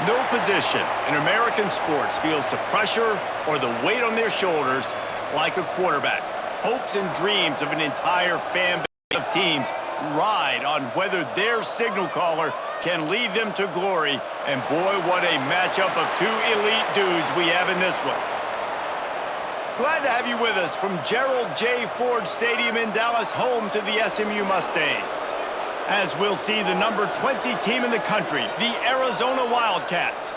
No position in American sports feels the pressure or the weight on their shoulders like a quarterback. Hopes and dreams of an entire fan base of teams ride on whether their signal caller can lead them to glory. And boy, what a matchup of two elite dudes we have in this one. Glad to have you with us from Gerald J. Ford Stadium in Dallas, home to the SMU Mustangs. As we'll see the number 20 team in the country, the Arizona Wildcats,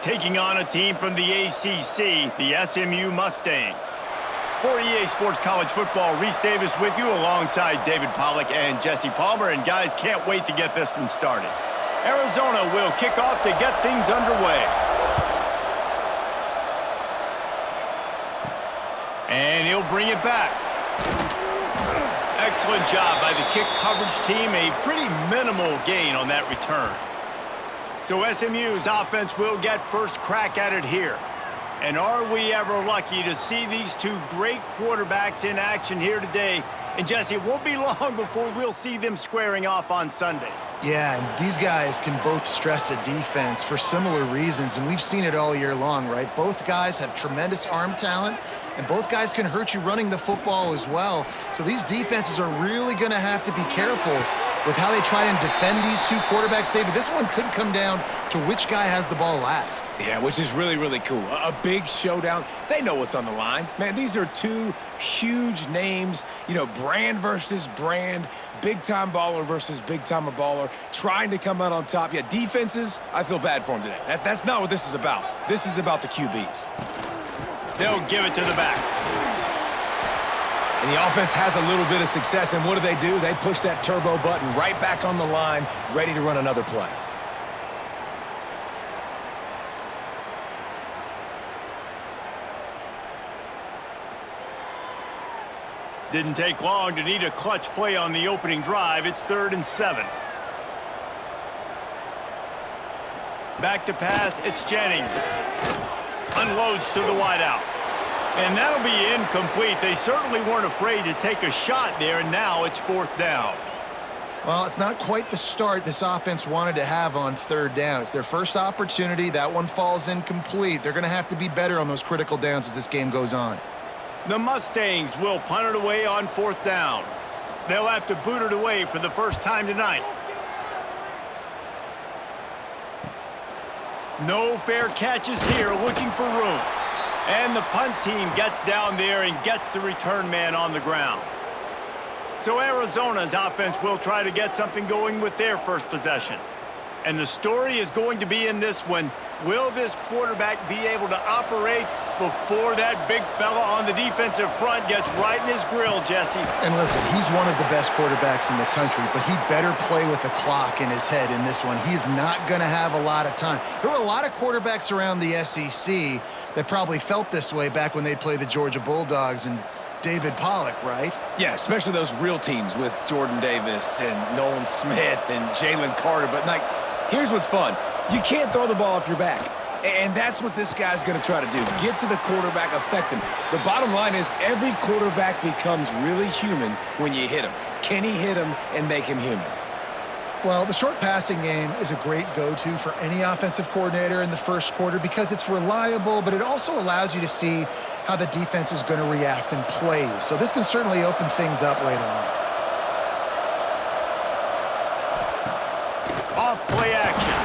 taking on a team from the ACC, the SMU Mustangs. For EA Sports College Football, Reese Davis with you alongside David Pollack and Jesse Palmer. And guys, can't wait to get this one started. Arizona will kick off to get things underway. And he'll bring it back. Excellent job by the kick coverage team. A pretty minimal gain on that return. So SMU's offense will get first crack at it here. And are we ever lucky to see these two great quarterbacks in action here today? And Jesse, it won't be long before we'll see them squaring off on Sundays. Yeah, and these guys can both stress a defense for similar reasons, and we've seen it all year long, right? Both guys have tremendous arm talent, and both guys can hurt you running the football as well. So these defenses are really going to have to be careful with how they try and defend these two quarterbacks, David. This one could come down to which guy has the ball last. Yeah, which is really, really cool. A big showdown. They know what's on the line. Man, these are two huge names, you know, brand versus brand, big-time baller versus big-time baller, trying to come out on top. Yeah, defenses, I feel bad for them today. That's not what this is about. This is about the QBs. They'll give it to the back. And the offense has a little bit of success, and what do? They push that turbo button right back on the line, ready to run another play. Didn't take long to need a clutch play on the opening drive. It's 3rd and 7. Back to pass, it's Jennings. Unloads to the wideout. And that'll be incomplete. They certainly weren't afraid to take a shot there, and now it's 4th down. Well, it's not quite the start this offense wanted to have on 3rd down. It's their first opportunity. That one falls incomplete. They're going to have to be better on those critical downs as this game goes on. The Mustangs will punt it away on 4th down. They'll have to boot it away for the first time tonight. No fair catches here, looking for room. And the punt team gets down there and gets the return man on the ground. So Arizona's offense will try to get something going with their first possession. And the story is going to be in this one. Will this quarterback be able to operate before that big fella on the defensive front gets right in his grill, Jesse? And listen, he's one of the best quarterbacks in the country, but he better play with the clock in his head in this one. He's not going to have a lot of time. There were a lot of quarterbacks around the SEC that probably felt this way back when they played the Georgia Bulldogs and David Pollack, right? Yeah, especially those real teams with Jordan Davis and Nolan Smith and Jalen Carter. But, like, here's what's fun. You can't throw the ball off your back. And that's what this guy's going to try to do. Get to the quarterback, affect him. The bottom line is every quarterback becomes really human when you hit him. Can he hit him and make him human? Well, the short passing game is a great go-to for any offensive coordinator in the first quarter because it's reliable, but it also allows you to see how the defense is going to react and play. So this can certainly open things up later on. Off play action.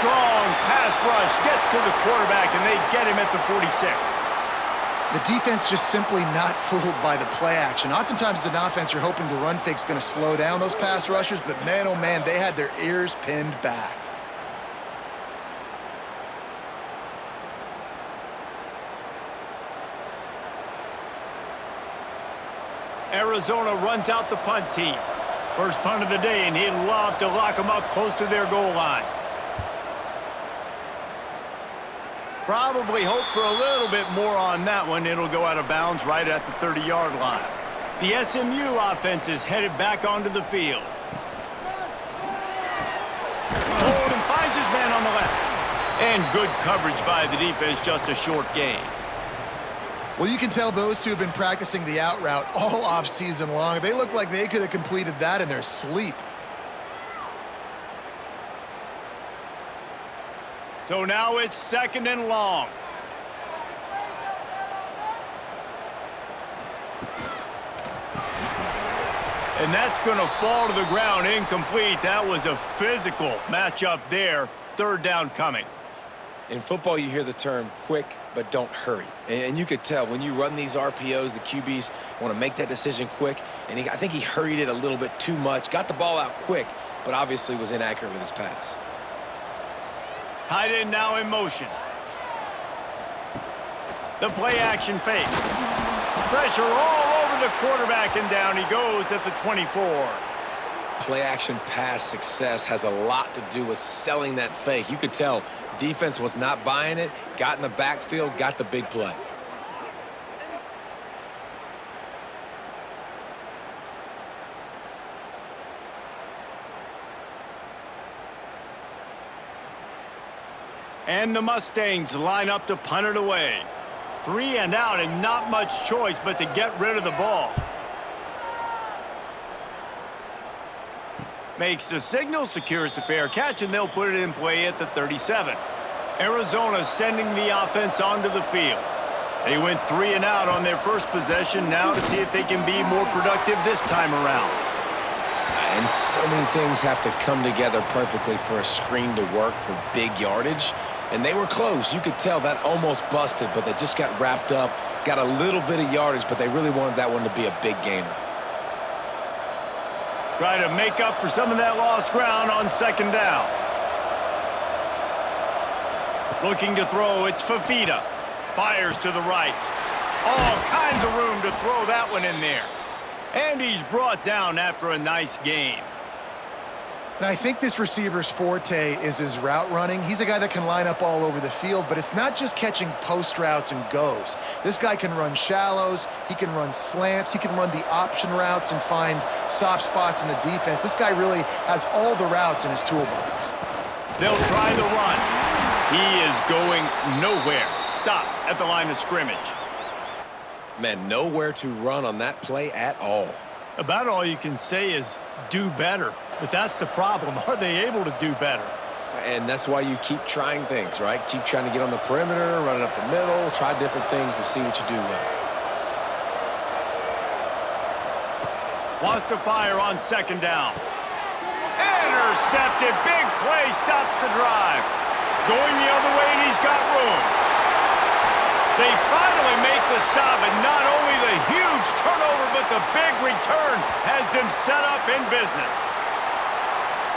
Strong pass rush gets to the quarterback, and they get him at the 46. The defense just simply not fooled by the play action. Oftentimes as an offense, you're hoping the run fake's going to slow down those pass rushers, but man, oh man, they had their ears pinned back. Arizona runs out the punt team. First punt of the day, and he'd love to lock them up close to their goal line. Probably hope for a little bit more on that one. It'll go out of bounds right at the 30-yard line. The SMU offense is headed back onto the field. Holden finds his man on the left. And good coverage by the defense, just a short gain. Well, you can tell those two have been practicing the out route all off season long. They look like they could have completed that in their sleep. So now it's 2nd and long. And that's going to fall to the ground incomplete. That was a physical matchup there. 3rd down coming. In football, you hear the term quick, but don't hurry. And you could tell when you run these RPOs, the QBs want to make that decision quick. And I think he hurried it a little bit too much. Got the ball out quick, but obviously was inaccurate with his pass. Tight end now in motion. The play action fake. Pressure all over the quarterback, and down he goes at the 24. Play action pass success has a lot to do with selling that fake. You could tell defense was not buying it, got in the backfield, got the big play. And the Mustangs line up to punt it away. 3 and out, and not much choice but to get rid of the ball. Makes the signal, secures the fair catch, and they'll put it in play at the 37. Arizona sending the offense onto the field. They went 3 and out on their first possession, now to see if they can be more productive this time around. And so many things have to come together perfectly for a screen to work for big yardage. And they were close. You could tell that almost busted, but they just got wrapped up, got a little bit of yardage, but they really wanted that one to be a big gainer. Try to make up for some of that lost ground on 2nd down. Looking to throw, it's Fafita. Fires to the right. All kinds of room to throw that one in there. And he's brought down after a nice gain. And I think this receiver's forte is his route running. He's a guy that can line up all over the field, but it's not just catching post routes and goes. This guy can run shallows, he can run slants, he can run the option routes and find soft spots in the defense. This guy really has all the routes in his toolbox. They'll try the run. He is going nowhere. Stop at the line of scrimmage. Man, nowhere to run on that play at all. About all you can say is do better. But that's the problem. Are they able to do better? And that's why you keep trying things, right? Keep trying to get on the perimeter, run it up the middle, try different things to see what you do well. Wants to fire on 2nd down. Intercepted. Big play stops the drive. Going the other way, and he's got room. They finally make the stop, and not only the huge turnover, but the big return has them set up in business.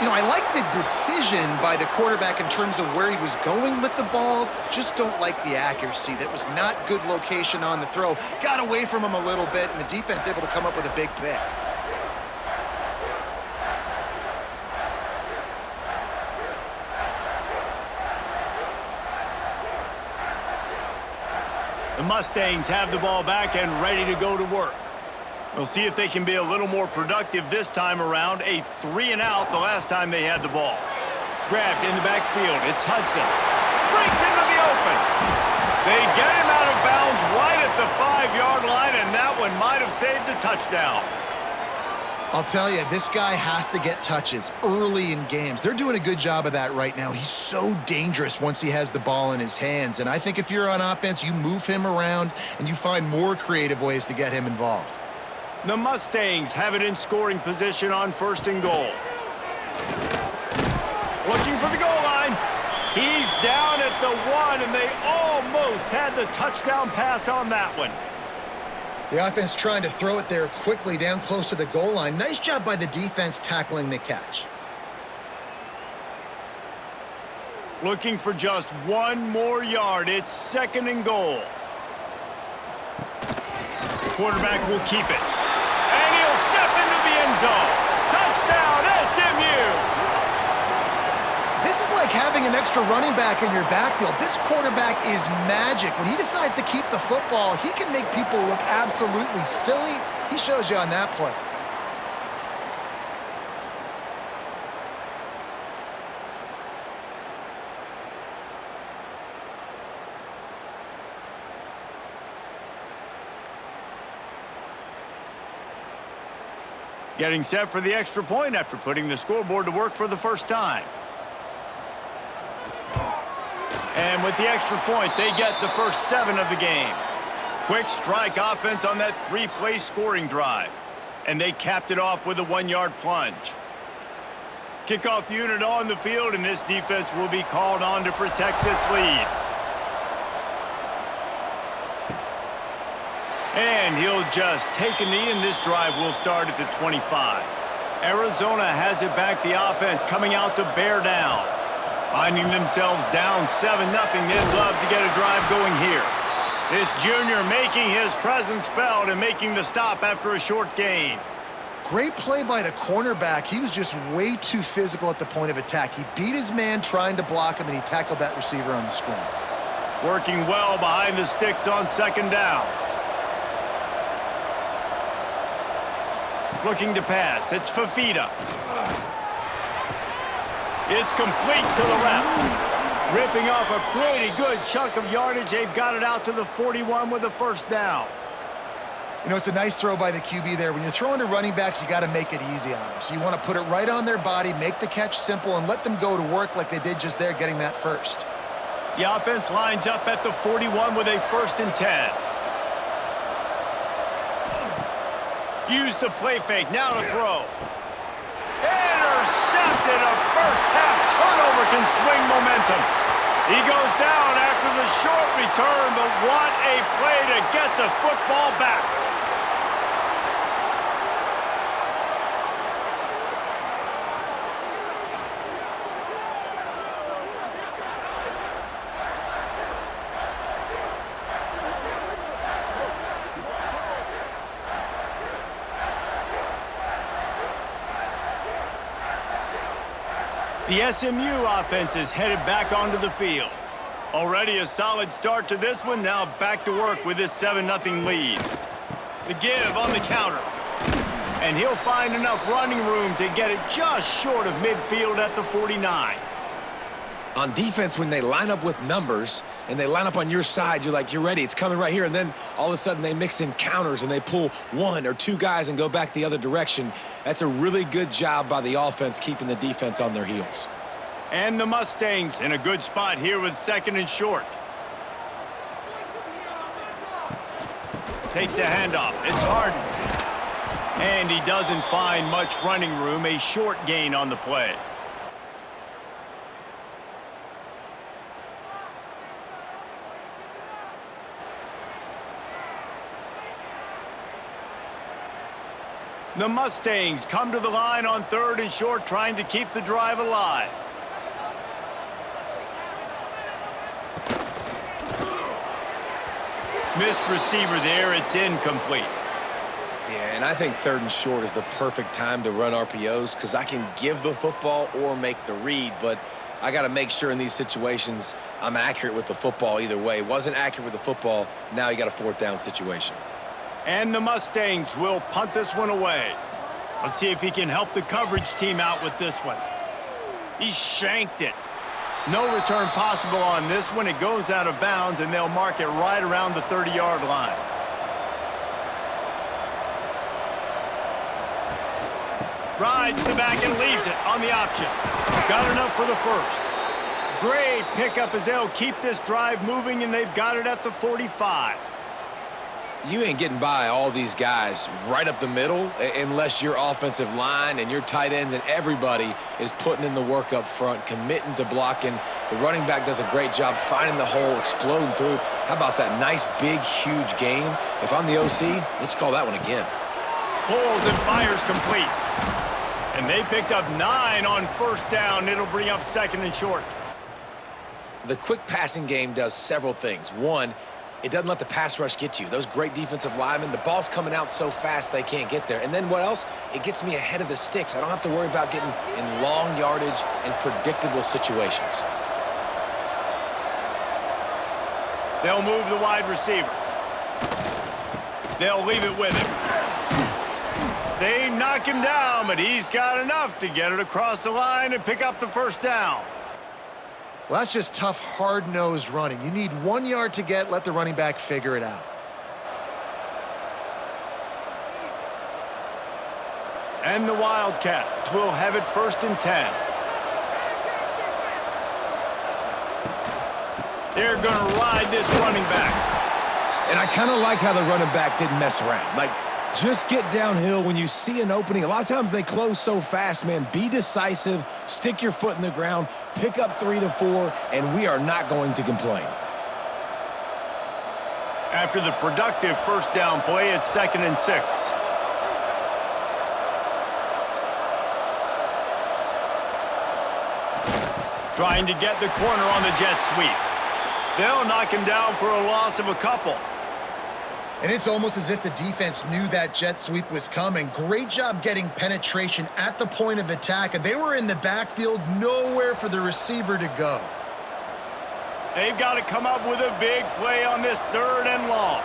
You know, I like the decision by the quarterback in terms of where he was going with the ball. Just don't like the accuracy. That was not good location on the throw. Got away from him a little bit, and the defense able to come up with a big pick. The Mustangs have the ball back and ready to go to work. We'll see if they can be a little more productive this time around. A 3 and out the last time they had the ball. Grabbed in the backfield. It's Hudson. Breaks into the open. They get him out of bounds right at the 5-yard line, and that one might have saved a touchdown. I'll tell you, this guy has to get touches early in games. They're doing a good job of that right now. He's so dangerous once he has the ball in his hands. And I think if you're on offense, you move him around and you find more creative ways to get him involved. The Mustangs have it in scoring position on 1st and goal. Looking for the goal line. He's down at the 1, and they almost had the touchdown pass on that one. The offense trying to throw it there quickly down close to the goal line. Nice job by the defense tackling the catch. Looking for just 1 more yard. It's 2nd and goal. Quarterback will keep it. And he'll step into the end zone. Touchdown, SMU! This is like having an extra running back in your backfield. This quarterback is magic. When he decides to keep the football, he can make people look absolutely silly. He shows you on that play. Getting set for the extra point after putting the scoreboard to work for the first time. And with the extra point, they get the first 7 of the game. Quick strike offense on that 3-play scoring drive. And they capped it off with a 1-yard plunge. Kickoff unit on the field, and this defense will be called on to protect this lead. And he'll just take a knee, and this drive will start at the 25. Arizona has it back, the offense coming out to bear down. Finding themselves down 7-0, they'd love to get a drive going here. This junior making his presence felt and making the stop after a short gain. Great play by the cornerback. He was just way too physical at the point of attack. He beat his man trying to block him, and he tackled that receiver on the screen. Working well behind the sticks on 2nd down. Looking to pass. It's Fafita. It's complete to the left. Ripping off a pretty good chunk of yardage. They've got it out to the 41 with a 1st down. You know, it's a nice throw by the QB there. When you're throwing to running backs, you got to make it easy on them. So you want to put it right on their body, make the catch simple, and let them go to work like they did just there, getting that first. The offense lines up at the 41 with a 1st and 10. Use the play fake. Now to throw. Intercepted. A first-half turnover can swing momentum. He goes down after the short return, but what a play to get the football back. The SMU offense is headed back onto the field. Already a solid start to this one. Now back to work with this 7-0 lead. The give on the counter. And he'll find enough running room to get it just short of midfield at the 49. On defense, when they line up with numbers and they line up on your side, you're like, you're ready, it's coming right here. And then all of a sudden they mix in counters and they pull 1 or 2 guys and go back the other direction. That's a really good job by the offense keeping the defense on their heels. And the Mustangs in a good spot here with 2nd and short. Takes the handoff. It's Harden. And he doesn't find much running room. A short gain on the play. The Mustangs come to the line on 3rd and short, trying to keep the drive alive. Missed receiver there. It's incomplete. Yeah, and I think 3rd and short is the perfect time to run RPOs because I can give the football or make the read, but I got to make sure in these situations I'm accurate with the football either way. Wasn't accurate with the football, now you got a 4th down situation. And the Mustangs will punt this one away. Let's see if he can help the coverage team out with this one. He shanked it. No return possible on this one. It goes out of bounds, and they'll mark it right around the 30-yard line. Rides the back and leaves it on the option. Got enough for the 1st. Great pickup as they'll keep this drive moving, and they've got it at the 45. You ain't getting by all these guys right up the middle unless your offensive line and your tight ends and everybody is putting in the work up front, committing to blocking. The running back does a great job finding the hole, exploding through. How about that nice, big, huge gain? If I'm the OC, let's call that one again. Pulls and fires complete. And they picked up 9 on 1st down. It'll bring up 2nd and short. The quick passing game does several things. One, it doesn't let the pass rush get you. Those great defensive linemen, the ball's coming out so fast they can't get there. And then what else? It gets me ahead of the sticks. I don't have to worry about getting in long yardage and predictable situations. They'll move the wide receiver. They'll leave it with him. They knock him down, but he's got enough to get it across the line and pick up the 1st down. Well, that's just tough, hard-nosed running. You need 1 yard to get, let the running back figure it out. And the Wildcats will have it 1st and 10. They're going to ride this running back. And I kind of like how the running back didn't mess around. Like, just get downhill when you see an opening. A lot of times they close so fast, man. Be decisive, stick your foot in the ground, pick up 3 to 4, and we are not going to complain. After the productive first down play, it's 2nd and 6. Trying to get the corner on the jet sweep. They'll knock him down for a loss of a couple. And it's almost as if the defense knew that jet sweep was coming. Great job getting penetration at the point of attack, and they were in the backfield, nowhere for the receiver to go. They've got to come up with a big play on this 3rd and long.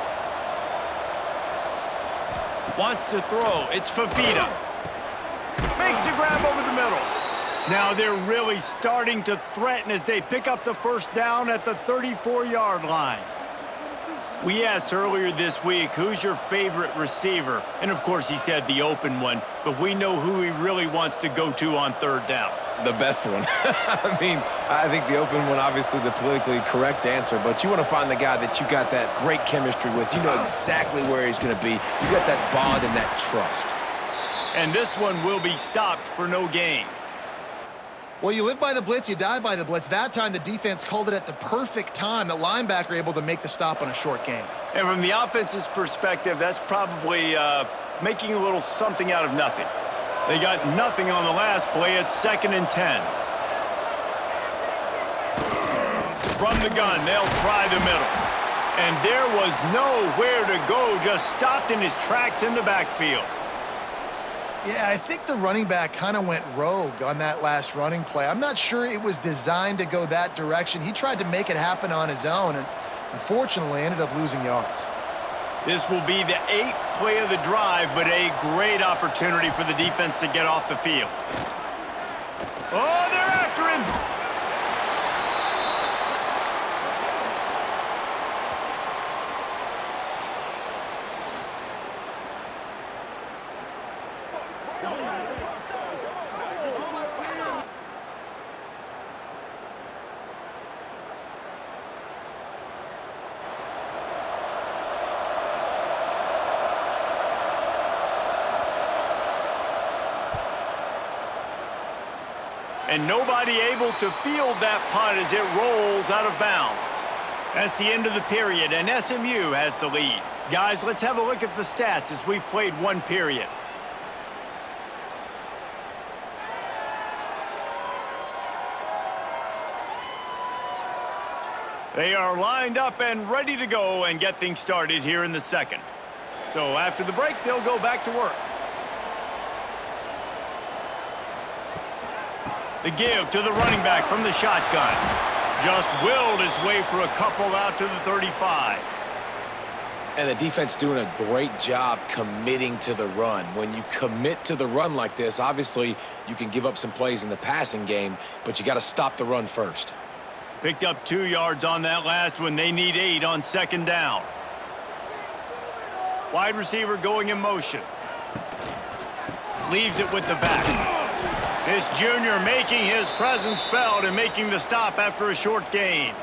Wants to throw. It's Fafita. Makes the grab over the middle. Now they're really starting to threaten as they pick up the first down at the 34-yard line. We asked earlier this week, who's your favorite receiver? And, of course, he said the open one, but we know who he really wants to go to on 3rd down. The best one. I mean, I think the open one, obviously the politically correct answer, but you want to find the guy that you got that great chemistry with. You know exactly where he's going to be. You got that bond and that trust. And this one will be stopped for no gain. Well, you live by the blitz, you die by the blitz. That time, the defense called it at the perfect time. The linebacker able to make the stop on a short gain. And from the offense's perspective, that's probably making a little something out of nothing. They got nothing on the last play. It's 2nd and 10. From the gun, they'll try the middle. And there was nowhere to go, just stopped in his tracks in the backfield. Yeah, I think the running back kind of went rogue on that last running play. I'm not sure it was designed to go that direction. He tried to make it happen on his own, and unfortunately ended up losing yards. This will be the 8th play of the drive, but a great opportunity for the defense to get off the field. Oh, they're after him! And nobody able to field that punt as it rolls out of bounds. That's the end of the period, and SMU has the lead. Guys, let's have a look at the stats as we've played one period. They are lined up and ready to go and get things started here in the second. So after the break, they'll go back to work. The give to the running back from the shotgun. Just willed his way for a couple out to the 35. And the defense doing a great job committing to the run. When you commit to the run like this, obviously you can give up some plays in the passing game, but you got to stop the run first. Picked up 2 yards on that last one. They need 8 on 2nd down. Wide receiver going in motion. Leaves it with the back. This junior making his presence felt and making the stop after a short gain.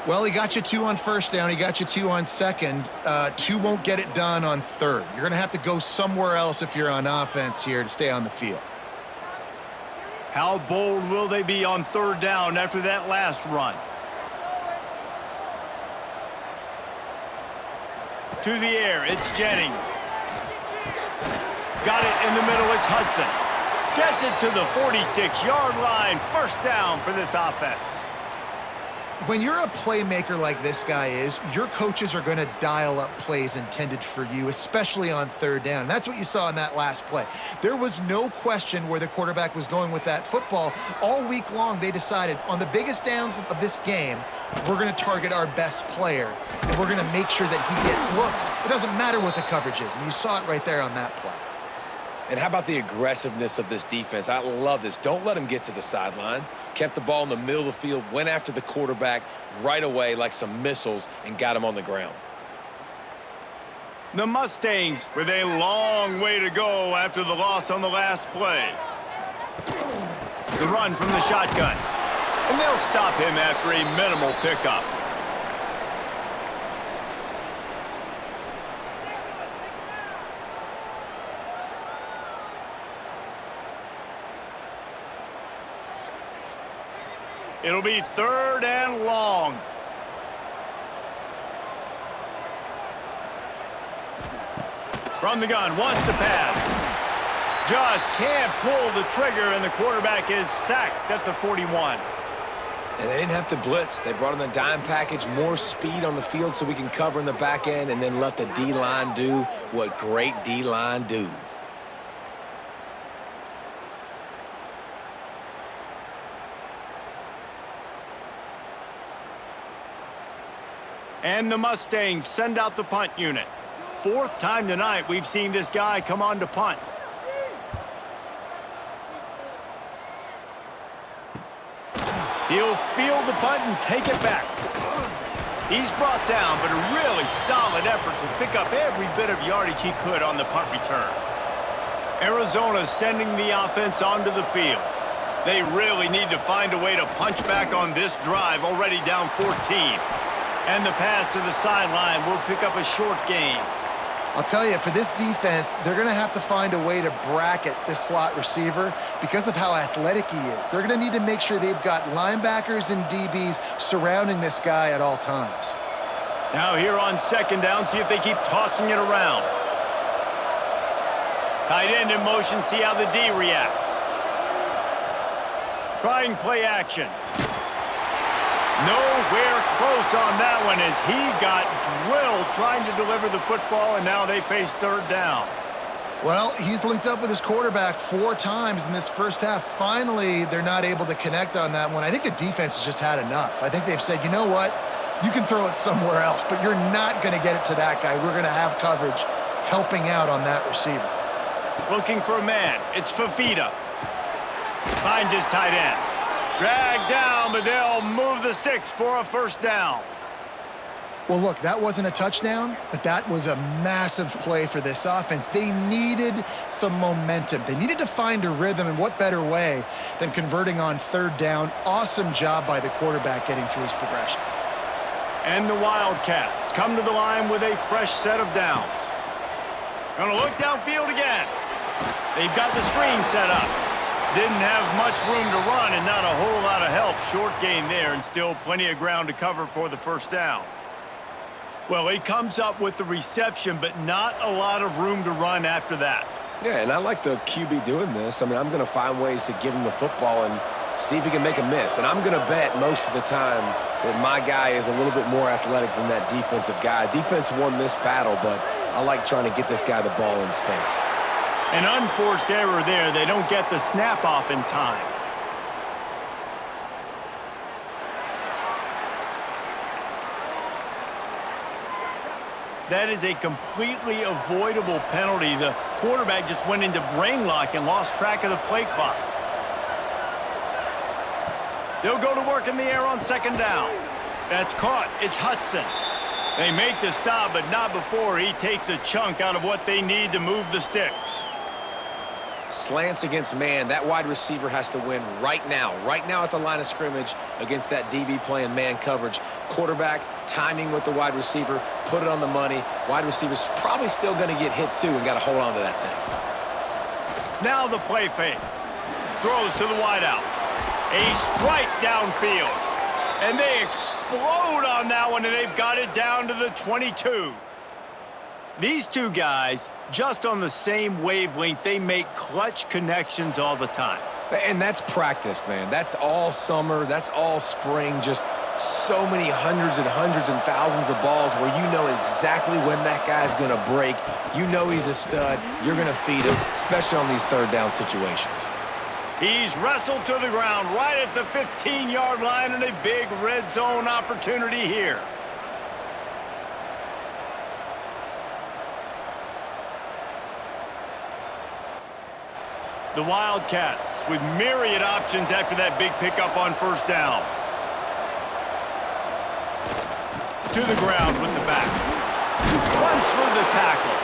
Well, he got you 2 on 1st down. He got you 2 on 2nd. 2 won't get it done on 3rd. You're going to have to go somewhere else if you're on offense here to stay on the field. How bold will they be on 3rd down after that last run? To the air, it's Jennings. Got it in the middle, it's Hudson. Gets it to the 46-yard line. 1st down for this offense. When you're a playmaker like this guy is, your coaches are going to dial up plays intended for you, especially on 3rd down. And that's what you saw in that last play. There was no question where the quarterback was going with that football. All week long, they decided on the biggest downs of this game, we're going to target our best player, and we're going to make sure that he gets looks. It doesn't matter what the coverage is, and you saw it right there on that play. And how about the aggressiveness of this defense? I love this. Don't let them get to the sideline. Kept the ball in the middle of the field, went after the quarterback right away like some missiles and got him on the ground. The Mustangs with a long way to go after the loss on the last play. The run from the shotgun. And they'll stop him after a minimal pickup. It'll be 3rd and long. From the gun, wants to pass. Just can't pull the trigger, and the quarterback is sacked at the 41. And they didn't have to blitz. They brought in the dime package, more speed on the field so we can cover in the back end and then let the D-line do what great D-line do. And the Mustangs send out the punt unit. 4th time tonight we've seen this guy come on to punt. He'll field the punt and take it back. He's brought down, but a really solid effort to pick up every bit of yardage he could on the punt return. Arizona sending the offense onto the field. They really need to find a way to punch back on this drive, already down 14. And the pass to the sideline will pick up a short gain. I'll tell you, for this defense, they're going to have to find a way to bracket this slot receiver because of how athletic he is. They're going to need to make sure they've got linebackers and DBs surrounding this guy at all times. Now here on 2nd down, see if they keep tossing it around. Tight end in motion, see how the D reacts. Trying play action. Nowhere close on that one as he got drilled trying to deliver the football, and now they face 3rd down. Well, he's linked up with his quarterback 4 times in this first half. Finally, they're not able to connect on that one. I think the defense has just had enough. I think they've said, you know what? You can throw it somewhere else, but you're not going to get it to that guy. We're going to have coverage helping out on that receiver. Looking for a man. It's Fafita. Finds his tight end. Dragged down, but they'll move the sticks for a 1st down. Well, look, that wasn't a touchdown, but that was a massive play for this offense. They needed some momentum. They needed to find a rhythm, and what better way than converting on 3rd down. Awesome job by the quarterback getting through his progression. And the Wildcats come to the line with a fresh set of downs. Gonna look downfield again. They've got the screen set up. Didn't have much room to run and not a whole lot of help. Short gain there and still plenty of ground to cover for the 1st down. Well, he comes up with the reception, but not a lot of room to run after that. Yeah, and I like the QB doing this. I mean, I'm going to find ways to give him the football and see if he can make a miss. And I'm going to bet most of the time that my guy is a little bit more athletic than that defensive guy. Defense won this battle, but I like trying to get this guy the ball in space. An unforced error there. They don't get the snap off in time. That is a completely avoidable penalty. The quarterback just went into brain lock and lost track of the play clock. They'll go to work in the air on 2nd down. That's caught. It's Hudson. They make the stop, but not before he takes a chunk out of what they need to move the sticks. Slants against man. That wide receiver has to win right now at the line of scrimmage against that DB playing man coverage. Quarterback timing with the wide receiver, put it on the money. Wide receiver's probably still going to get hit too and got to hold on to that thing. Now the play fake. Throws to the wideout. A strike downfield. And they explode on that one, and they've got it down to the 22. These two guys, just on the same wavelength, they make clutch connections all the time. And that's practiced, man. That's all summer. That's all spring. Just so many hundreds and thousands of balls where you know exactly when that guy's going to break. You know he's a stud. You're going to feed him, especially on these 3rd down situations. He's wrestled to the ground right at the 15-yard line, and a big red zone opportunity here. The Wildcats with myriad options after that big pickup on 1st down. To the ground with the back. Runs for the tackle.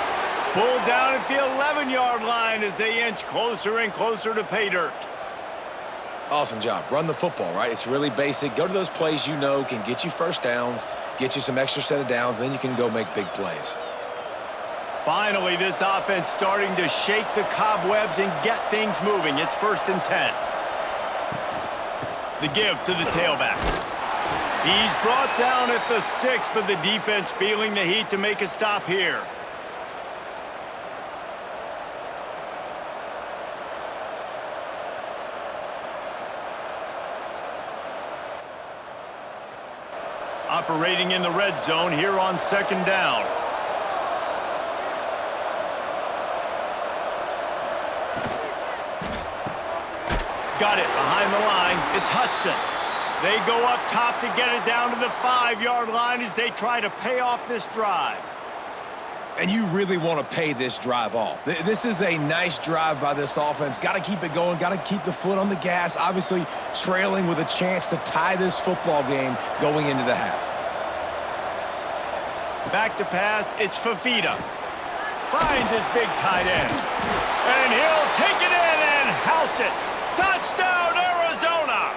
Pulled down at the 11-yard line as they inch closer and closer to pay dirt. Awesome job. Run the football, right? It's really basic. Go to those plays you know can get you 1st downs, get you some extra set of downs, then you can go make big plays. Finally, this offense starting to shake the cobwebs and get things moving. It's 1st and 10. The give to the tailback. He's brought down at the 6, but the defense feeling the heat to make a stop here. Operating in the red zone here on 2nd down. Got it behind the line. It's Hudson. They go up top to get it down to the 5-yard line as they try to pay off this drive. And you really want to pay this drive off. This is a nice drive by this offense. Got to keep it going. Got to keep the foot on the gas. Obviously trailing with a chance to tie this football game going into the half. Back to pass. It's Fafita. Finds his big tight end. And he'll take it in and house it. Touchdown, Arizona!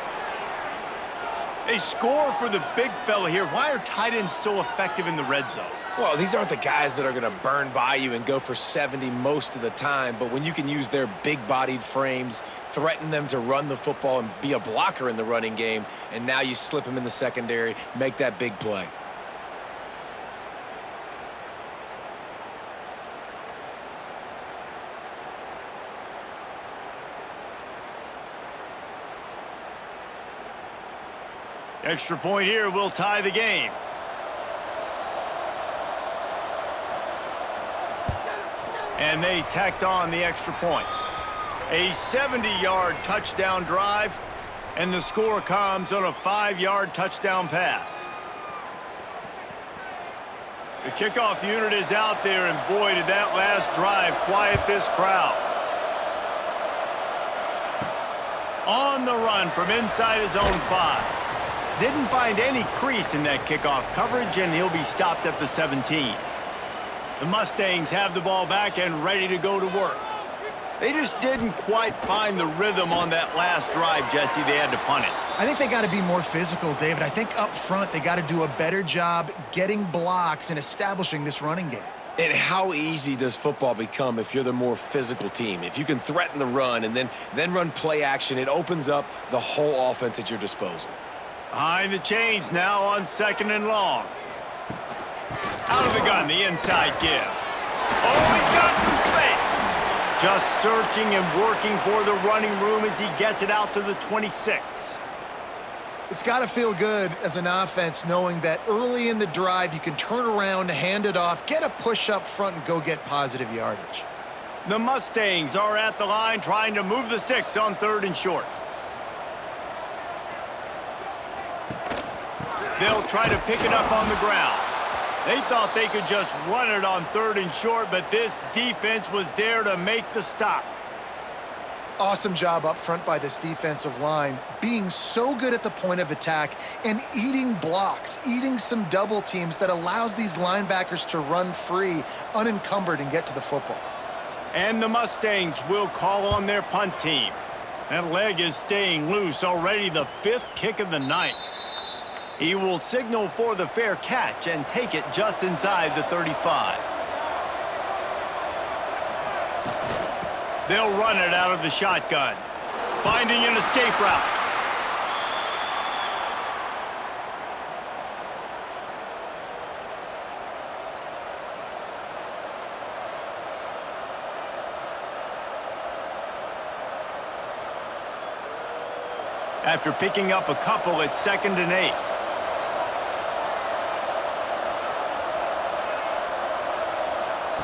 A score for the big fella here. Why are tight ends so effective in the red zone? Well, these aren't the guys that are going to burn by you and go for 70 most of the time, but when you can use their big-bodied frames, threaten them to run the football and be a blocker in the running game, and now you slip them in the secondary, make that big play. Extra point here will tie the game. And they tacked on the extra point. A 70-yard touchdown drive, and the score comes on a 5-yard touchdown pass. The kickoff unit is out there, and boy, did that last drive quiet this crowd. On the run from inside his own 5. Didn't find any crease in that kickoff coverage, and he'll be stopped at the 17. The Mustangs have the ball back and ready to go to work. They just didn't quite find the rhythm on that last drive, Jesse. They had to punt it. I think they got to be more physical, David. I think up front they got to do a better job getting blocks and establishing this running game. And how easy does football become if you're the more physical team? If you can threaten the run and then run play action, it opens up the whole offense at your disposal. Behind the chains now on 2nd and long. Out of the gun, the inside give. Oh, he's got some space. Just searching and working for the running room as he gets it out to the 26. It's got to feel good as an offense knowing that early in the drive you can turn around, hand it off, get a push up front, and go get positive yardage. The Mustangs are at the line trying to move the sticks on 3rd and short. They'll try to pick it up on the ground. They thought they could just run it on 3rd and short, but this defense was there to make the stop. Awesome job up front by this defensive line, being so good at the point of attack and eating blocks, eating some double teams that allows these linebackers to run free, unencumbered, and get to the football. And the Mustangs will call on their punt team. That leg is staying loose, already the 5th kick of the night. He will signal for the fair catch and take it just inside the 35. They'll run it out of the shotgun, finding an escape route. After picking up a couple, it's 2nd and 8.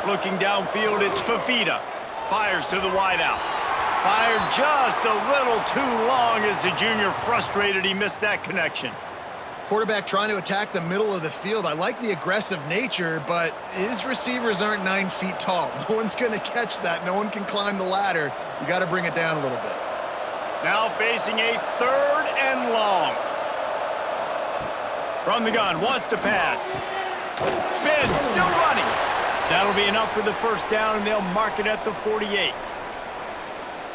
Looking downfield, it's Fafita. Fires to the wideout. Fired just a little too long as the junior frustrated he missed that connection. Quarterback trying to attack the middle of the field. I like the aggressive nature, but his receivers aren't 9 feet tall. No one's going to catch that. No one can climb the ladder. You got to bring it down a little bit. Now facing a 3rd and long. From the gun, wants to pass. Spin, still running. That'll be enough for the first down, and they'll mark it at the 48.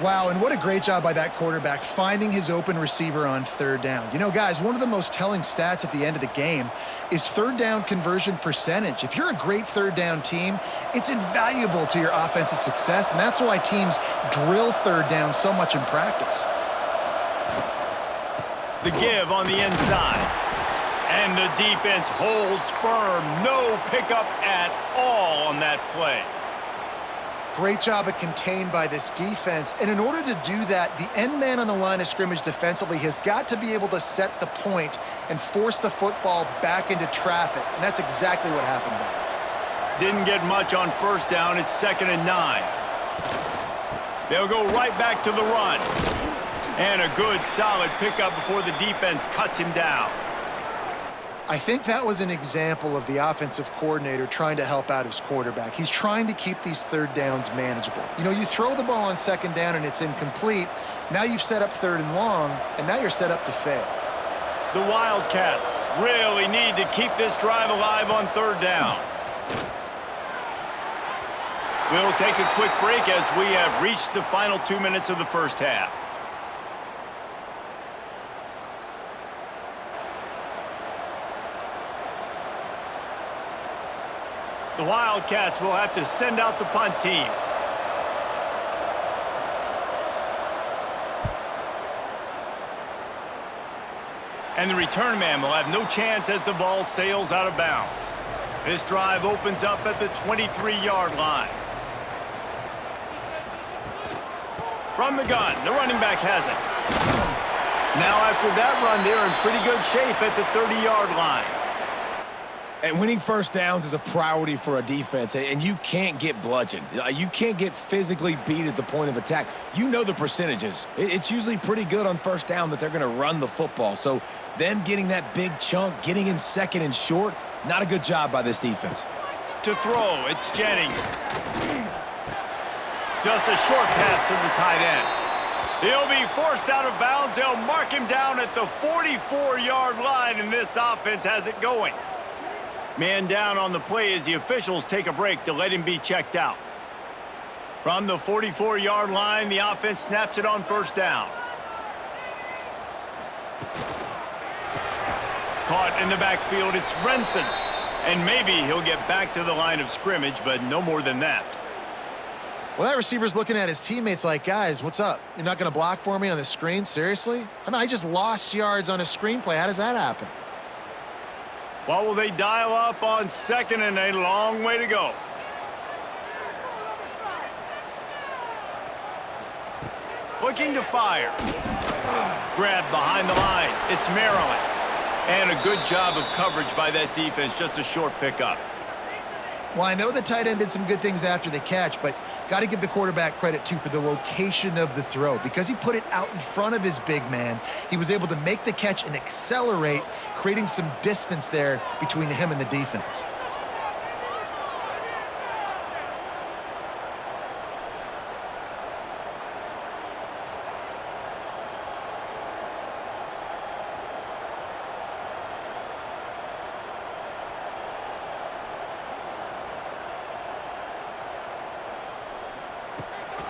Wow, and what a great job by that quarterback, finding his open receiver on 3rd down. You know, guys, one of the most telling stats at the end of the game is 3rd down conversion percentage. If you're a great 3rd down team, it's invaluable to your offensive success, and that's why teams drill 3rd down so much in practice. The give on the inside. And the defense holds firm. No pickup at all on that play. Great job of contained by this defense. And in order to do that, the end man on the line of scrimmage defensively has got to be able to set the point and force the football back into traffic. And that's exactly what happened there. Didn't get much on first down. It's 2nd and 9. They'll go right back to the run. And a good, solid pickup before the defense cuts him down. I think that was an example of the offensive coordinator trying to help out his quarterback. He's trying to keep these third downs manageable. You know, you throw the ball on 2nd down and it's incomplete. Now you've set up 3rd and long, and now you're set up to fail. The Wildcats really need to keep this drive alive on 3rd down. We'll take a quick break as we have reached the final 2 minutes of the first half. The Wildcats will have to send out the punt team. And the return man will have no chance as the ball sails out of bounds. This drive opens up at the 23-yard line. From the gun, the running back has it. Now after that run, they're in pretty good shape at the 30-yard line. And winning first downs is a priority for a defense, and you can't get bludgeoned. You can't get physically beat at the point of attack. You know the percentages. It's usually pretty good on first down that they're going to run the football. So them getting that big chunk, getting in 2nd and short, not a good job by this defense. To throw, it's Jennings. Just a short pass to the tight end. He'll be forced out of bounds. They'll mark him down at the 44-yard line, and this offense has it going. Man down on the play as the officials take a break to let him be checked out. From the 44-yard line, the offense snaps it on 1st down. Caught in the backfield, it's Brenson. And maybe he'll get back to the line of scrimmage, but no more than that. Well, that receiver's looking at his teammates like, guys, what's up? You're not going to block for me on the screen? Seriously? I mean, I just lost yards on a screenplay. How does that happen? What will they dial up on 2nd and a long way to go? Looking to fire. Grabbed behind the line. It's Mytrle. And a good job of coverage by that defense. Just a short pickup. Well, I know the tight end did some good things after the catch, but got to give the quarterback credit, too, for the location of the throw. Because he put it out in front of his big man, he was able to make the catch and accelerate, creating some distance there between him and the defense.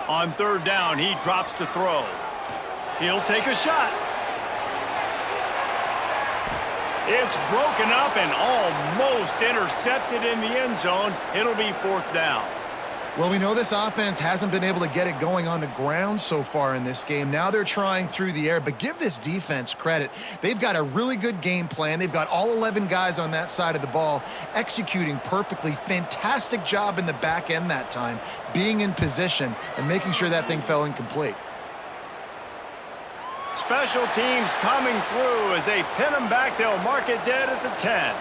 On 3rd down, he drops to throw. He'll take a shot. It's broken up and almost intercepted in the end zone. It'll be 4th down. Well, we know this offense hasn't been able to get it going on the ground so far in this game. Now they're trying through the air, but give this defense credit. They've got a really good game plan. They've got all 11 guys on that side of the ball executing perfectly. Fantastic job in the back end that time, being in position and making sure that thing fell incomplete. Special teams coming through as they pin them back. They'll mark it dead at the 10.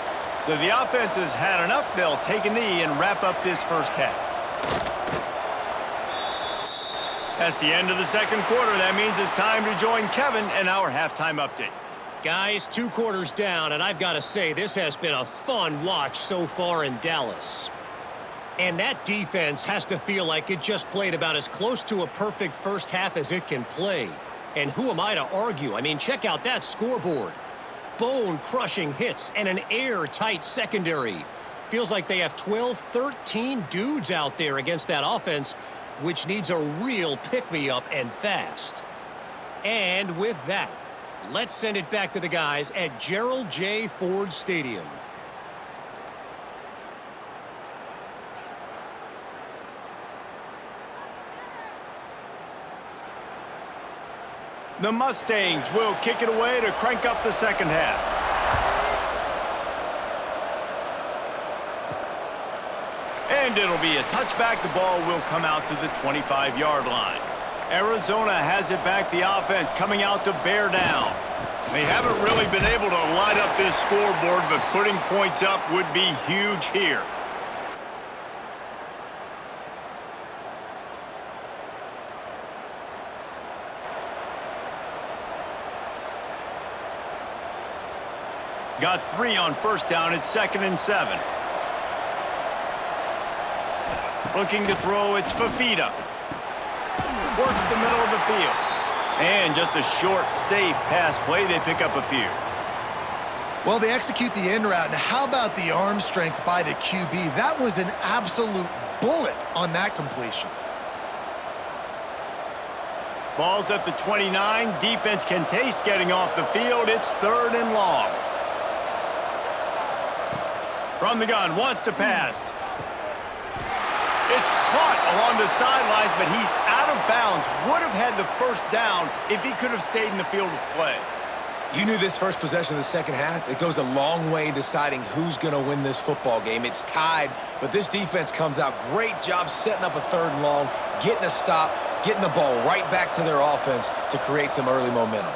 So the offense has had enough. They'll take a knee and wrap up this first half. That's the end of the 2nd quarter. That means it's time to join Kevin in our halftime update. Guys, 2 quarters down, and I've got to say, this has been a fun watch so far in Dallas. And that defense has to feel like it just played about as close to a perfect first half as it can play. And who am I to argue? I mean, check out that scoreboard. Bone-crushing hits and an airtight secondary. Feels like they have 12, 13 dudes out there against that offense, which needs a real pick-me-up and fast. And with that, let's send it back to the guys at Gerald J. Ford Stadium. The Mustangs will kick it away to crank up the second half. And it'll be a touchback. The ball will come out to the 25-yard line. Arizona has it back. The offense coming out to bear down. They haven't really been able to light up this scoreboard, but putting points up would be huge here. Got 3 on first down. It's 2nd and 7. Looking to throw, it's Fafita. Works the middle of the field. And just a short, safe pass play. They pick up a few. Well, they execute the end route. Now, how about the arm strength by the QB? That was an absolute bullet on that completion. Ball's at the 29. Defense can taste getting off the field. It's 3rd and long. From the gun, wants to pass. It's caught along the sidelines, but he's out of bounds. Would have had the first down if he could have stayed in the field of play. You knew this first possession of the second half. It goes a long way in deciding who's going to win this football game. It's tied, but this defense comes out. Great job setting up a 3rd and long, getting a stop, getting the ball right back to their offense to create some early momentum.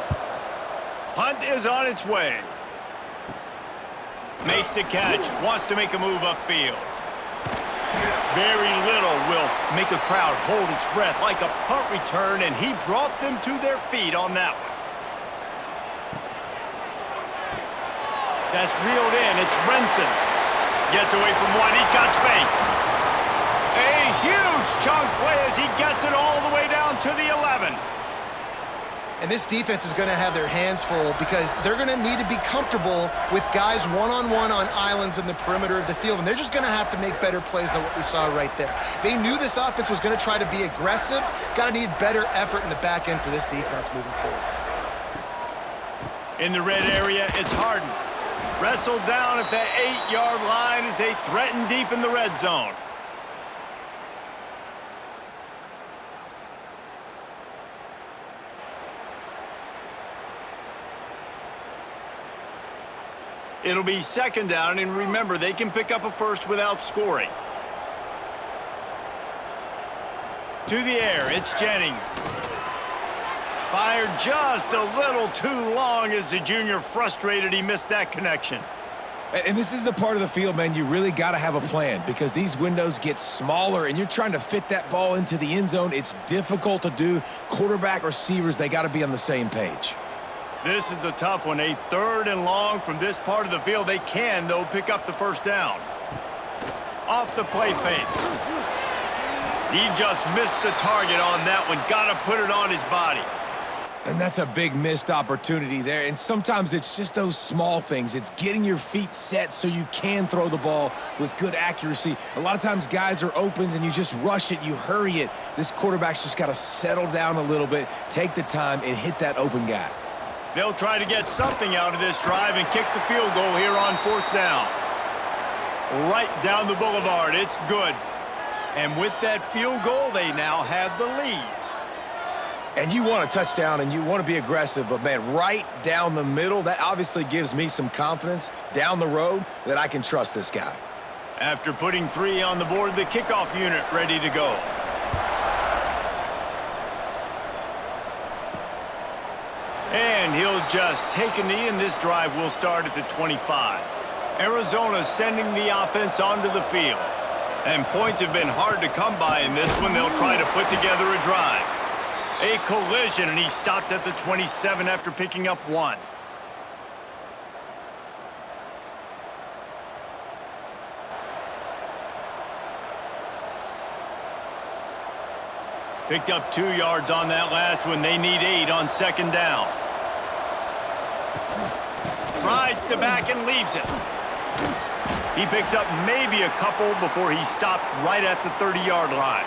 Punt is on its way. Makes the catch, wants to make a move upfield. Very little will make a crowd hold its breath like a punt return, and he brought them to their feet on that one. That's reeled in. It's Renson. Gets away from one. He's got space. A huge chunk play as he gets it all the way down to the 11. And this defense is going to have their hands full because they're going to need to be comfortable with guys one-on-one on islands in the perimeter of the field, and they're just going to have to make better plays than what we saw right there. They knew this offense was going to try to be aggressive. Got to need better effort in the back end for this defense moving forward. In the red area, it's Harden. Wrestled down at the 8-yard line as they threaten deep in the red zone. It'll be 2nd down, and remember, they can pick up a first without scoring. To the air, it's Jennings. Fired just a little too long as the junior frustrated he missed that connection. And this is the part of the field, man, you really got to have a plan because these windows get smaller and you're trying to fit that ball into the end zone. It's difficult to do. Quarterback, receivers, they got to be on the same page. This is a tough one. A 3rd and long from this part of the field. They can, though, pick up the first down. Off the play fake. He just missed the target on that one. Got to put it on his body. And that's a big missed opportunity there. And sometimes it's just those small things. It's getting your feet set so you can throw the ball with good accuracy. A lot of times guys are open and you just rush it, you hurry it. This quarterback's just got to settle down a little bit, take the time, and hit that open guy. They'll try to get something out of this drive and kick the field goal here on 4th down. Right down the boulevard. It's good. And with that field goal, they now have the lead. And you want a touchdown and you want to be aggressive, but, man, right down the middle, that obviously gives me some confidence down the road that I can trust this guy. After putting 3 on the board, the kickoff unit ready to go. And he'll just take a knee, and this drive will start at the 25. Arizona sending the offense onto the field. And points have been hard to come by in this one. They'll try to put together a drive. A collision, and he stopped at the 27 after picking up 1. Picked up 2 yards on that last one. They need 8 on 2nd down. Rides to back and leaves it. He picks up maybe a couple before he stopped right at the 30-yard line.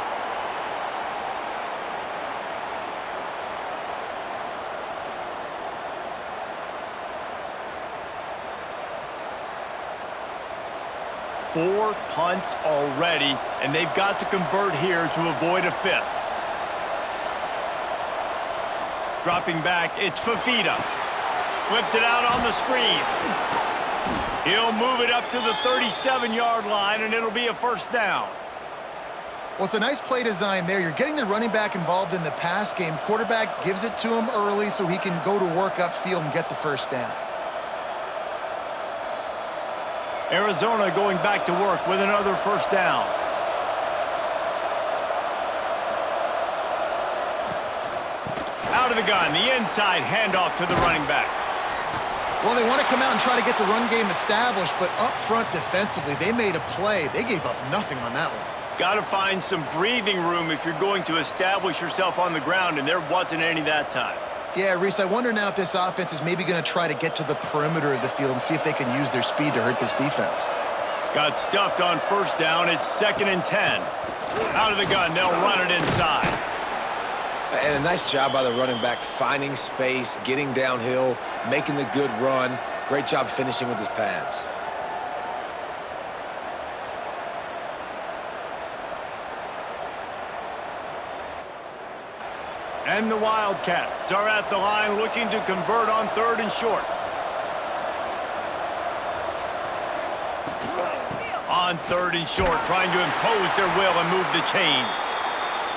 Four punts already, and they've got to convert here to avoid a 5th. Dropping back, it's Fafita. Flips it out on the screen. He'll move it up to the 37-yard line, and it'll be a first down. Well, it's a nice play design there. You're getting the running back involved in the pass game. Quarterback gives it to him early so he can go to work upfield and get the first down. Arizona going back to work with another first down. Out of the gun, the inside handoff to the running back. Well, they want to come out and try to get the run game established, but up front defensively, they made a play. They gave up nothing on that one. Got to find some breathing room if you're going to establish yourself on the ground, and there wasn't any that time. Yeah, Reese, I wonder now if this offense is maybe going to try to get to the perimeter of the field and see if they can use their speed to hurt this defense. Got stuffed on first down. It's 2nd and 10. Out of the gun, they'll run it inside. And a nice job by the running back, finding space, getting downhill, making the good run. Great job finishing with his pads. And the Wildcats are at the line looking to convert on 3rd and short. On 3rd and short, trying to impose their will and move the chains.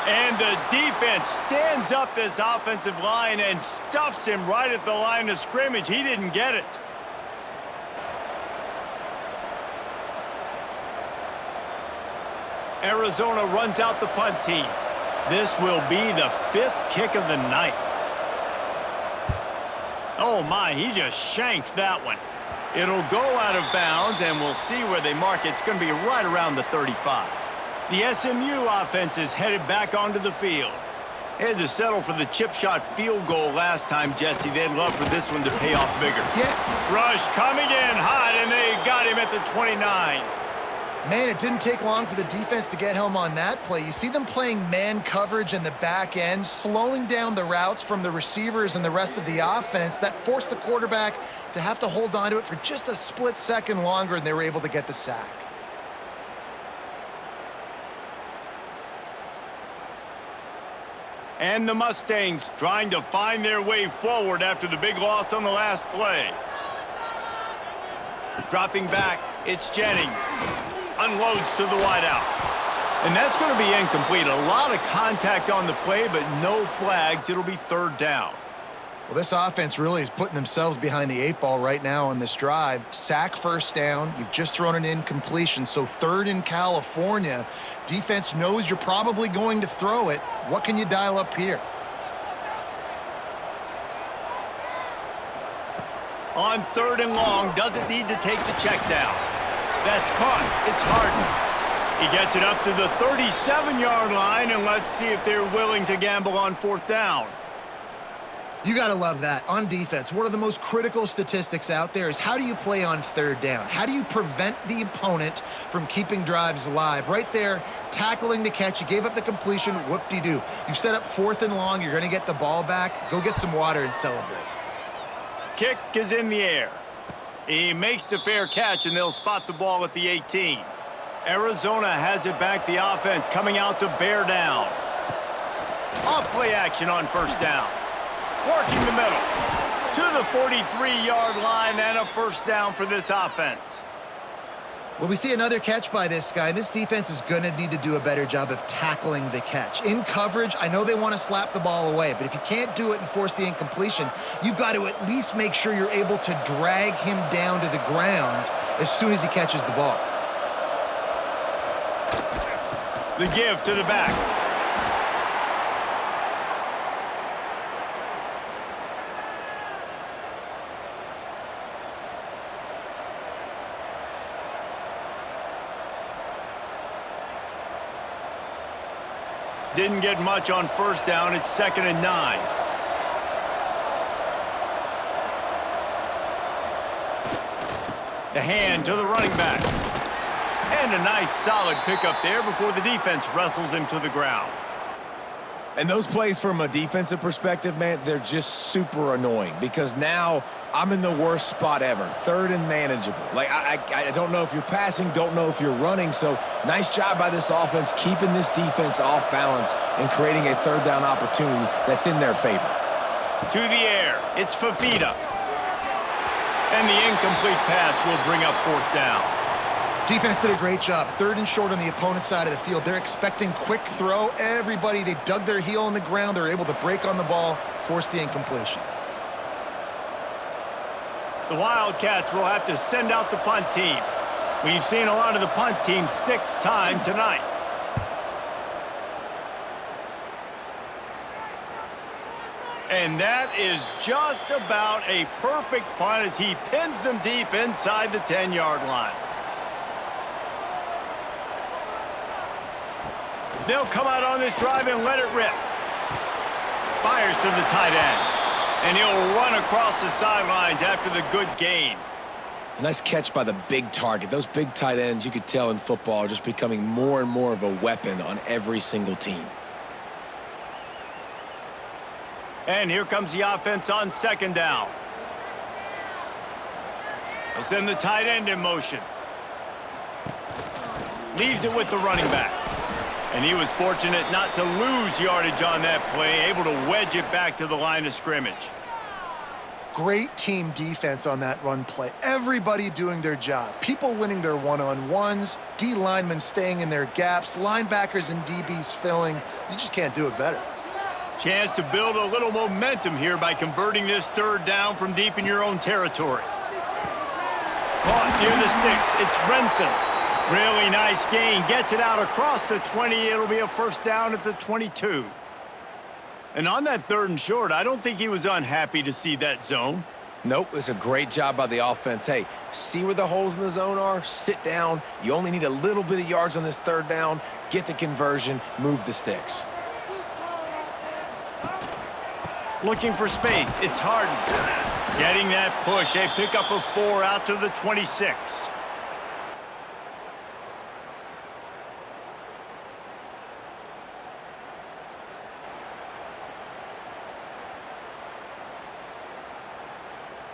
And the defense stands up this offensive line and stuffs him right at the line of scrimmage. He didn't get it. Arizona runs out the punt team. This will be the 5th kick of the night. Oh my, he just shanked that one. It'll go out of bounds, and we'll see where they mark it. It's going to be right around the 35. The SMU offense is headed back onto the field. They had to settle for the chip shot field goal last time, Jesse. They'd love for this one to pay off bigger. Yeah. Rush coming in hot, and they got him at the 29. Man, it didn't take long for the defense to get home on that play. You see them playing man coverage in the back end, slowing down the routes from the receivers and the rest of the offense. That forced the quarterback to have to hold on to it for just a split second longer, and they were able to get the sack. And the Mustangs trying to find their way forward after the big loss on the last play. Dropping back, it's Jennings. Unloads to the wideout. And that's going to be incomplete. A lot of contact on the play, but no flags. It'll be 3rd down. Well, this offense really is putting themselves behind the 8 ball right now on this drive. Sack first down. You've just thrown an incompletion, so 3rd in California. Defense knows you're probably going to throw it. What can you dial up here? On 3rd and long, doesn't need to take the check down. That's caught. It's Harden. He gets it up to the 37-yard line, and let's see if they're willing to gamble on 4th down. You got to love that. On defense, one of the most critical statistics out there is how do you play on 3rd down? How do you prevent the opponent from keeping drives alive? Right there, tackling the catch. You gave up the completion. Whoop-de-doo. You've set up 4th and long. You're going to get the ball back. Go get some water and celebrate. Kick is in the air. He makes the fair catch, and they'll spot the ball at the 18. Arizona has it back. The offense coming out to bear down. Off play action on 1st down. Working the middle. To the 43-yard line, and a 1st down for this offense. Well, we see another catch by this guy. This defense is going to need to do a better job of tackling the catch. In coverage, I know they want to slap the ball away, but if you can't do it and force the incompletion, you've got to at least make sure you're able to drag him down to the ground as soon as he catches the ball. The give to the back. Didn't get much on 1st down. It's 2nd and 9. The hand to the running back. And a nice solid pickup there before the defense wrestles him to the ground. And those plays from a defensive perspective, man, they're just super annoying because now I'm in the worst spot ever, 3rd and manageable. Like, I don't know if you're passing, don't know if you're running, so nice job by this offense keeping this defense off balance and creating a 3rd down opportunity that's in their favor. To the air. It's Fafita. And the incomplete pass will bring up fourth down. Defense did a great job. 3rd and short on the opponent's side of the field. They're expecting quick throw. Everybody, they dug their heel in the ground. They're able to break on the ball, force the incompletion. The Wildcats will have to send out the punt team. We've seen a lot of the punt team 6 times tonight. And that is just about a perfect punt as he pins them deep inside the 10-yard line. They'll come out on this drive and let it rip. Fires to the tight end. And he'll run across the sidelines after the good gain. A nice catch by the big target. Those big tight ends, you could tell in football, are just becoming more and more of a weapon on every single team. And here comes the offense on 2nd down. They'll send the tight end in motion. Leaves it with the running back. And he was fortunate not to lose yardage on that play, able to wedge it back to the line of scrimmage. Great team defense on that run play. Everybody doing their job. People winning their one-on-ones, D linemen staying in their gaps, linebackers and DBs filling. You just can't do it better. Chance to build a little momentum here by converting this 3rd down from deep in your own territory. Caught near the sticks. It's Brenson. Really nice gain. Gets it out across the 20. It'll be a first down at the 22. And on that 3rd and short, I don't think he was unhappy to see that zone. Nope, it's a great job by the offense. Hey, see where the holes in the zone are? Sit down. You only need a little bit of yards on this 3rd down. Get the conversion. Move the sticks. Looking for space. It's Harden. Getting that push. A pickup of 4 out to the 26.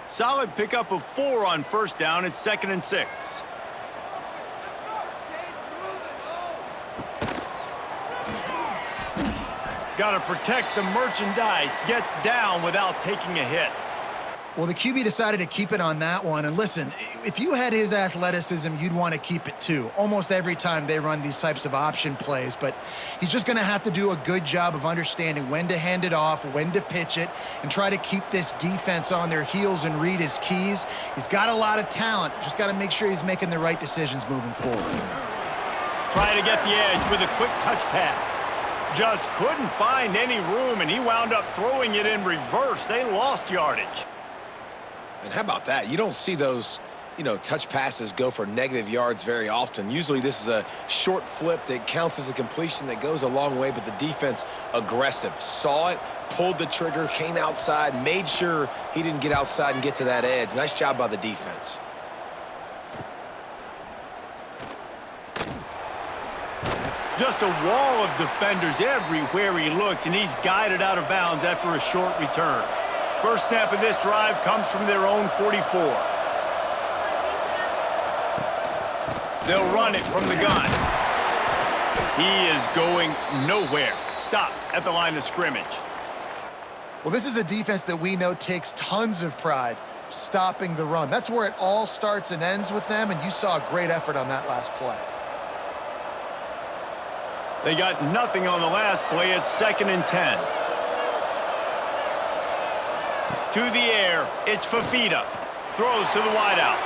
Solid pickup of 4 on 1st down. It's 2nd and 6. Got to protect the merchandise. Gets down without taking a hit. Well, the QB decided to keep it on that one. And listen, if you had his athleticism, you'd want to keep it too. Almost every time they run these types of option plays. But he's just going to have to do a good job of understanding when to hand it off, when to pitch it, and try to keep this defense on their heels and read his keys. He's got a lot of talent. Just got to make sure he's making the right decisions moving forward. Try to get the edge with a quick touch pass. Just couldn't find any room, and he wound up throwing it in reverse. They lost yardage. And how about that? You don't see those, touch passes go for negative yards very often. Usually this is a short flip that counts as a completion that goes a long way, but the defense aggressive. Saw it, pulled the trigger, came outside, made sure he didn't get outside and get to that edge. Nice job by the defense. Just a wall of defenders everywhere he looks, and he's guided out of bounds after a short return. First snap of this drive comes from their own 44. They'll run it from the gun. He is going nowhere. Stopped at the line of scrimmage. Well, this is a defense that we know takes tons of pride stopping the run. That's where it all starts and ends with them, and you saw a great effort on that last play. They got nothing on the last play. It's 2nd and 10. To the air, it's Fafita. Throws to the wideout.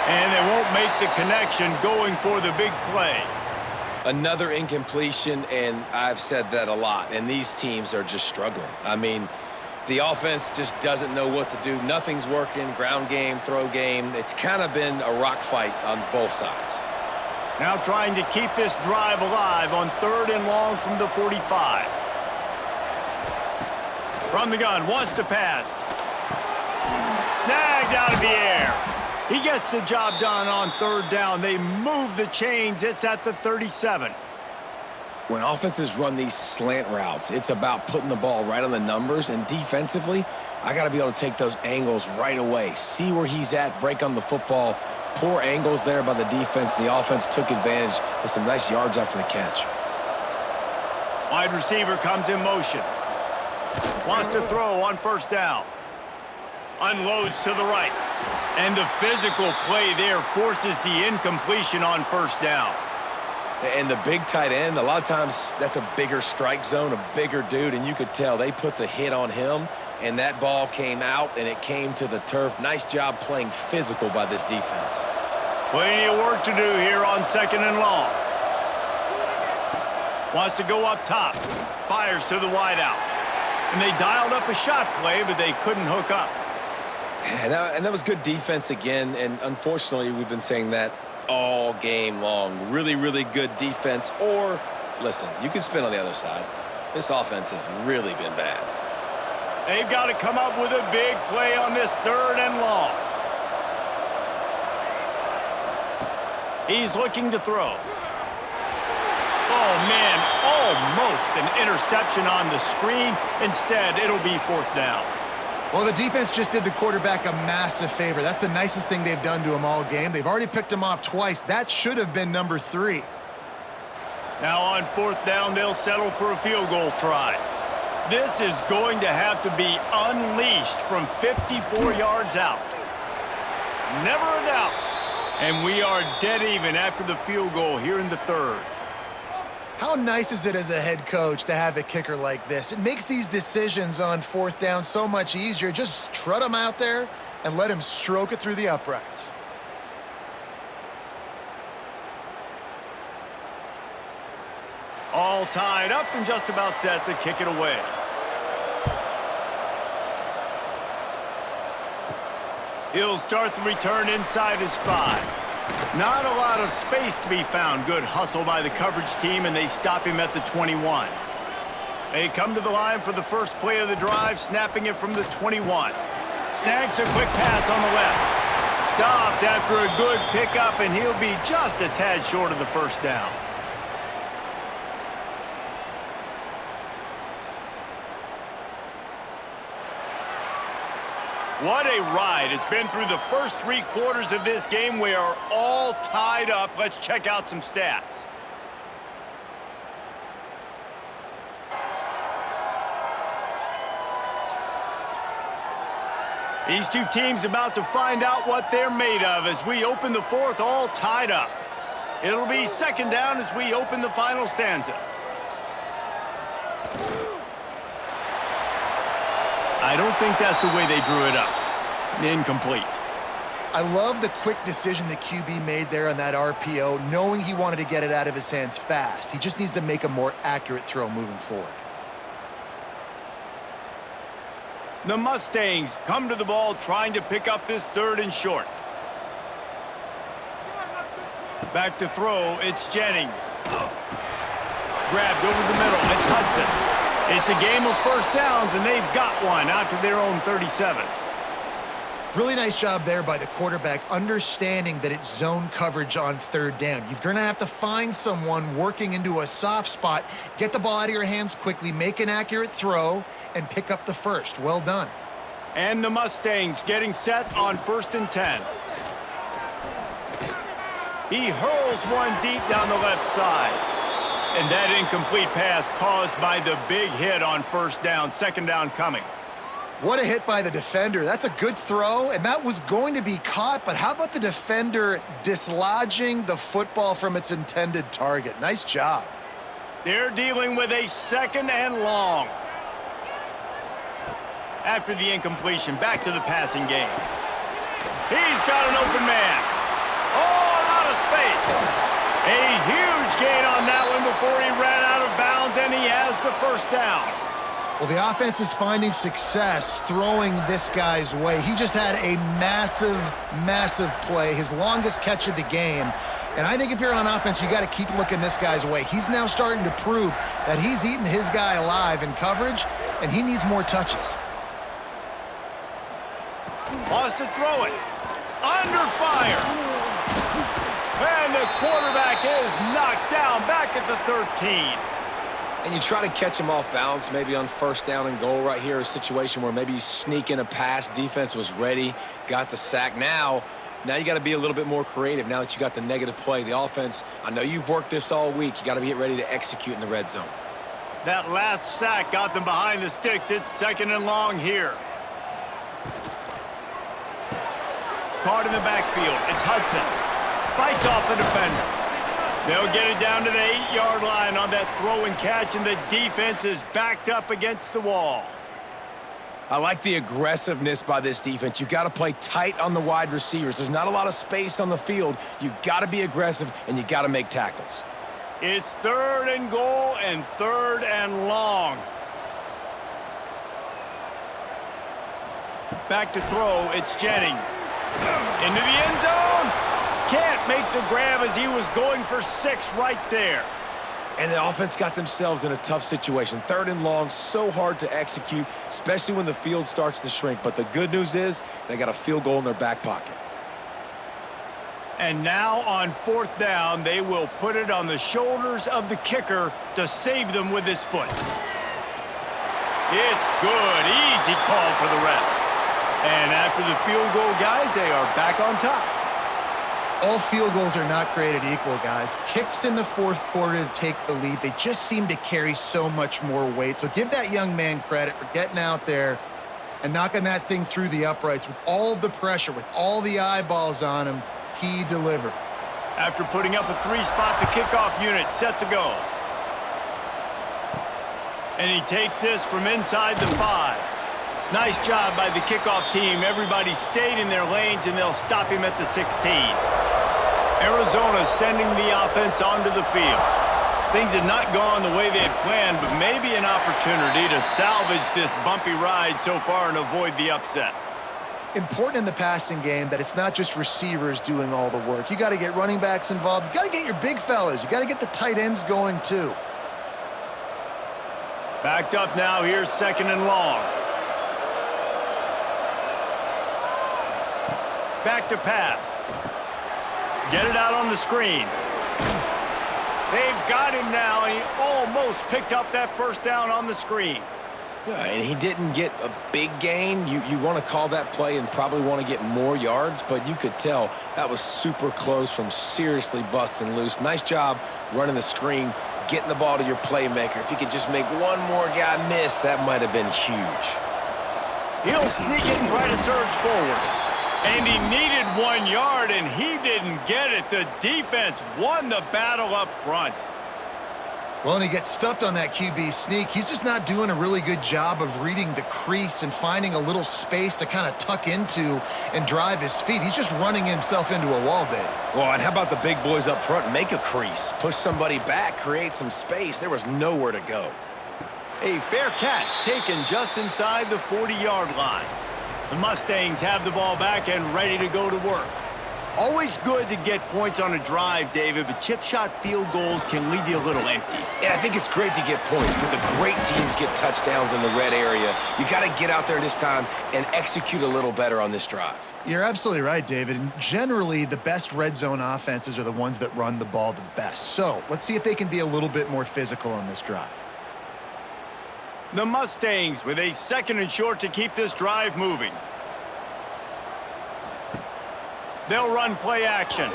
And they won't make the connection going for the big play. Another incompletion, and I've said that a lot, and these teams are just struggling. I mean, the offense just doesn't know what to do. Nothing's working, ground game, throw game. It's kind of been a rock fight on both sides. Now trying to keep this drive alive on 3rd and long from the 45. From the gun, wants to pass. Snagged out of the air. He gets the job done on 3rd down. They move the chains. It's at the 37. When offenses run these slant routes, it's about putting the ball right on the numbers, and defensively, I got to be able to take those angles right away. See where he's at, break on the football. Poor angles there by the defense. The offense took advantage with some nice yards after the catch. Wide receiver comes in motion. Wants to throw on first down. Unloads to the right. And the physical play there forces the incompletion on first down. And the big tight end, a lot of times that's a bigger strike zone, a bigger dude, and you could tell they put the hit on him, and that ball came out, and it came to the turf. Nice job playing physical by this defense. Plenty of work to do here on 2nd and long. Wants to go up top. Fires to the wideout. And they dialed up a shot play, but they couldn't hook up. And that was good defense again, and unfortunately, we've been saying that all game long. Really, really good defense. Or, listen, you can spin on the other side. This offense has really been bad. They've got to come up with a big play on this 3rd and long. He's looking to throw. Oh, man, almost an interception on the screen. Instead, it'll be 4th down. Well, the defense just did the quarterback a massive favor. That's the nicest thing they've done to him all game. They've already picked him off twice. That should have been number 3. Now on 4th down, they'll settle for a field goal try. This is going to have to be unleashed from 54 yards out. Never a doubt. And we are dead even after the field goal here in the 3rd. How nice is it as a head coach to have a kicker like this? It makes these decisions on 4th down so much easier. Just trot him out there and let him stroke it through the uprights. All tied up and just about set to kick it away. He'll start the return inside his 5. Not a lot of space to be found. Good hustle by the coverage team, and they stop him at the 21. They come to the line for the first play of the drive, snapping it from the 21. Snags a quick pass on the left. Stopped after a good pickup, and he'll be just a tad short of the first down. What a ride. It's been through the first 3 quarters of this game. We are all tied up. Let's check out some stats. These two teams about to find out what they're made of as we open the 4th, all tied up. It'll be 2nd down as we open the final stanza. I don't think that's the way they drew it up. Incomplete. I love the quick decision the QB made there on that RPO, knowing he wanted to get it out of his hands fast. He just needs to make a more accurate throw moving forward. The Mustangs come to the ball trying to pick up this 3rd and short. Back to throw, it's Jennings. Grabbed over the middle, it's Hudson. It's a game of first downs, and they've got one out to their own 37. Really nice job there by the quarterback, understanding that it's zone coverage on 3rd down. You're going to have to find someone working into a soft spot, get the ball out of your hands quickly, make an accurate throw, and pick up the first. Well done. And the Mustangs getting set on 1st and 10. He hurls one deep down the left side. And that incomplete pass caused by the big hit on first down. 2nd down coming. What a hit by the defender. That's a good throw, and that was going to be caught, but how about the defender dislodging the football from its intended target? Nice job. They're dealing with a 2nd and long. After the incompletion, back to the passing game. He's got an open man. Oh, a lot of space. A huge gain on that one before he ran out of bounds, and he has the first down. Well, the offense is finding success throwing this guy's way. He just had a massive, massive play, his longest catch of the game. And I think if you're on offense, you got to keep looking this guy's way. He's now starting to prove that he's eating his guy alive in coverage, and he needs more touches. Wants to throw it. Under fire. And the quarterback is knocked down back at the 13. And you try to catch him off balance, maybe on 1st down and goal right here, a situation where maybe you sneak in a pass, defense was ready, got the sack. Now you got to be a little bit more creative now that you got the negative play. The offense, I know you've worked this all week. You got to get ready to execute in the red zone. That last sack got them behind the sticks. It's 2nd and long here. Caught in the backfield. It's Hudson. Fights off the defender. They'll get it down to the 8-yard line on that throw and catch, and the defense is backed up against the wall. I like the aggressiveness by this defense. You got to play tight on the wide receivers. There's not a lot of space on the field. You got to be aggressive, and you got to make tackles. It's 3rd and goal and 3rd and long. Back to throw. It's Jennings. Into the end zone. Can't make the grab as he was going for 6 right there. And the offense got themselves in a tough situation. 3rd and long, so hard to execute, especially when the field starts to shrink. But the good news is they got a field goal in their back pocket. And now on 4th down, they will put it on the shoulders of the kicker to save them with his foot. It's good. Easy call for the refs. And after the field goal, guys, they are back on top. All field goals are not created equal, guys. Kicks in the 4th quarter to take the lead. They just seem to carry so much more weight. So give that young man credit for getting out there and knocking that thing through the uprights with all of the pressure, with all the eyeballs on him. He delivered. After putting up a 3-spot, the kickoff unit set to go. And he takes this from inside the 5. Nice job by the kickoff team. Everybody stayed in their lanes, and they'll stop him at the 16. Arizona sending the offense onto the field. Things had not gone the way they had planned, but maybe an opportunity to salvage this bumpy ride so far and avoid the upset. Important in the passing game that it's not just receivers doing all the work. You got to get running backs involved. You got to get your big fellas. You got to get the tight ends going too. Backed up now. Here's 2nd and long. Back to pass. Get it out on the screen. They've got him now, and he almost picked up that 1st down on the screen. And he didn't get a big gain. You want to call that play and probably want to get more yards, but you could tell that was super close from seriously busting loose. Nice job running the screen, getting the ball to your playmaker. If you could just make one more guy miss, that might have been huge. He'll sneak it and try to surge forward. And he needed 1 yard, and he didn't get it. The defense won the battle up front. Well, and he gets stuffed on that QB sneak. He's just not doing a really good job of reading the crease and finding a little space to kind of tuck into and drive his feet. He's just running himself into a wall, Dave. Well, and how about the big boys up front? Make a crease. Push somebody back. Create some space. There was nowhere to go. A fair catch taken just inside the 40-yard line. The Mustangs have the ball back and ready to go to work. Always good to get points on a drive, David, but chip shot field goals can leave you a little empty. And I think it's great to get points, but the great teams get touchdowns in the red area. You got to get out there this time and execute a little better on this drive. You're absolutely right, David. And generally, the best red zone offenses are the ones that run the ball the best. So let's see if they can be a little bit more physical on this drive. The Mustangs with a 2nd and short to keep this drive moving. They'll run play action.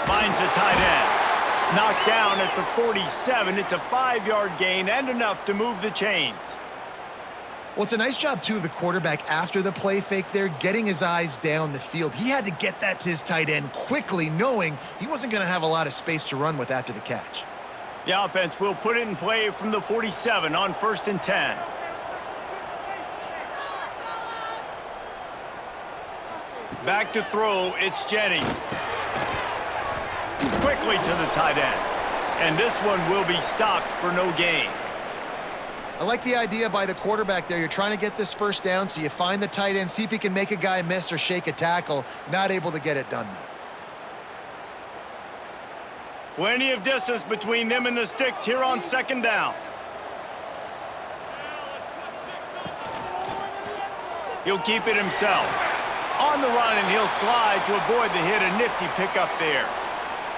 Finds the tight end. Knocked down at the 47. It's a 5-yard gain and enough to move the chains. Well, it's a nice job, too, of the quarterback after the play fake there, getting his eyes down the field. He had to get that to his tight end quickly, knowing he wasn't going to have a lot of space to run with after the catch. The offense will put it in play from the 47 on 1st and 10. Back to throw, it's Jennings. Quickly to the tight end. And this one will be stopped for no gain. I like the idea by the quarterback there. You're trying to get this 1st down, so you find the tight end, see if he can make a guy miss or shake a tackle. Not able to get it done, though. Plenty of distance between them and the sticks here on 2nd down. He'll keep it himself. On the run, and he'll slide to avoid the hit. A nifty pickup there.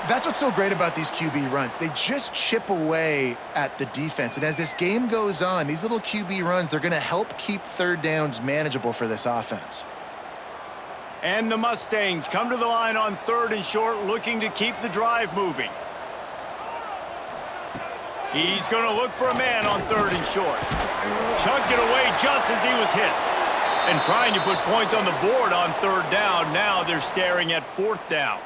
That's what's so great about these QB runs. They just chip away at the defense. And as this game goes on, these little QB runs, they're going to help keep 3rd downs manageable for this offense. And the Mustangs come to the line on 3rd and short, looking to keep the drive moving. He's going to look for a man on 3rd and short. Chucked it away just as he was hit. And trying to put points on the board on 3rd down. Now they're staring at 4th down.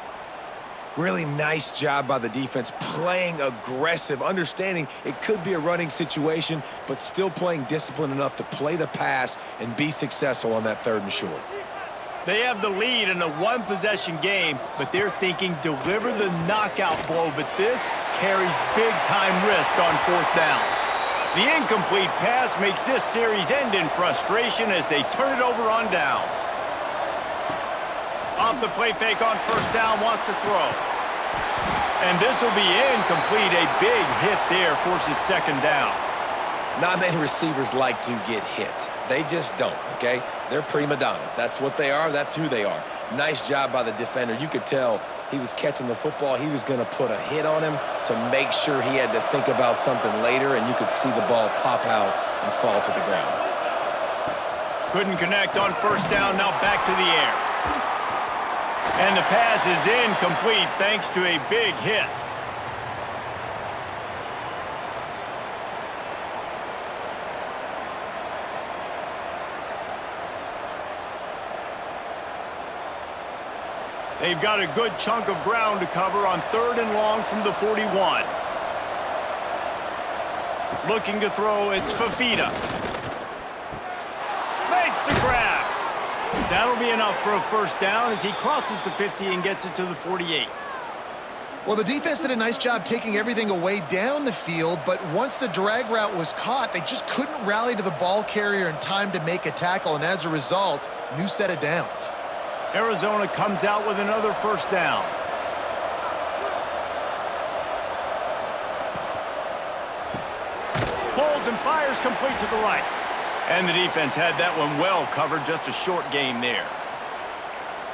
Really nice job by the defense, playing aggressive, understanding it could be a running situation, but still playing disciplined enough to play the pass and be successful on that 3rd and short. They have the lead in a one-possession game, but they're thinking deliver the knockout blow, but this carries big-time risk on 4th down. The incomplete pass makes this series end in frustration as they turn it over on downs. Off the play fake on 1st down, wants to throw. And this will be incomplete. A big hit there forces 2nd down. Not many receivers like to get hit. They just don't, okay? They're prima donnas. That's what they are. That's who they are. Nice job by the defender. You could tell he was catching the football. He was going to put a hit on him to make sure he had to think about something later, and you could see the ball pop out and fall to the ground. Couldn't connect on 1st down. Now back to the air. And the pass is incomplete thanks to a big hit. They've got a good chunk of ground to cover on 3rd and long from the 41. Looking to throw, it's Fafita. Makes the grab. That'll be enough for a 1st down as he crosses the 50 and gets it to the 48. Well, the defense did a nice job taking everything away down the field, but once the drag route was caught, they just couldn't rally to the ball carrier in time to make a tackle, and as a result, new set of downs. Arizona comes out with another 1st down. Pulls and fires complete to the right. And the defense had that one well covered, just a short game there.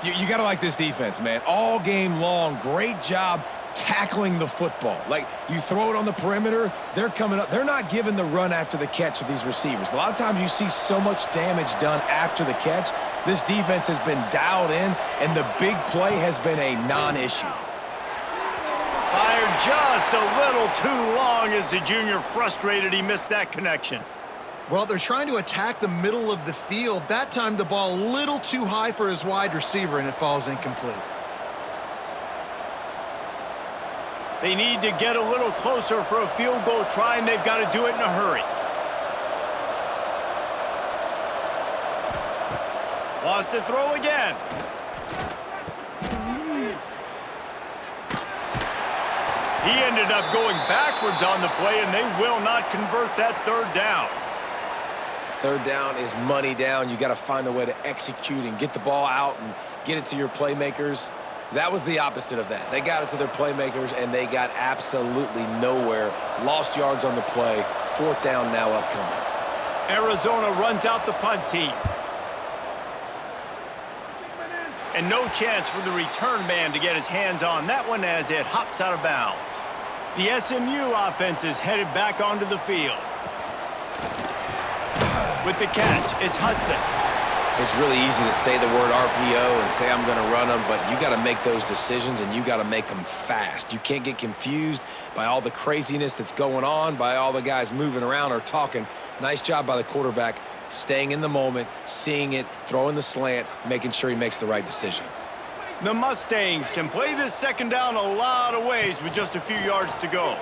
You got to like this defense, man. All game long, great job tackling the football. Like, you throw it on the perimeter, they're coming up. They're not giving the run after the catch to these receivers. A lot of times you see so much damage done after the catch. This defense has been dialed in, and the big play has been a non-issue. Fired just a little too long as the junior frustrated he missed that connection. Well, they're trying to attack the middle of the field. That time the ball a little too high for his wide receiver, and it falls incomplete. They need to get a little closer for a field goal try, and they've got to do it in a hurry. Wants to throw again. He ended up going backwards on the play, and they will not convert that 3rd down. 3rd down is money down. You got to find a way to execute and get the ball out and get it to your playmakers. That was the opposite of that. They got it to their playmakers, and they got absolutely nowhere. Lost yards on the play. 4th down now upcoming. Arizona runs out the punt team. And no chance for the return man to get his hands on that one as it hops out of bounds. The SMU offense is headed back onto the field. With the catch, it's Hudson. It's really easy to say the word RPO and say I'm going to run them, but you got to make those decisions, and you got to make them fast. You can't get confused by all the craziness that's going on, by all the guys moving around or talking. Nice job by the quarterback, staying in the moment, seeing it, throwing the slant, making sure he makes the right decision. The Mustangs can play this 2nd down a lot of ways with just a few yards to go.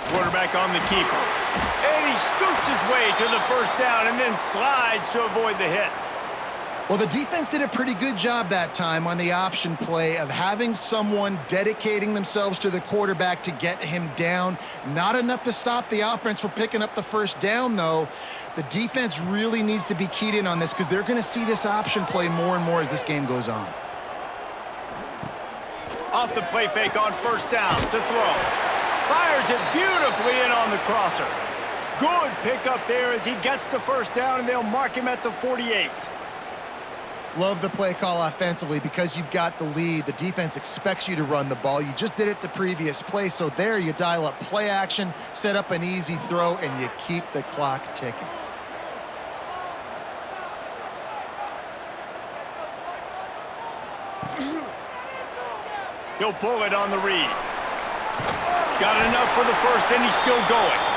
Quarterback on the keeper. And he scoots his way to the 1st down and then slides to avoid the hit. Well, the defense did a pretty good job that time on the option play of having someone dedicating themselves to the quarterback to get him down. Not enough to stop the offense from picking up the 1st down, though. The defense really needs to be keyed in on this because they're going to see this option play more and more as this game goes on. Off the play fake on 1st down to throw. Fires it beautifully in on the crosser. Good pickup there as he gets the 1st down, and they'll mark him at the 48. Love the play call offensively because you've got the lead. The defense expects you to run the ball. You just did it the previous play, so there you dial up play action, set up an easy throw, and you keep the clock ticking. He'll pull it on the read. Got enough for the 1st, and he's still going.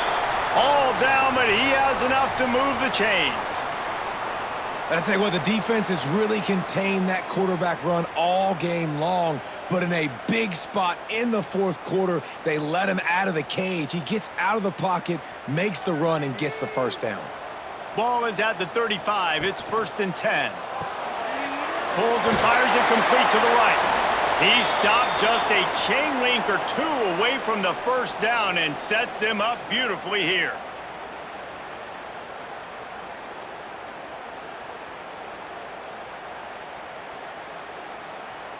All down, but he has enough to move the chains. And I tell you what, the defense has really contained that quarterback run all game long. But in a big spot in the fourth quarter, they let him out of the cage. He gets out of the pocket, makes the run, and gets the first down. Ball is at the 35. It's 1st and 10. Pulls and fires it complete to the right. He stopped just a chain link or two away from the first down and sets them up beautifully here.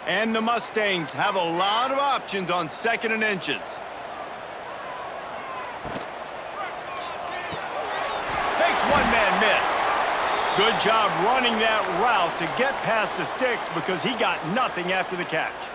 And the Mustangs have a lot of options on 2nd and inches. Makes one man miss. Good job running that route to get past the sticks because he got nothing after the catch.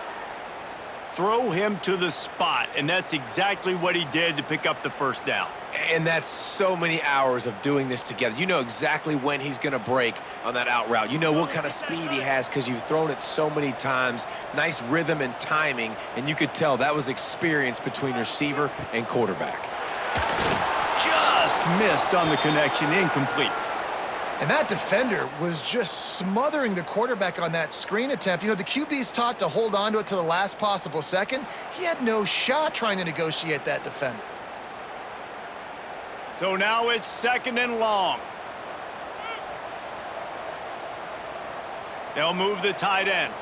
Throw him to the spot, and that's exactly what he did to pick up the first down. And that's so many hours of doing this together. You know exactly when he's going to break on that out route. You know what kind of speed he has because you've thrown it so many times. Nice rhythm and timing, and you could tell that was experience between receiver and quarterback. Just missed on the connection, incomplete. And that defender was just smothering the quarterback on that screen attempt. You know, the QB's taught to hold on to it to the last possible second. He had no shot trying to negotiate that defender. So now it's 2nd and long. They'll move the tight end.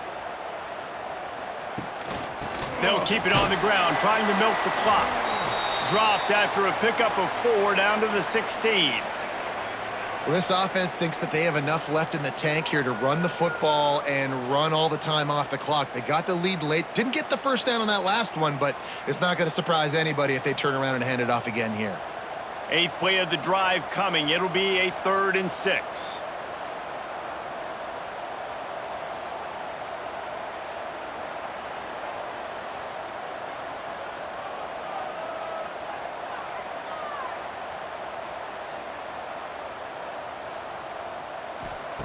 They'll keep it on the ground, trying to milk the clock. Dropped after a pickup of 4 down to the 16. Well, this offense thinks that they have enough left in the tank here to run the football and run all the time off the clock. They got the lead late. Didn't get the first down on that last one, but it's not going to surprise anybody if they turn around and hand it off again here. 8th play of the drive coming. It'll be a 3rd and 6.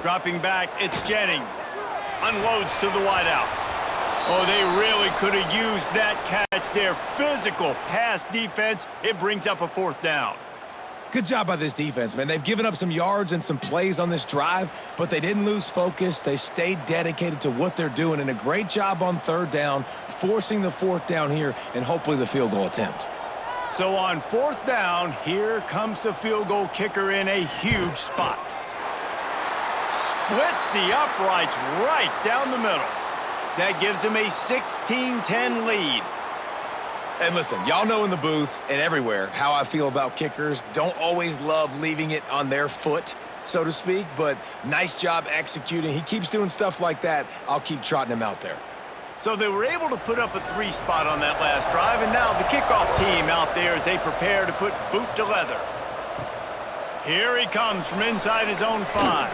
Dropping back, it's Jennings. Unloads to the wideout. Oh, they really could have used that catch there. Physical pass defense. It brings up a 4th down. Good job by this defense, man. They've given up some yards and some plays on this drive, but they didn't lose focus. They stayed dedicated to what they're doing, and a great job on 3rd down, forcing the 4th down here, and hopefully the field goal attempt. So on 4th down, here comes the field goal kicker in a huge spot. Splits the uprights right down the middle. That gives him a 16-10 lead. And listen, y'all know in the booth and everywhere how I feel about kickers. Don't always love leaving it on their foot, so to speak, but nice job executing. He keeps doing stuff like that. I'll keep trotting him out there. So they were able to put up a 3 spot on that last drive, and now the kickoff team out there as they prepare to put boot to leather. Here he comes from inside his own 5.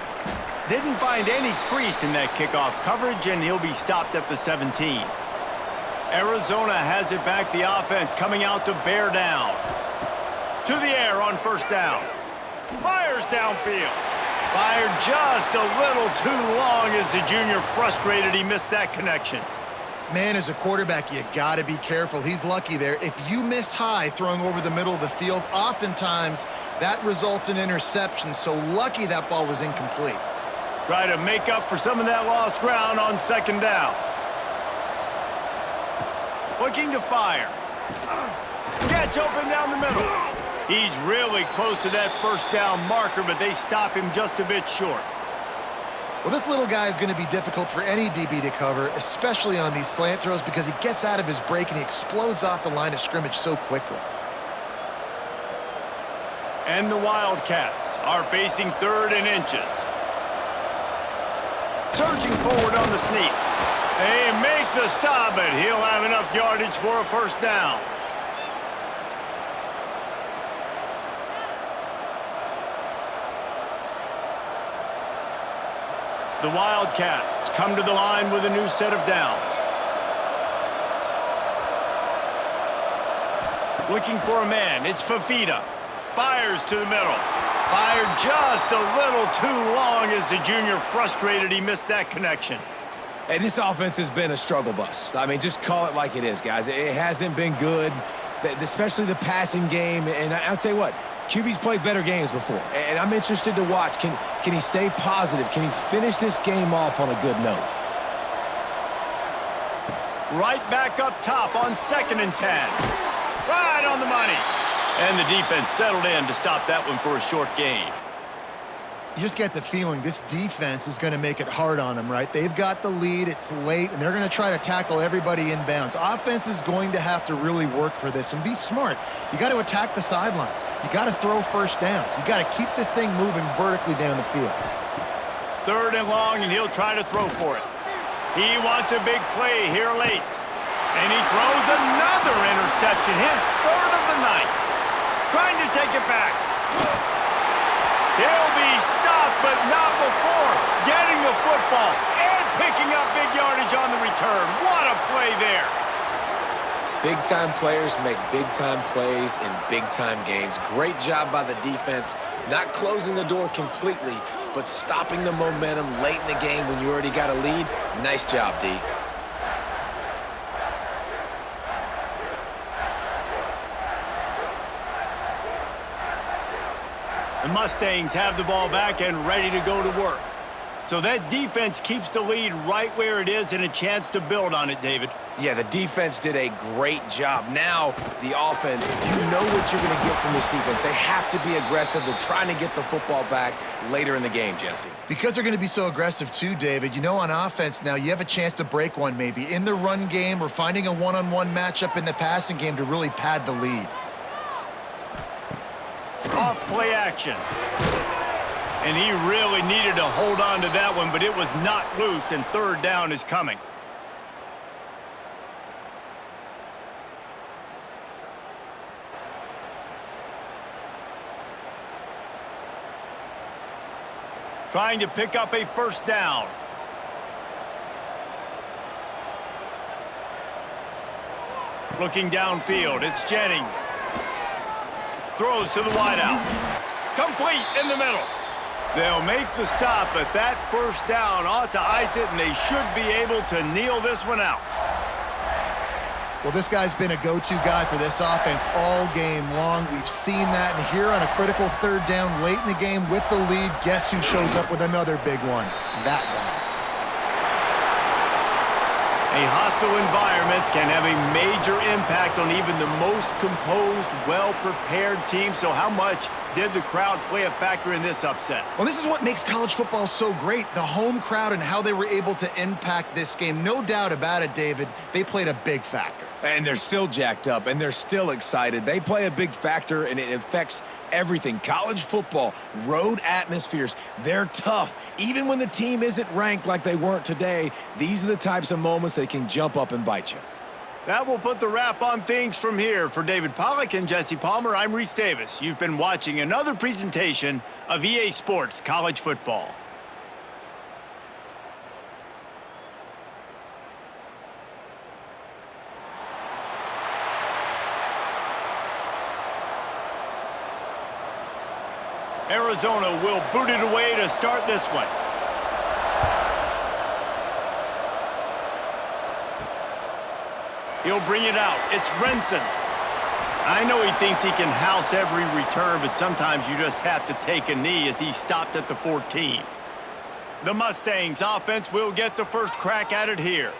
Didn't find any crease in that kickoff coverage, and he'll be stopped at the 17. Arizona has it back, the offense coming out to bear down. To the air on 1st down. Fires downfield. Fired just a little too long as the junior frustrated he missed that connection. Man, as a quarterback, you got to be careful. He's lucky there. If you miss high throwing over the middle of the field, oftentimes that results in interception. So lucky that ball was incomplete. Try to make up for some of that lost ground on 2nd down. Looking to fire. Gets open down the middle. He's really close to that 1st down marker, but they stop him just a bit short. Well, this little guy is going to be difficult for any DB to cover, especially on these slant throws, because he gets out of his break and he explodes off the line of scrimmage so quickly. And the Wildcats are facing 3rd and inches. Surging forward on the sneak. They make the stop, but he'll have enough yardage for a 1st down. The Wildcats come to the line with a new set of downs. Looking for a man, it's Fafita. Fires to the middle. Fired just a little too long as the junior frustrated he missed that connection. Hey, this offense has been a struggle bus. I mean, just call it like it is, guys. It hasn't been good. especially the passing game. And I'll tell you what, QB's played better games before, and I'm interested to watch. Can he stay positive? Can he finish this game off on a good note? Right back up top on 2nd and 10. Right on the money. And the defense settled in to stop that one for a short gain. You just get the feeling this defense is going to make it hard on them, right? They've got the lead, it's late, and they're going to try to tackle everybody inbounds. Offense is going to have to really work for this and be smart. You got to attack the sidelines. You got to throw first downs. You got to keep this thing moving vertically down the field. 3rd and long, and he'll try to throw for it. He wants a big play here late. And he throws another interception, his 3rd of the night. Trying to take it back. He'll be stopped, but not before getting the football and picking up big yardage on the return. What a play there. Big-time players make big-time plays in big-time games. Great job by the defense, not closing the door completely, but stopping the momentum late in the game when you already got a lead. Nice job, D. The Mustangs have the ball back and ready to go to work. So that defense keeps the lead right where it is and a chance to build on it, David. Yeah, the defense did a great job. Now, the offense, you know what you're going to get from this defense. They have to be aggressive. They're trying to get the football back later in the game, Jesse. Because they're going to be so aggressive too, David, you know on offense now you have a chance to break one maybe in the run game or finding a one-on-one matchup in the passing game to really pad the lead. Off play action. And he really needed to hold on to that one, but it was not loose, and 3rd down is coming. Trying to pick up a 1st down. Looking downfield, it's Jennings. Throws to the wideout. Complete in the middle. They'll make the stop, but that 1st down ought to ice it, and they should be able to kneel this one out. Well, this guy's been a go-to guy for this offense all game long. We've seen that, and here on a critical 3rd down late in the game with the lead, guess who shows up with another big one? That guy. A hostile environment can have a major impact on even the most composed, well-prepared team. So how much did the crowd play a factor in this upset? Well, this is what makes college football so great, the home crowd and how they were able to impact this game. No doubt about it, David, they played a big factor. And they're still jacked up, and they're still excited. They play a big factor, and it affects everything. College football, road atmospheres, they're tough. Even when the team isn't ranked like they weren't today, these are the types of moments that can jump up and bite you. That will put the wrap on things from here. For David Pollack and Jesse Palmer, I'm Reese Davis. You've been watching another presentation of EA Sports College Football. Arizona will boot it away to start this one. He'll bring it out. It's Brinson. I know he thinks he can house every return, but sometimes you just have to take a knee as he stopped at the 14. The Mustangs offense will get the first crack at it here.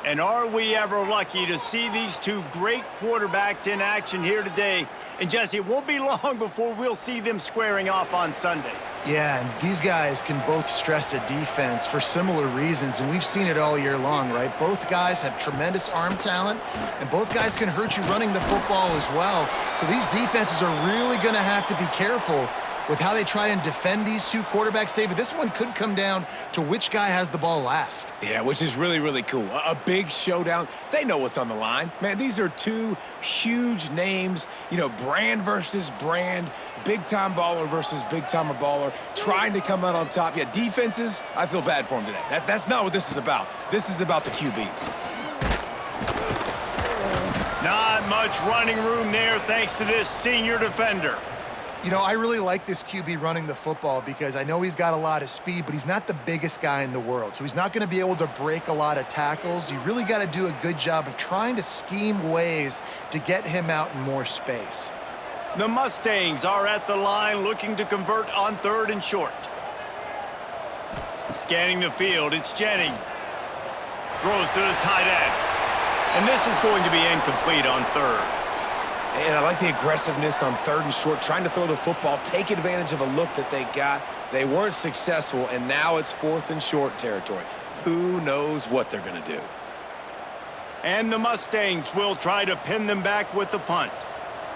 And are we ever lucky to see these two great quarterbacks in action here today? And Jesse, it won't be long before we'll see them squaring off on Sundays. Yeah, and these guys can both stress a defense for similar reasons, and we've seen it all year long, right? Both guys have tremendous arm talent, and both guys can hurt you running the football as well. So these defenses are really going to have to be careful with how they try and defend these two quarterbacks, David. This one could come down to which guy has the ball last. Yeah, which is really, really cool. A big showdown. They know what's on the line. Man, these are two huge names, you know, brand versus brand, big-time baller versus big-time baller, trying to come out on top. Yeah, defenses, I feel bad for them today. That's not what this is about. This is about the QBs. Not much running room there thanks to this senior defender. You know, I really like this QB running the football because I know he's got a lot of speed, but he's not the biggest guy in the world. So he's not going to be able to break a lot of tackles. You really got to do a good job of trying to scheme ways to get him out in more space. The Mustangs are at the line looking to convert on 3rd and short. Scanning the field, it's Jennings. Throws to the tight end. And this is going to be incomplete on 3rd. And I like the aggressiveness on 3rd and short, trying to throw the football, take advantage of a look that they got. They weren't successful, and now it's 4th and short territory. Who knows what they're going to do? And the Mustangs will try to pin them back with the punt.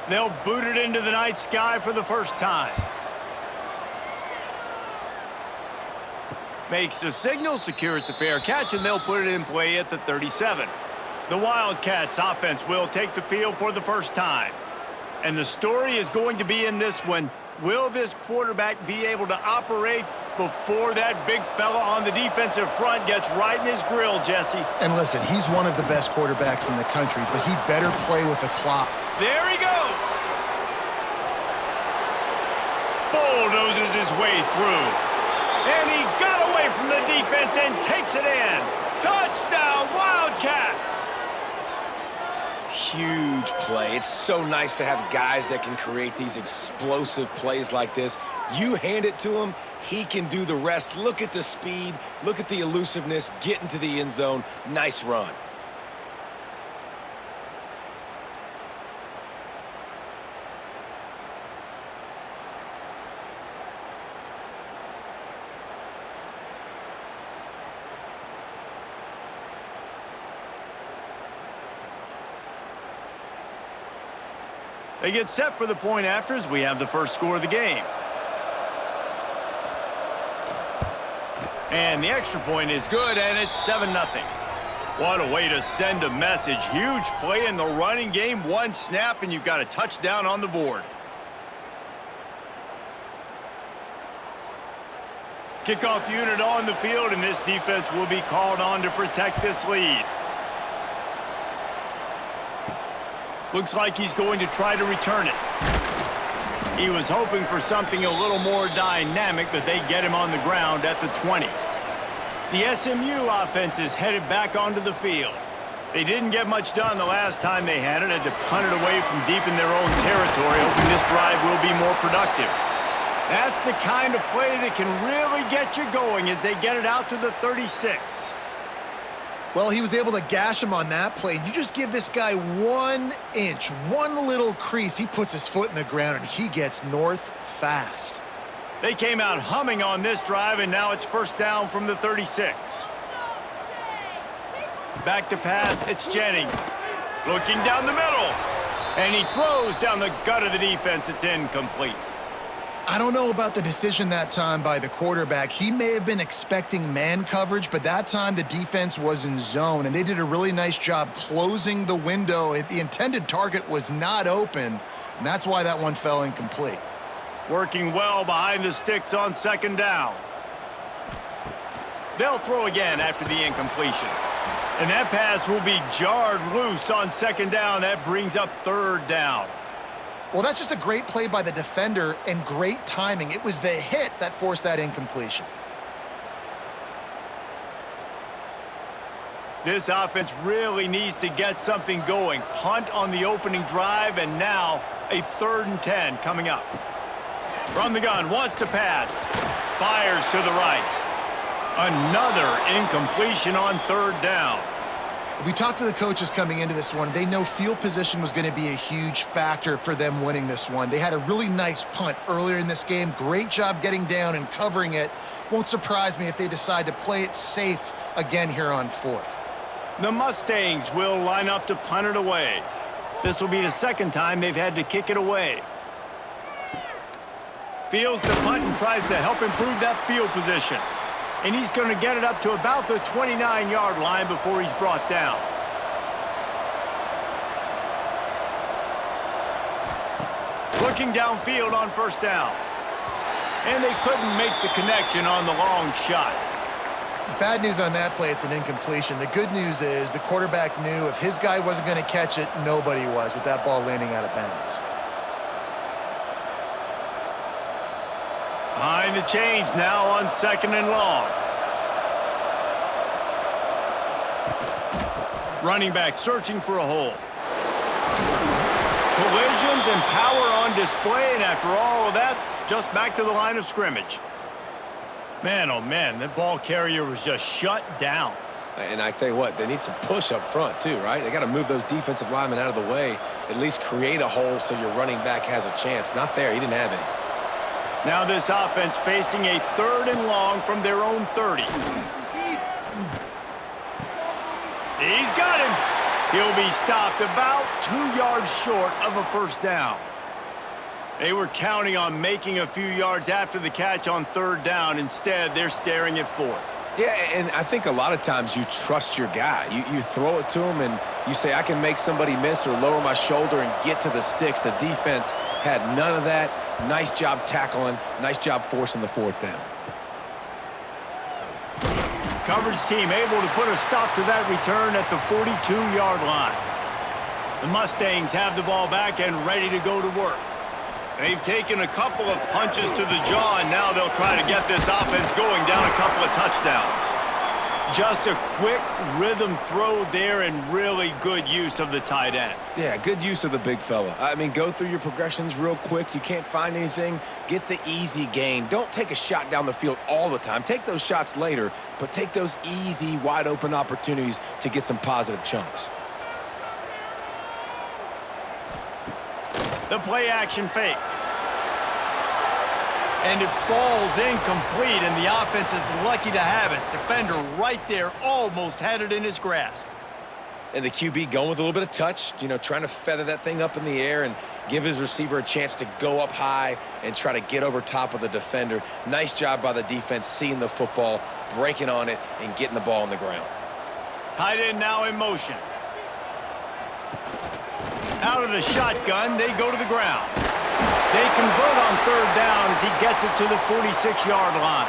They'll boot it into the night sky for the first time. Makes the signal, secures the fair catch, and they'll put it in play at the 37. The Wildcats offense will take the field for the first time. And the story is going to be in this one. Will this quarterback be able to operate before that big fella on the defensive front gets right in his grill, Jesse? And listen, he's one of the best quarterbacks in the country, but he better play with a clock. There he goes. Bulldozes his way through. And he got away from the defense and takes it in. Touchdown, Wildcats! Huge play. It's so nice to have guys that can create these explosive plays like this. You hand it to him, he can do the rest. Look at the speed, look at the elusiveness, get into the end zone. Nice run. They get set for the point after as we have the first score of the game. And the extra point is good, and it's 7-0. What a way to send a message. Huge play in the running game. One snap, and you've got a touchdown on the board. Kickoff unit on the field, and this defense will be called on to protect this lead. Looks like he's going to try to return it. He was hoping for something a little more dynamic, but they get him on the ground at the 20. The SMU offense is headed back onto the field. They didn't get much done the last time they had it. Had to punt it away from deep in their own territory, hoping this drive will be more productive. That's the kind of play that can really get you going as they get it out to the 36. Well, he was able to gash him on that play. You just give this guy 1 inch, one little crease, he puts his foot in the ground, and he gets north fast. They came out humming on this drive, and now it's first down from the 36. Back to pass, it's Jennings. Looking down the middle. And he throws down the gut of the defense. It's incomplete. I don't know about the decision that time by the quarterback. He may have been expecting man coverage, but that time the defense was in zone, and they did a really nice job closing the window. The intended target was not open, and that's why that one fell incomplete. Working well behind the sticks on second down. They'll throw again after the incompletion. And that pass will be jarred loose on second down. That brings up third down. Well, that's just a great play by the defender and great timing. It was the hit that forced that incompletion. This offense really needs to get something going. Punt on the opening drive, and now a 3rd and 10 coming up. From the gun, wants to pass. Fires to the right. Another incompletion on 3rd down. We talked to the coaches coming into this one. They know field position was going to be a huge factor for them winning this one. They had a really nice punt earlier in this game. Great job getting down and covering it. Won't surprise me if they decide to play it safe again here on 4th. The Mustangs will line up to punt it away. This will be the second time they've had to kick it away. Fields the punt and tries to help improve that field position. And he's going to get it up to about the 29-yard line before he's brought down. Looking downfield on first down. And they couldn't make the connection on the long shot. Bad news on that play, it's an incompletion. The good news is the quarterback knew if his guy wasn't going to catch it, nobody was with that ball landing out of bounds. Behind the chains now on 2nd and long. Running back searching for a hole. Collisions and power on display, and after all of that, just back to the line of scrimmage. Man, oh man, that ball carrier was just shut down. And I tell you what, they need some push up front too, right? They got to move those defensive linemen out of the way, at least create a hole so your running back has a chance. Not there, he didn't have any. Now this offense facing a 3rd and long from their own 30. He's got him. He'll be stopped about 2 yards short of a first down. They were counting on making a few yards after the catch on 3rd down. Instead, they're staring at 4th. Yeah, and I think a lot of times you trust your guy. You throw it to him and you say, I can make somebody miss or lower my shoulder and get to the sticks. The defense had none of that. Nice job tackling. Nice job forcing the 4th down. Coverage team able to put a stop to that return at the 42-yard line. The Mustangs have the ball back and ready to go to work. They've taken a couple of punches to the jaw, and now they'll try to get this offense going down a couple of touchdowns. Just a quick rhythm throw there and really good use of the tight end. Yeah, good use of the big fella. I mean, go through your progressions real quick. You can't find anything, get the easy gain. Don't take a shot down the field all the time. Take those shots later, but take those easy, wide-open opportunities to get some positive chunks. The play-action fake. And it falls incomplete, and the offense is lucky to have it. Defender right there almost had it in his grasp. And the QB going with a little bit of touch, you know, trying to feather that thing up in the air and give his receiver a chance to go up high and try to get over top of the defender. Nice job by the defense seeing the football, breaking on it, and getting the ball on the ground. Tight end now in motion. Out of the shotgun, they go to the ground. They convert on 3rd down as he gets it to the 46-yard line.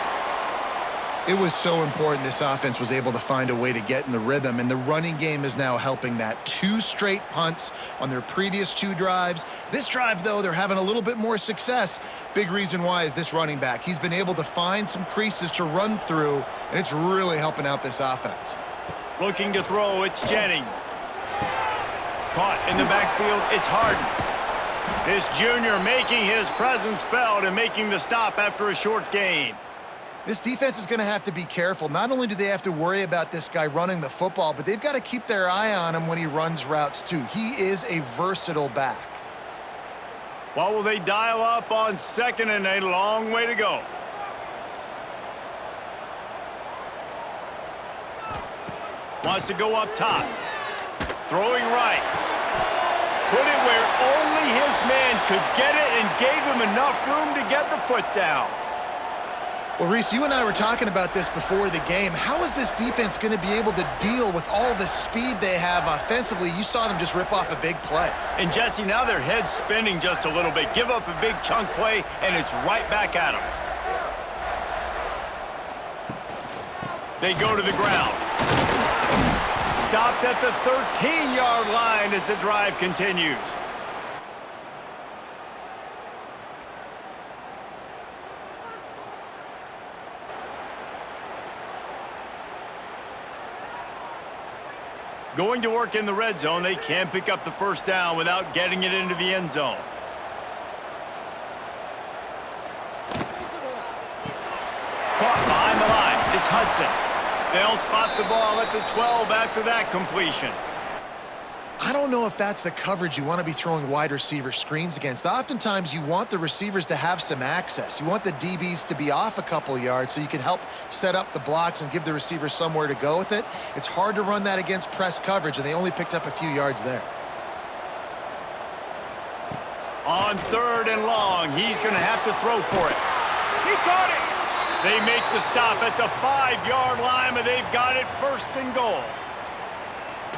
It was so important this offense was able to find a way to get in the rhythm, and the running game is now helping that. 2 straight punts on their previous 2 drives. This drive, though, they're having a little bit more success. Big reason why is this running back. He's been able to find some creases to run through, and it's really helping out this offense. Looking to throw, it's Jennings. Caught in the backfield, it's Harden. This junior making his presence felt and making the stop after a short gain. This defense is going to have to be careful. Not only do they have to worry about this guy running the football, but they've got to keep their eye on him when he runs routes too. He is a versatile back. What will they dial up on 2nd and a long way to go? Wants to go up top. Throwing right. Put it where only his man could get it and gave him enough room to get the foot down. Well, Reese, you and I were talking about this before the game. How is this defense going to be able to deal with all the speed they have offensively? You saw them just rip off a big play. And, Jesse, now their head's spinning just a little bit. Give up a big chunk play, and it's right back at them. They go to the ground. Stopped at the 13-yard line as the drive continues. Going to work in the red zone, they can't pick up the first down without getting it into the end zone. Caught behind the line. It's Hudson. They'll spot the ball at the 12 after that completion. I don't know if that's the coverage you want to be throwing wide receiver screens against. Oftentimes, you want the receivers to have some access. You want the DBs to be off a couple yards so you can help set up the blocks and give the receiver somewhere to go with it. It's hard to run that against press coverage, and they only picked up a few yards there. On 3rd and long, he's going to have to throw for it. He caught it. They make the stop at the 5-yard line, but they've got it 1st and goal.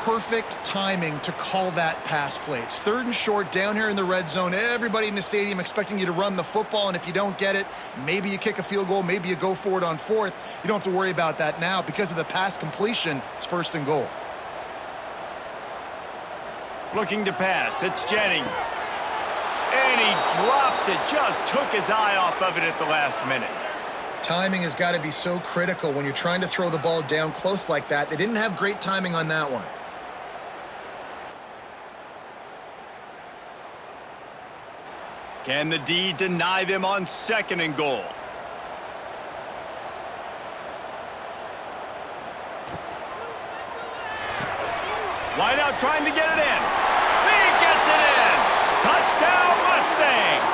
Perfect timing to call that pass play. It's 3rd and short down here in the red zone. Everybody in the stadium expecting you to run the football, and if you don't get it, maybe you kick a field goal, maybe you go for it on 4th. You don't have to worry about that now. Because of the pass completion, it's 1st and goal. Looking to pass, it's Jennings. And he drops it. Just took his eye off of it at the last minute. Timing has got to be so critical when you're trying to throw the ball down close like that. They didn't have great timing on that one. Can the D deny them on 2nd and goal? Wide out trying to get it in. He gets it in. Touchdown Mustangs.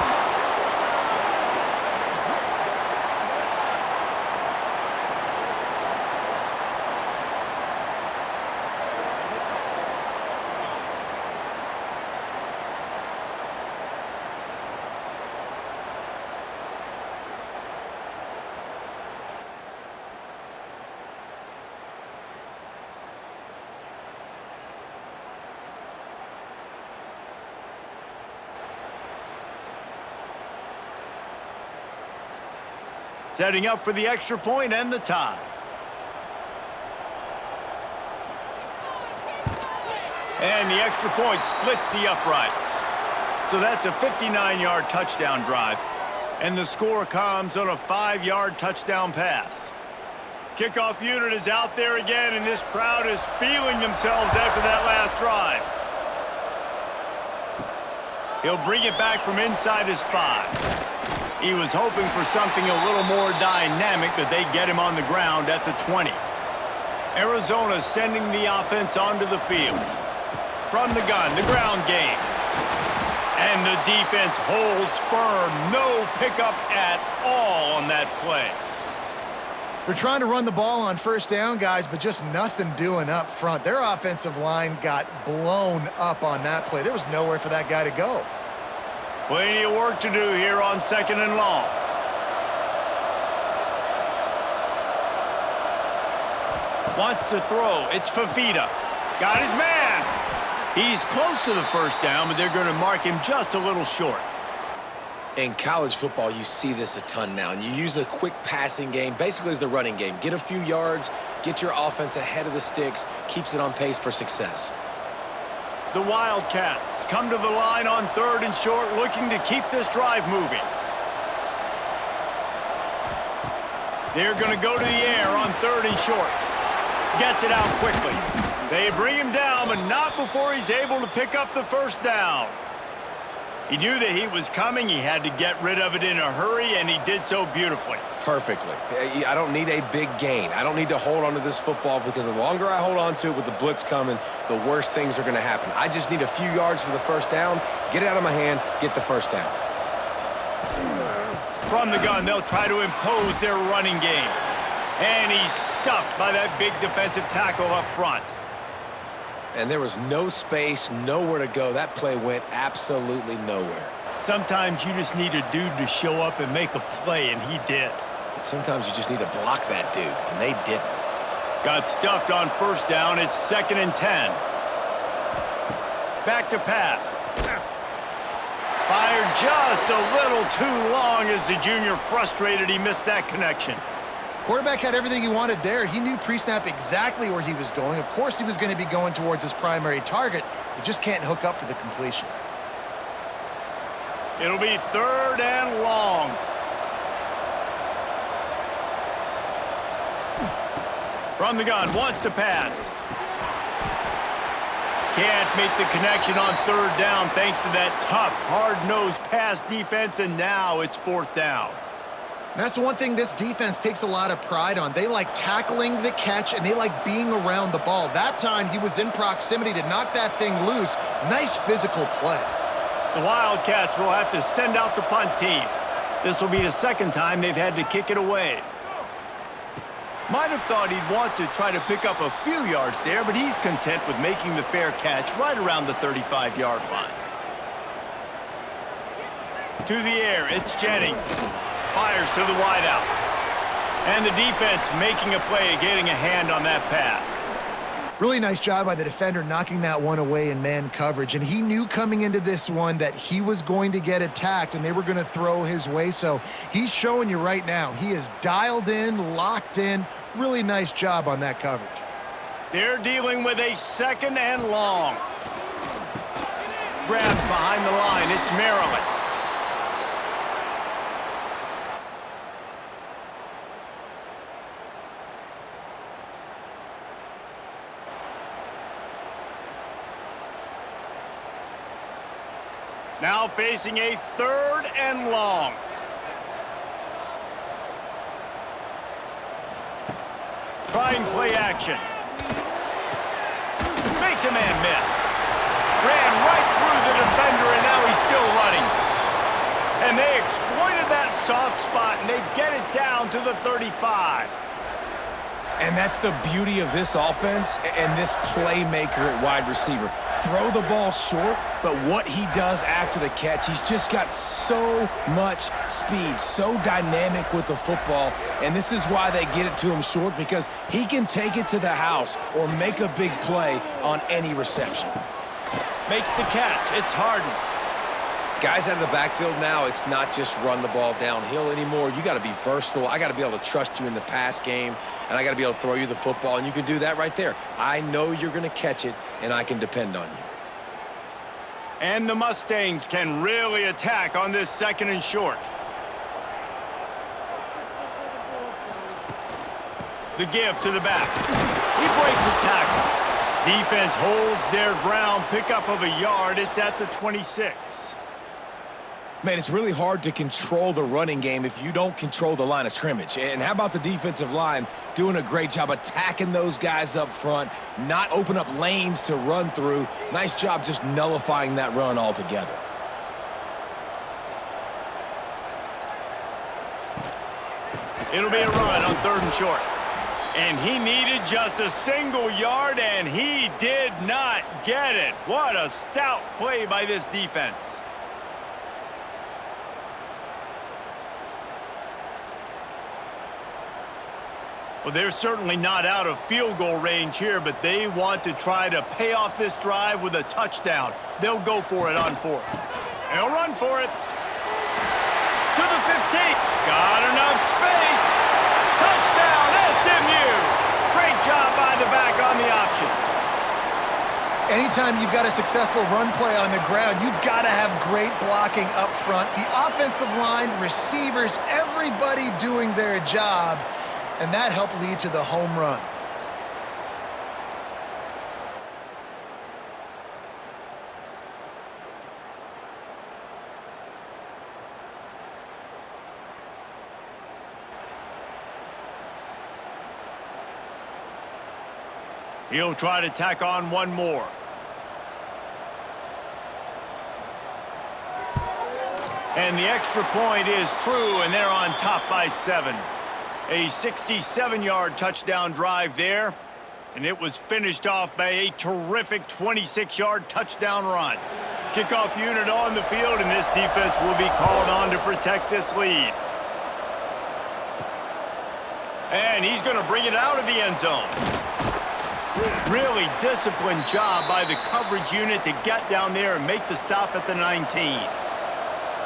Setting up for the extra point and the tie. And the extra point splits the uprights. So that's a 59-yard touchdown drive. And the score comes on a 5-yard touchdown pass. Kickoff unit is out there again, and this crowd is feeling themselves after that last drive. He'll bring it back from inside his 5. He was hoping for something a little more dynamic, that they get him on the ground at the 20. Arizona sending the offense onto the field. From the gun, the ground game. And the defense holds firm. No pickup at all on that play. They're trying to run the ball on 1st down, guys, but just nothing doing up front. Their offensive line got blown up on that play. There was nowhere for that guy to go. Plenty of work to do here on 2nd and long. Wants to throw. It's Fafita. Got his man. He's close to the 1st down, but they're going to mark him just a little short. In college football, you see this a ton now, and you use a quick passing game, basically as the running game. Get a few yards, get your offense ahead of the sticks, keeps it on pace for success. The Wildcats come to the line on 3rd and short, looking to keep this drive moving. They're going to go to the air on 3rd and short. Gets it out quickly. They bring him down, but not before he's able to pick up the 1st down. He knew that he was coming. He had to get rid of it in a hurry, and he did so beautifully. Perfectly. I don't need a big gain. I don't need to hold on to this football, because the longer I hold on to it with the blitz coming, the worse things are going to happen. I just need a few yards for the 1st down, get it out of my hand, get the 1st down. From the gun, they'll try to impose their running game. And he's stuffed by that big defensive tackle up front. And there was no space, nowhere to go. That play went absolutely nowhere. Sometimes you just need a dude to show up and make a play, and he did. But sometimes you just need to block that dude, and they didn't. Got stuffed on 1st down. It's 2nd and 10. Back to pass. Fired just a little too long as the junior frustrated. He missed that connection. Quarterback had everything he wanted there. He knew pre-snap exactly where he was going. Of course he was going to be going towards his primary target. He just can't hook up for the completion. It'll be 3rd and long. From the gun, wants to pass. Can't make the connection on 3rd down thanks to that tough, hard-nosed pass defense, and now it's 4th down. That's one thing this defense takes a lot of pride on. They like tackling the catch, and they like being around the ball. That time, he was in proximity to knock that thing loose. Nice physical play. The Wildcats will have to send out the punt team. This will be the 2nd time they've had to kick it away. Might have thought he'd want to try to pick up a few yards there, but he's content with making the fair catch right around the 35-yard line. To the air, it's Jennings. Fires to the wideout. And the defense making a play, getting a hand on that pass. Really nice job by the defender knocking that one away in man coverage. And he knew coming into this one that he was going to get attacked and they were going to throw his way. So he's showing you right now, he is dialed in, locked in. Really nice job on that coverage. They're dealing with a 2nd and long. grabs behind the line. It's Mytrle. Now facing a 3rd and long. Trying play action. Makes a man miss. Ran right through the defender, and now he's still running. And they exploited that soft spot, and they get it down to the 35. And that's the beauty of this offense and this playmaker at wide receiver. Throw the ball short, but what he does after the catch, he's just got so much speed, so dynamic with the football, and this is why they get it to him short, because he can take it to the house or make a big play on any reception. Makes the catch. It's Harden. Guys out of the backfield now, it's not just run the ball downhill anymore. You got to be versatile. I got to be able to trust you in the pass game, and I got to be able to throw you the football, and you can do that right there. I know you're going to catch it, and I can depend on you. And the Mustangs can really attack on this 2nd and short. The give to the back. He breaks a tackle. Defense holds their ground, pickup of a yard. It's at the 26. Man, it's really hard to control the running game if you don't control the line of scrimmage. And how about the defensive line doing a great job attacking those guys up front, not open up lanes to run through. Nice job just nullifying that run altogether. It'll be a run on 3rd and short. And he needed just a single yard, and he did not get it. What a stout play by this defense. Well, they're certainly not out of field goal range here, but they want to try to pay off this drive with a touchdown. They'll go for it on 4th. They'll run for it. To the 15. Got enough space. Touchdown, SMU. Great job by the back on the option. Anytime you've got a successful run play on the ground, you've got to have great blocking up front. The offensive line, receivers, everybody doing their job. And that helped lead to the home run. He'll try to tack on one more. And the extra point is true, and they're on top by 7. A 67-yard touchdown drive there, and it was finished off by a terrific 26-yard touchdown run. Kickoff unit on the field, and this defense will be called on to protect this lead. And he's going to bring it out of the end zone. Really disciplined job by the coverage unit to get down there and make the stop at the 19.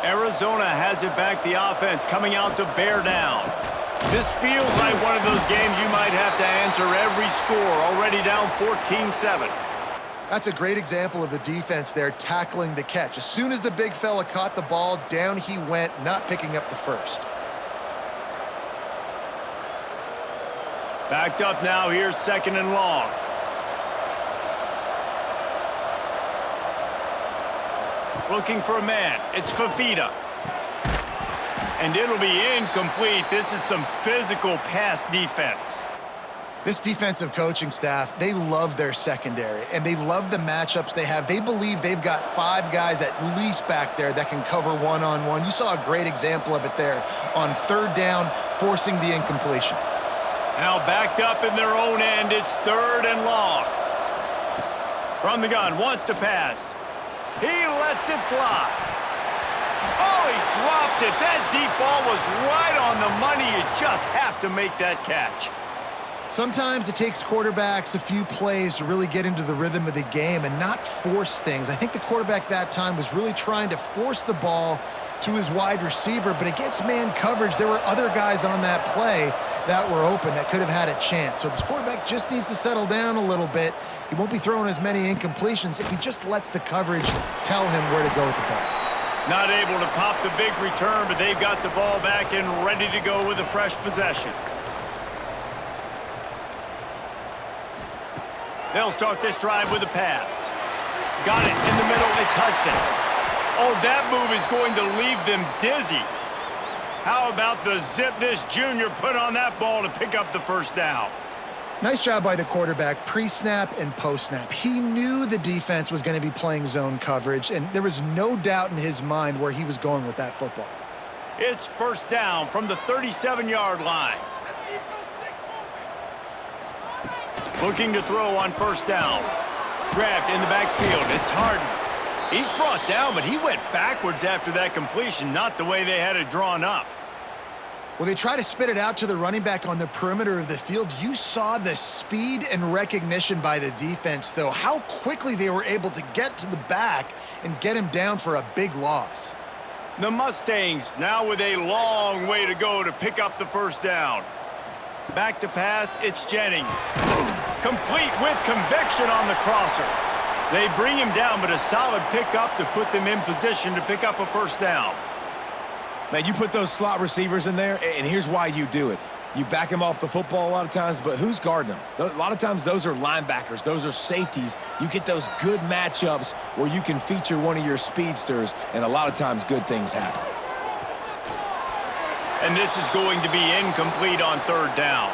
Arizona has it back, the offense coming out to bear down. This feels like one of those games you might have to answer every score, already down 14-7. That's a great example of the defense there tackling the catch. As soon as the big fella caught the ball, down he went, not picking up the first. Backed up now, here's 2nd and long. Looking for a man, it's Fafita. And it'll be incomplete. This is some physical pass defense. This defensive coaching staff, they love their secondary, and they love the matchups they have. They believe they've got 5 guys at least back there that can cover one-on-one. You saw a great example of it there on 3rd down, forcing the incompletion. Now backed up in their own end, it's 3rd and long. From the gun, wants to pass. He lets it fly. Oh, he dropped it. That deep ball was right on the money. You just have to make that catch. Sometimes it takes quarterbacks a few plays to really get into the rhythm of the game and not force things. I think the quarterback that time was really trying to force the ball to his wide receiver, but against man coverage, there were other guys on that play that were open that could have had a chance. So this quarterback just needs to settle down a little bit He won't be throwing as many incompletions if he just lets the coverage tell him where to go with the ball. Not able to pop the big return, but they've got the ball back and ready to go with a fresh possession. They'll start this drive with a pass. Got it in the middle. It's Hudson. Oh, that move is going to leave them dizzy. How about the zip this junior put on that ball to pick up the first down? Nice job by the quarterback, pre-snap and post-snap. He knew the defense was going to be playing zone coverage, and there was no doubt in his mind where he was going with that football. It's first down from the 37-yard line. Looking to throw on first down. Grabbed in the backfield. It's Harden. He's brought down, but he went backwards after that completion, not the way they had it drawn up. Well, they try to spit it out to the running back on the perimeter of the field. You saw the speed and recognition by the defense, though, how quickly they were able to get to the back and get him down for a big loss. The Mustangs now with a long way to go to pick up the first down. Back to pass, it's Jennings. Complete with conviction on the crosser. They bring him down, but a solid pickup to put them in position to pick up a first down. Man, you put those slot receivers in there, and here's why you do it. You back them off the football a lot of times, but who's guarding them? A lot of times those are linebackers. Those are safeties. You get those good matchups where you can feature one of your speedsters, and a lot of times good things happen. And this is going to be incomplete on third down.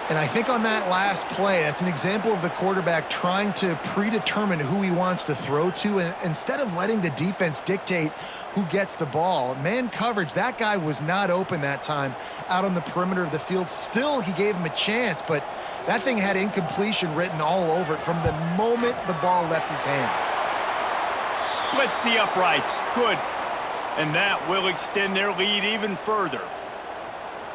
And I think on that last play, that's an example of the quarterback trying to predetermine who he wants to throw to, and instead of letting the defense dictate who gets the ball. Man coverage, that guy was not open that time out on the perimeter of the field. Still, he gave him a chance, but that thing had incompletion written all over it from the moment the ball left his hand. Splits the uprights. Good. And that will extend their lead even further.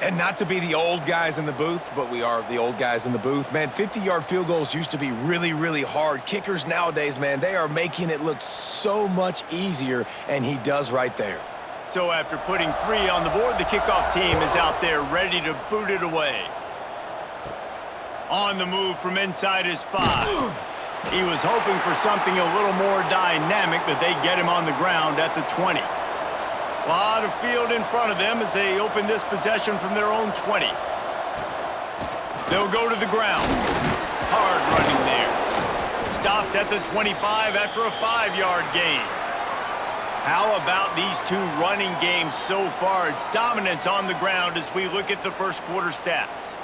And not to be the old guys in the booth, but we are the old guys in the booth. Man, 50-yard field goals used to be really, really hard. Kickers nowadays, man, they are making it look so much easier, and he does right there. So after putting 3 on the board, the kickoff team is out there ready to boot it away. On the move from inside his 5. He was hoping for something a little more dynamic, but they get him on the ground at the 20. A lot of field in front of them as they open this possession from their own 20. They'll go to the ground. Hard running there. Stopped at the 25 after a 5-yard gain. How about these two running games so far? Dominance on the ground as we look at the first quarter stats.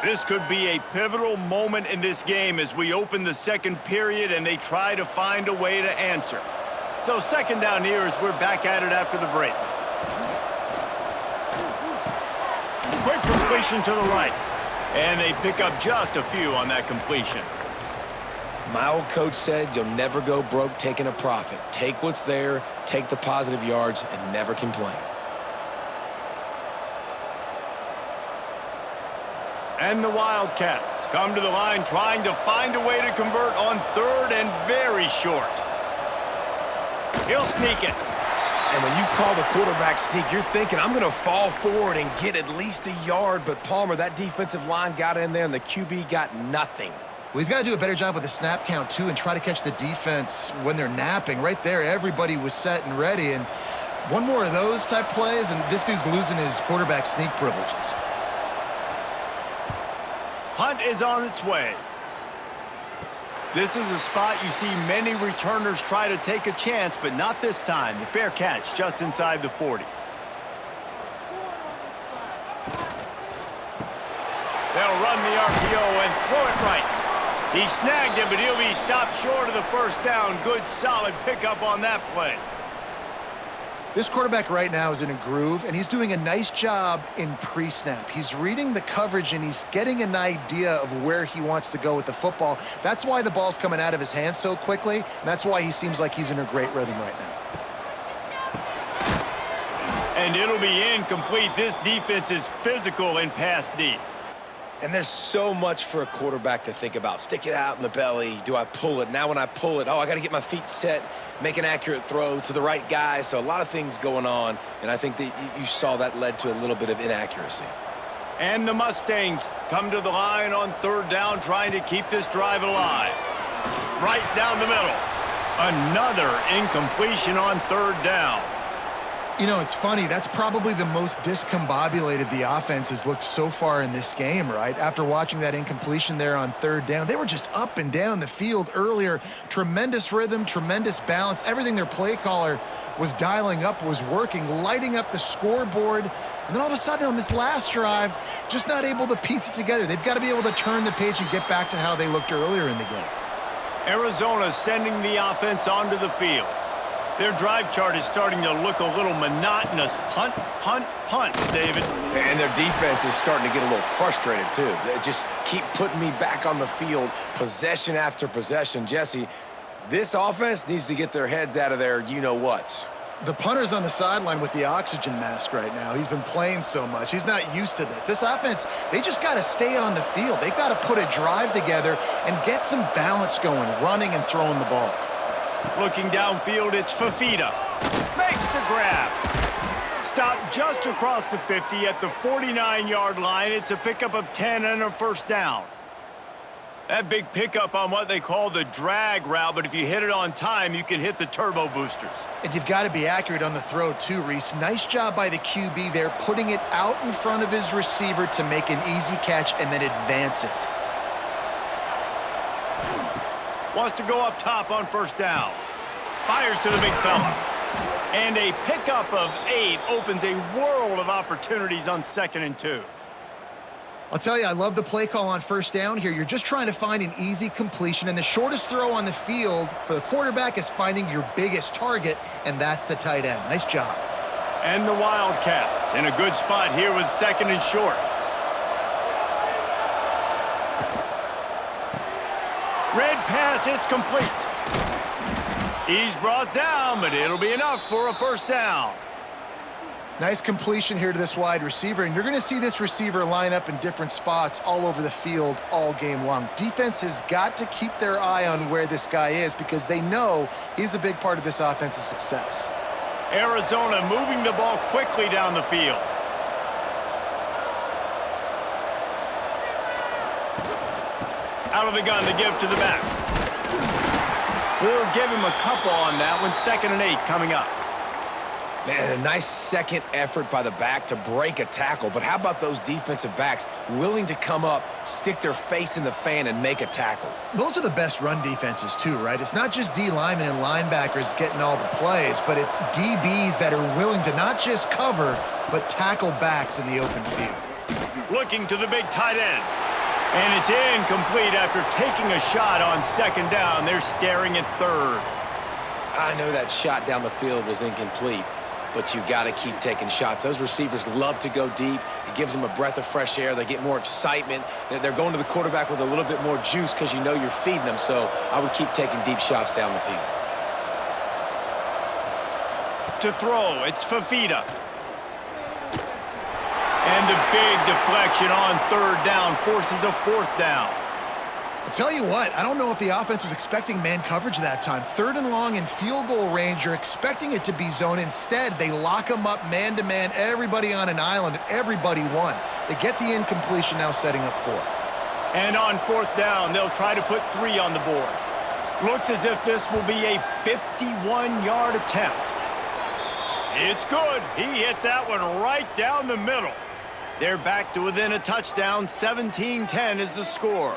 This could be a pivotal moment in this game as we open the second period and they try to find a way to answer. So second down here as we're back at it after the break. Quick completion to the right. And they pick up just a few on that completion. My old coach said you'll never go broke taking a profit. Take what's there, take the positive yards, and never complain. And the Wildcats come to the line trying to find a way to convert on third and very short. He'll sneak it. And when you call the quarterback sneak, you're thinking, I'm going to fall forward and get at least a yard. But, Palmer, that defensive line got in there, and the QB got nothing. Well, he's got to do a better job with the snap count, too, and try to catch the defense when they're napping. Right there, everybody was set and ready. And one more of those type plays, and this dude's losing his quarterback sneak privileges. Hunt is on its way. This is a spot you see many returners try to take a chance, but not this time. The fair catch just inside the 40. They'll run the RPO and throw it right. He snagged it, but he'll be stopped short of the first down. Good, solid pickup on that play. This quarterback right now is in a groove, and he's doing a nice job in pre-snap. He's reading the coverage, and he's getting an idea of where he wants to go with the football. That's why the ball's coming out of his hands so quickly, and that's why he seems like he's in a great rhythm right now. And it'll be incomplete. This defense is physical in pass deep. And there's so much for a quarterback to think about. Stick it out in the belly. Do I pull it? Now when I pull it, oh, I got to get my feet set, make an accurate throw to the right guy. So a lot of things going on, and I think that you saw that led to a little bit of inaccuracy. And the Mustangs come to the line on third down, trying to keep this drive alive. Right down the middle. Another incompletion on third down. You know, it's funny. That's probably the most discombobulated the offense has looked so far in this game, right? After watching that incompletion there on third down, they were just up and down the field earlier. Tremendous rhythm, tremendous balance. Everything their play caller was dialing up was working, lighting up the scoreboard. And then all of a sudden on this last drive, just not able to piece it together. They've got to be able to turn the page and get back to how they looked earlier in the game. Arizona sending the offense onto the field. Their drive chart is starting to look a little monotonous. Punt, punt, punt, David. And their defense is starting to get a little frustrated, too. They just keep putting me back on the field, possession after possession. Jesse, this offense needs to get their heads out of their you-know-whats. The punter's on the sideline with the oxygen mask right now. He's been playing so much. He's not used to this. This offense, they just got to stay on the field. They've got to put a drive together and get some balance going, running and throwing the ball. Looking downfield, it's Fafita. Makes the grab. Stopped just across the 50 at the 49-yard line. It's a pickup of 10 and a first down. That big pickup on what they call the drag route, but if you hit it on time, you can hit the turbo boosters. And you've got to be accurate on the throw too, Reese. Nice job by the QB there, putting it out in front of his receiver to make an easy catch and then advance it. Wants to go up top on first down. Fires to the big fella. And a pickup of 8 opens a world of opportunities on 2nd and 2. I'll tell you, I love the play call on first down here. You're just trying to find an easy completion, and the shortest throw on the field for the quarterback is finding your biggest target, and that's the tight end. Nice job. And the Wildcats in a good spot here with 2nd and short. Red pass, it's complete. He's brought down, but it'll be enough for a first down. Nice completion here to this wide receiver, and you're going to see this receiver line up in different spots all over the field all game long. Defense has got to keep their eye on where this guy is because they know he's a big part of this offense's success. Arizona moving the ball quickly down the field. Out of the gun to give to the back. We'll give him a couple on that one. 2nd and 8 coming up. Man, a nice second effort by the back to break a tackle. But how about those defensive backs willing to come up, stick their face in the fan, and make a tackle? Those are the best run defenses too, right? It's not just D linemen and linebackers getting all the plays, but it's DBs that are willing to not just cover, but tackle backs in the open field. Looking to the big tight end. And it's incomplete after taking a shot on 2nd down. They're staring at 3rd. I know that shot down the field was incomplete, but you got to keep taking shots. Those receivers love to go deep. It gives them a breath of fresh air. They get more excitement. They're going to the quarterback with a little bit more juice because you know you're feeding them. So I would keep taking deep shots down the field. To throw, it's Fafita. And the big deflection on 3rd down forces a 4th down. I'll tell you what, I don't know if the offense was expecting man coverage that time. 3rd and long in field goal range, you're expecting it to be zone. Instead, they lock them up man-to-man, everybody on an island, and everybody won. They get the incompletion, now setting up 4th. And on 4th down, they'll try to put 3 on the board. Looks as if this will be a 51-yard attempt. It's good. He hit that one right down the middle. They're back to within a touchdown. 17-10 is the score.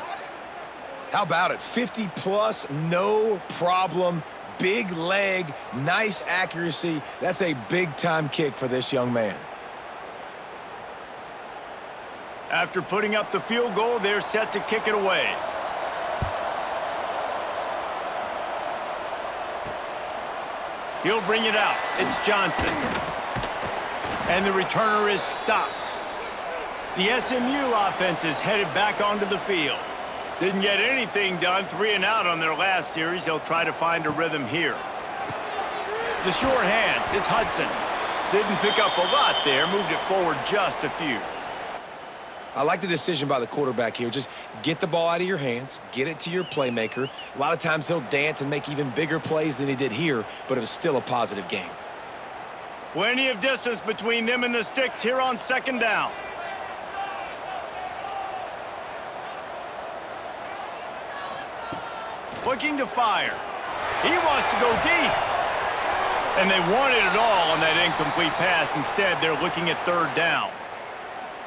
How about it? 50-plus, no problem. Big leg, nice accuracy. That's a big-time kick for this young man. After putting up the field goal, they're set to kick it away. He'll bring it out. It's Johnson. And the returner is stopped. The SMU offense is headed back onto the field. Didn't get anything done, 3 and out on their last series. They'll try to find a rhythm here. The sure hands, it's Hudson. Didn't pick up a lot there, moved it forward just a few. I like the decision by the quarterback here. Just get the ball out of your hands, get it to your playmaker. A lot of times he'll dance and make even bigger plays than he did here, but it was still a positive game. Plenty of distance between them and the sticks here on second down. Looking to fire. He wants to go deep. And they wanted it all on that incomplete pass. Instead, they're looking at third down.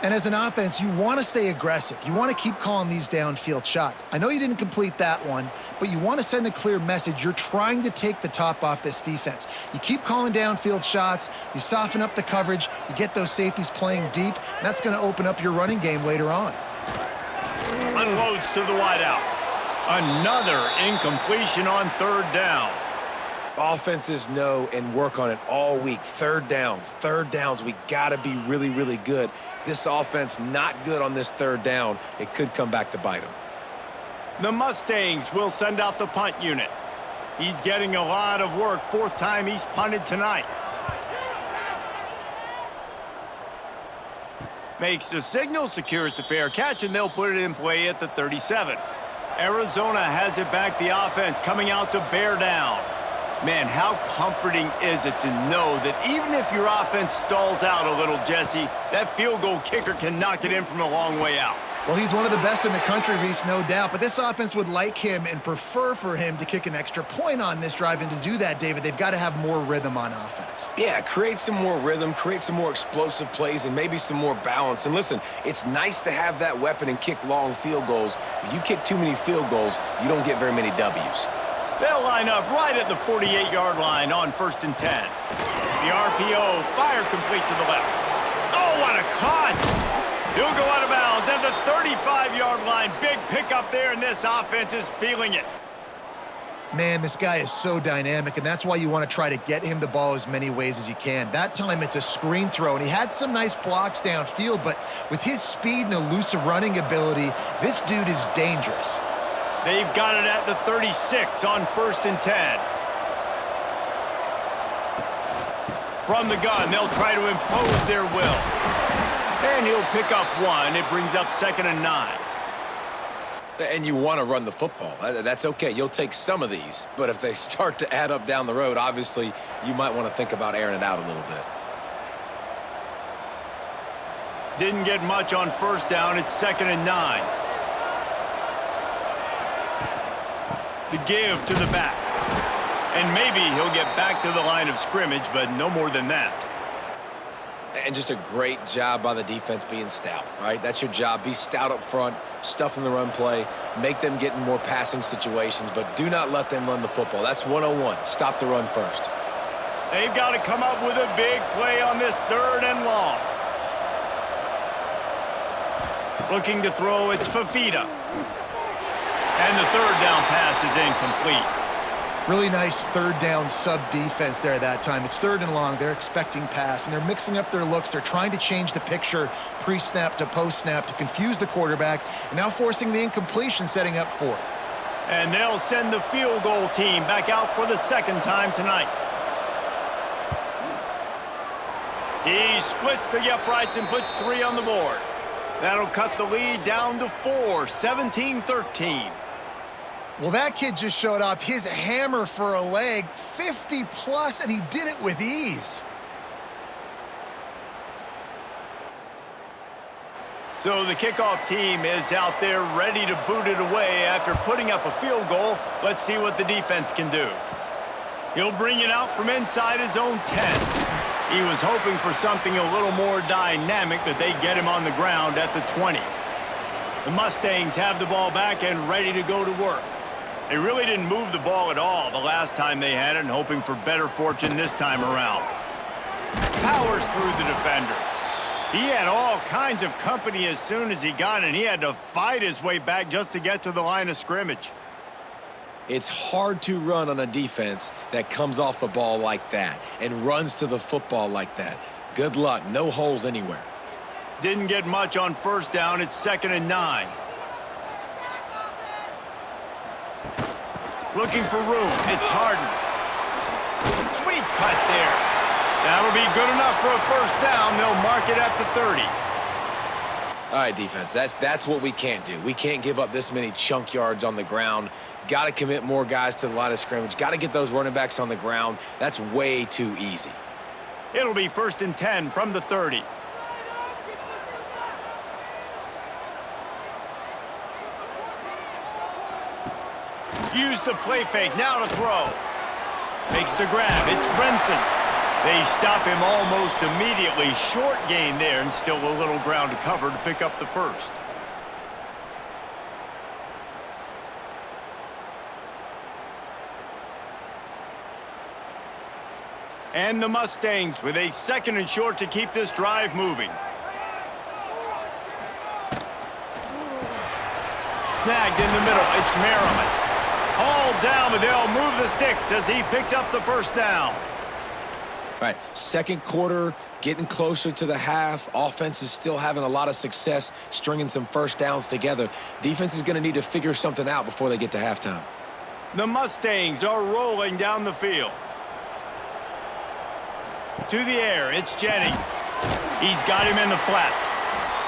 And as an offense, you want to stay aggressive. You want to keep calling these downfield shots. I know you didn't complete that one, but you want to send a clear message. You're trying to take the top off this defense. You keep calling downfield shots, you soften up the coverage, you get those safeties playing deep, and that's going to open up your running game later on. Unloads to the wideout. Another incompletion on third down. Offenses know and work on it all week. Third downs, we got to be really, really good. This offense not good on this third down. It could come back to bite them. The Mustangs will send out the punt unit. He's getting a lot of work. Fourth time he's punted tonight. Makes the signal, secures the fair catch, and they'll put it in play at the 37. Arizona has it back, the offense coming out to bear down. Man, how comforting is it to know that even if your offense stalls out a little, Jesse, that field goal kicker can knock it in from a long way out. Well, he's one of the best in the country, Reese, no doubt. But this offense would like him and prefer for him to kick an extra point on this drive. And to do that, David, they've got to have more rhythm on offense. Yeah, create some more rhythm, create some more explosive plays, and maybe some more balance. And listen, it's nice to have that weapon and kick long field goals. If you kick too many field goals, you don't get very many W's. They'll line up right at the 48-yard line on 1st and 10. The RPO, fire complete to the left. Oh, what a cut! He'll go out of bounds at the 35-yard line. Big pickup there, and this offense is feeling it. Man, this guy is so dynamic, and that's why you want to try to get him the ball as many ways as you can. That time, it's a screen throw, and he had some nice blocks downfield, but with his speed and elusive running ability, this dude is dangerous. They've got it at the 36 on 1st and 10. From the gun, they'll try to impose their will. And he'll pick up one. It brings up 2nd and 9. And you want to run the football. That's okay. You'll take some of these. But if they start to add up down the road, obviously, you might want to think about airing it out a little bit. Didn't get much on 1st down. It's 2nd and 9. The give to the back. And maybe he'll get back to the line of scrimmage, but no more than that. And just a great job by the defense being stout, right? That's your job. Be stout up front, stuff in the run play, make them get in more passing situations, but do not let them run the football. That's 101. Stop the run first. They've got to come up with a big play on this 3rd and long. Looking to throw, it's Fafita. And the 3rd down pass is incomplete. Really nice 3rd down sub-defense there that time. It's 3rd and long. They're expecting pass, and they're mixing up their looks. They're trying to change the picture pre-snap to post-snap to confuse the quarterback, and now forcing the incompletion, setting up 4th. And they'll send the field goal team back out for the 2nd time tonight. He splits the uprights and puts 3 on the board. That'll cut the lead down to 4, 17-13. Well, that kid just showed off his hammer for a leg, 50+, and he did it with ease. So the kickoff team is out there ready to boot it away after putting up a field goal. Let's see what the defense can do. He'll bring it out from inside his own 10. He was hoping for something a little more dynamic, but they get him on the ground at the 20. The Mustangs have the ball back and ready to go to work. They really didn't move the ball at all the last time they had it, and hoping for better fortune this time around. Powers through the defender. He had all kinds of company as soon as he got it, and he had to fight his way back just to get to the line of scrimmage. It's hard to run on a defense that comes off the ball like that and runs to the football like that. Good luck. No holes anywhere. Didn't get much on 1st down. It's 2nd and 9. Looking for room. It's Harden. Sweet cut there. That'll be good enough for a 1st down. They'll mark it at the 30. All right, defense, that's what we can't do. We can't give up this many chunk yards on the ground. Got to commit more guys to the line of scrimmage. Got to get those running backs on the ground. That's way too easy. It'll be 1st and 10 from the 30. Use the play fake, now to throw. Makes the grab, it's Brinson. They stop him almost immediately. Short gain there, and still a little ground to cover to pick up the first. And the Mustangs with a 2nd and short to keep this drive moving. Snagged in the middle, it's Maryland. All down, but they'll move the sticks as he picks up the 1st down. Right, 2nd quarter, getting closer to the half. Offense is still having a lot of success stringing some 1st downs together. Defense is going to need to figure something out before they get to halftime. The Mustangs are rolling down the field. To the air, it's Jennings. He's got him in the flat.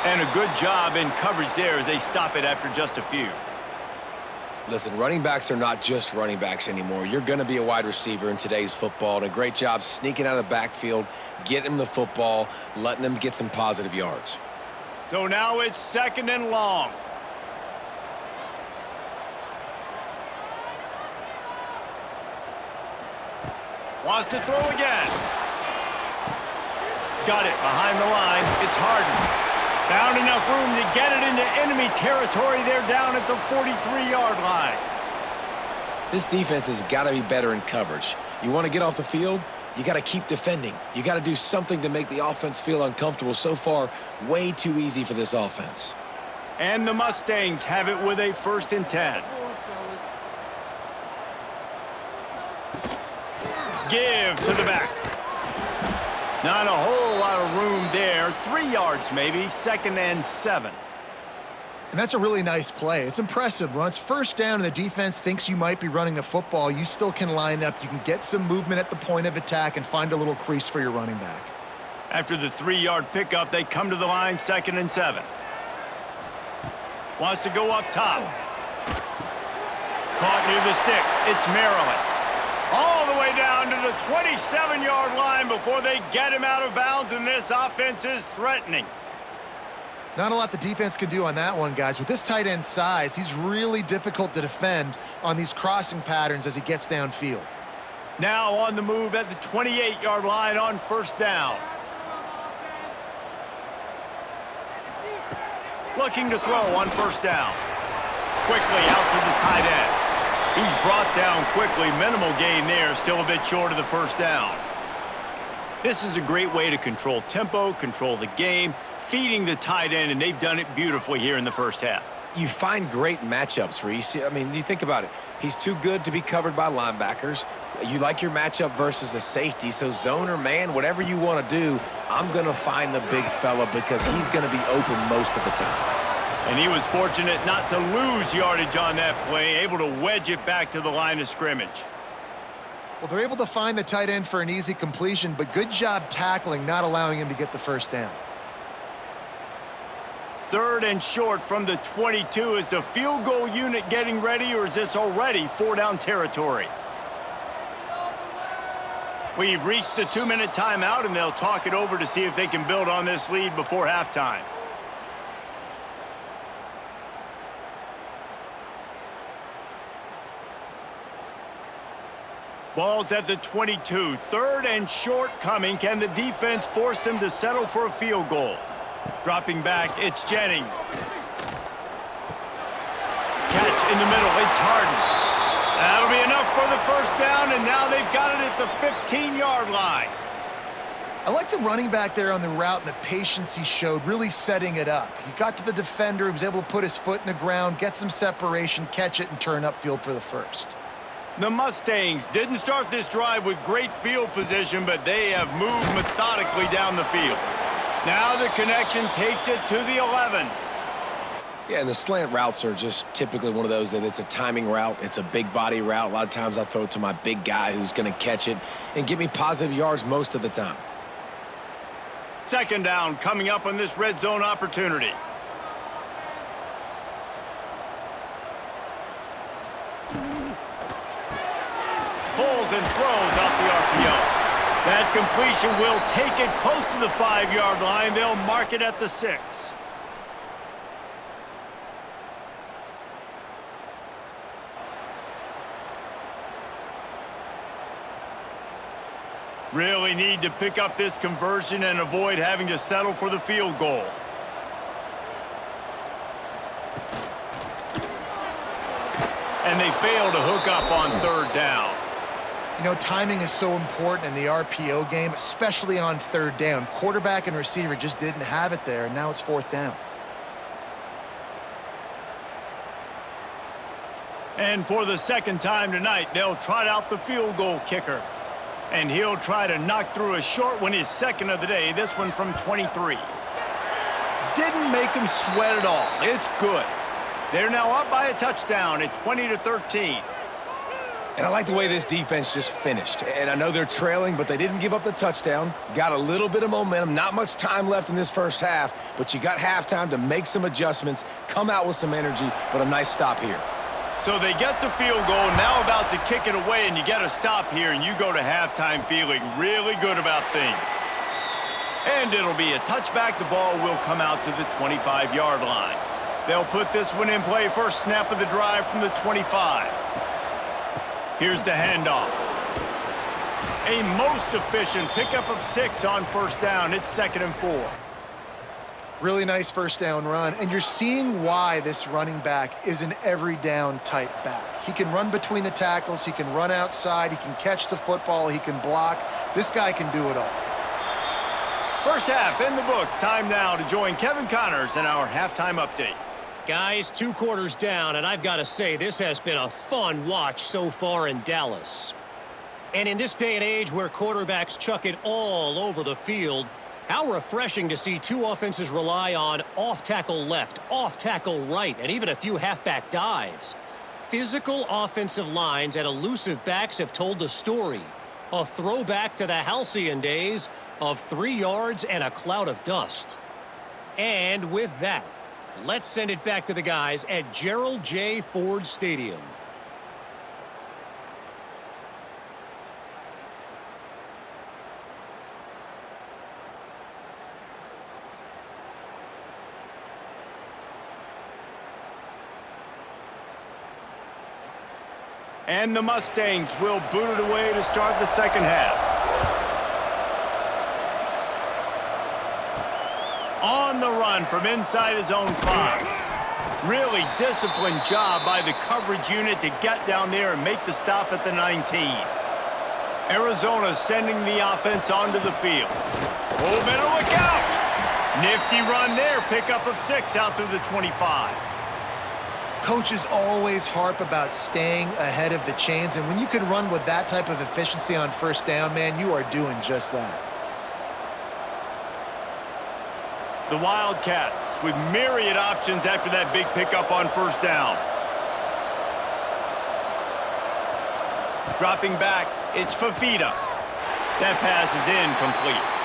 And a good job in coverage there as they stop it after just a few. Listen, running backs are not just running backs anymore. You're going to be a wide receiver in today's football. And a great job sneaking out of the backfield, getting them the football, letting them get some positive yards. So now it's 2nd and long. Wants to throw again. Got it behind the line. It's Harden. Found enough room to get it into enemy territory. They're down at the 43-yard line. This defense has got to be better in coverage. You want to get off the field, you got to keep defending. You got to do something to make the offense feel uncomfortable. So far, way too easy for this offense. And the Mustangs have it with a 1st and 10. Give to the back. Not a whole lot of room there. 3 yards maybe, 2nd and 7. And that's a really nice play. It's impressive. When it's 1st down and the defense thinks you might be running the football, you still can line up. You can get some movement at the point of attack and find a little crease for your running back. After the 3-yard pickup, they come to the line, 2nd and 7. Wants to go up top. Caught near the sticks. It's Maryland. All the way down to the 27-yard line before they get him out of bounds, and this offense is threatening. Not a lot the defense can do on that one, guys. With this tight end size, he's really difficult to defend on these crossing patterns as he gets downfield. Now on the move at the 28-yard line on 1st down. Looking to throw on 1st down. Quickly out to the tight end. He's brought down quickly. Minimal gain there. Still a bit short of the 1st down. This is a great way to control tempo, control the game, feeding the tight end, and they've done it beautifully here in the 1st half. You find great matchups, Reese. I mean, you think about it. He's too good to be covered by linebackers. You like your matchup versus a safety, so zone or man, whatever you want to do, I'm going to find the big fella because he's going to be open most of the time. And he was fortunate not to lose yardage on that play, able to wedge it back to the line of scrimmage. Well, they're able to find the tight end for an easy completion, but good job tackling, not allowing him to get the 1st down. 3rd and short from the 22. Is the field goal unit getting ready, or is this already 4-down territory? We've reached the 2-minute timeout, and they'll talk it over to see if they can build on this lead before halftime. Ball's at the 22. 3rd and short coming. Can the defense force them to settle for a field goal? Dropping back, it's Jennings. Catch in the middle, it's Harden. That'll be enough for the 1st down, and now they've got it at the 15-yard line. I like the running back there on the route and the patience he showed, really setting it up. He got to the defender, he was able to put his foot in the ground, get some separation, catch it, and turn upfield for the 1st. The Mustangs didn't start this drive with great field position, but they have moved methodically down the field. Now the connection takes it to the 11. Yeah, and the slant routes are just typically one of those that it's a timing route. It's a big body route. A lot of times I throw it to my big guy who's going to catch it and give me positive yards most of the time. 2nd down coming up on this red zone opportunity. pulls and throws off the RPO. That completion will take it close to the 5-yard line. They'll mark it at the 6. Really need to pick up this conversion and avoid having to settle for the field goal. And they fail to hook up on 3rd down. You know, timing is so important in the RPO game, especially on 3rd down. Quarterback and receiver just didn't have it there, and now it's 4th down. And for the 2nd time tonight, they'll trot out the field goal kicker. And he'll try to knock through a short one, his 2nd of the day, this one from 23. Didn't make him sweat at all. It's good. They're now up by a touchdown at 20-13. And I like the way this defense just finished. And I know they're trailing, but they didn't give up the touchdown. Got a little bit of momentum. Not much time left in this first half, but you got halftime to make some adjustments, come out with some energy, but a nice stop here. So they get the field goal, now about to kick it away, and you get a stop here, and you go to halftime feeling really good about things. And it'll be a touchback. The ball will come out to the 25-yard line. They'll put this one in play. First snap of the drive from the 25. Here's the handoff. A most efficient pickup of 6 on 1st down. It's 2nd and 4. Really nice 1st down run, and you're seeing why this running back is an every down type back. He can run between the tackles, he can run outside, he can catch the football, he can block. This guy can do it all. First half in the books. Time now to join Kevin Connors in our halftime update. Guys, 2 quarters down, and I've got to say, this has been a fun watch so far in Dallas. And in this day and age where quarterbacks chuck it all over the field, how refreshing to see 2 offenses rely on off-tackle left, off-tackle right, and even a few halfback dives. Physical offensive lines and elusive backs have told the story. A throwback to the halcyon days of 3 yards and a cloud of dust. And with that, let's send it back to the guys at Gerald J. Ford Stadium. And the Mustangs will boot it away to start the 2nd half. On the run from inside his own 5. Really disciplined job by the coverage unit to get down there and make the stop at the 19. Arizona sending the offense onto the field. Oh, better look out! Nifty run there, pickup of 6 out to the 25. Coaches always harp about staying ahead of the chains, and when you can run with that type of efficiency on 1st down, man, you are doing just that. The Wildcats with myriad options after that big pickup on 1st down. Dropping back, it's Fafita. That pass is incomplete.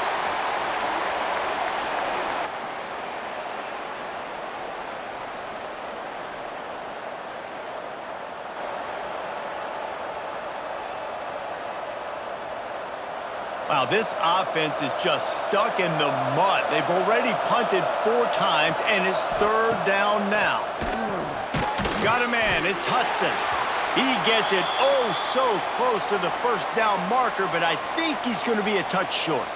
Wow, this offense is just stuck in the mud. They've already punted 4 times, and it's 3rd down now. Got a man, it's Hudson. He gets it oh so close to the 1st down marker, but I think he's going to be a touch short.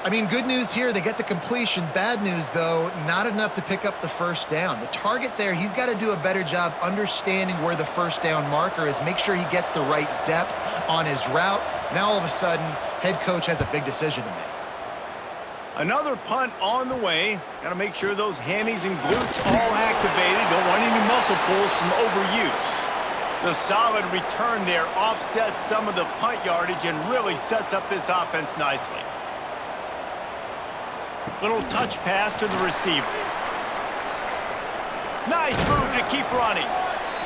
I mean, good news here, they get the completion. Bad news, though, not enough to pick up the 1st down. The target there, he's got to do a better job understanding where the 1st down marker is, make sure he gets the right depth on his route. Now, all of a sudden, head coach has a big decision to make. Another punt on the way. Got to make sure those hammies and glutes all activated. Don't want any muscle pulls from overuse. The solid return there offsets some of the punt yardage and really sets up this offense nicely. Little touch pass to the receiver. Nice move to keep running.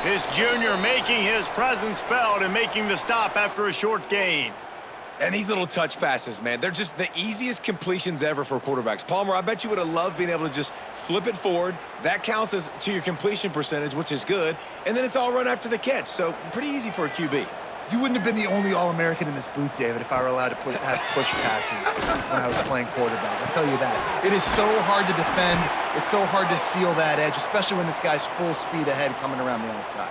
This junior making his presence felt and making the stop after a short gain. And these little touch passes, man, they're just the easiest completions ever for quarterbacks. Palmer, I bet you would have loved being able to just flip it forward. That counts as to your completion percentage, which is good. And then it's all run after the catch, so pretty easy for a QB. You wouldn't have been the only All-American in this booth, David, if I were allowed to have push passes when I was playing quarterback. I'll tell you that. It is so hard to defend. It's so hard to seal that edge, especially when this guy's full speed ahead coming around the outside.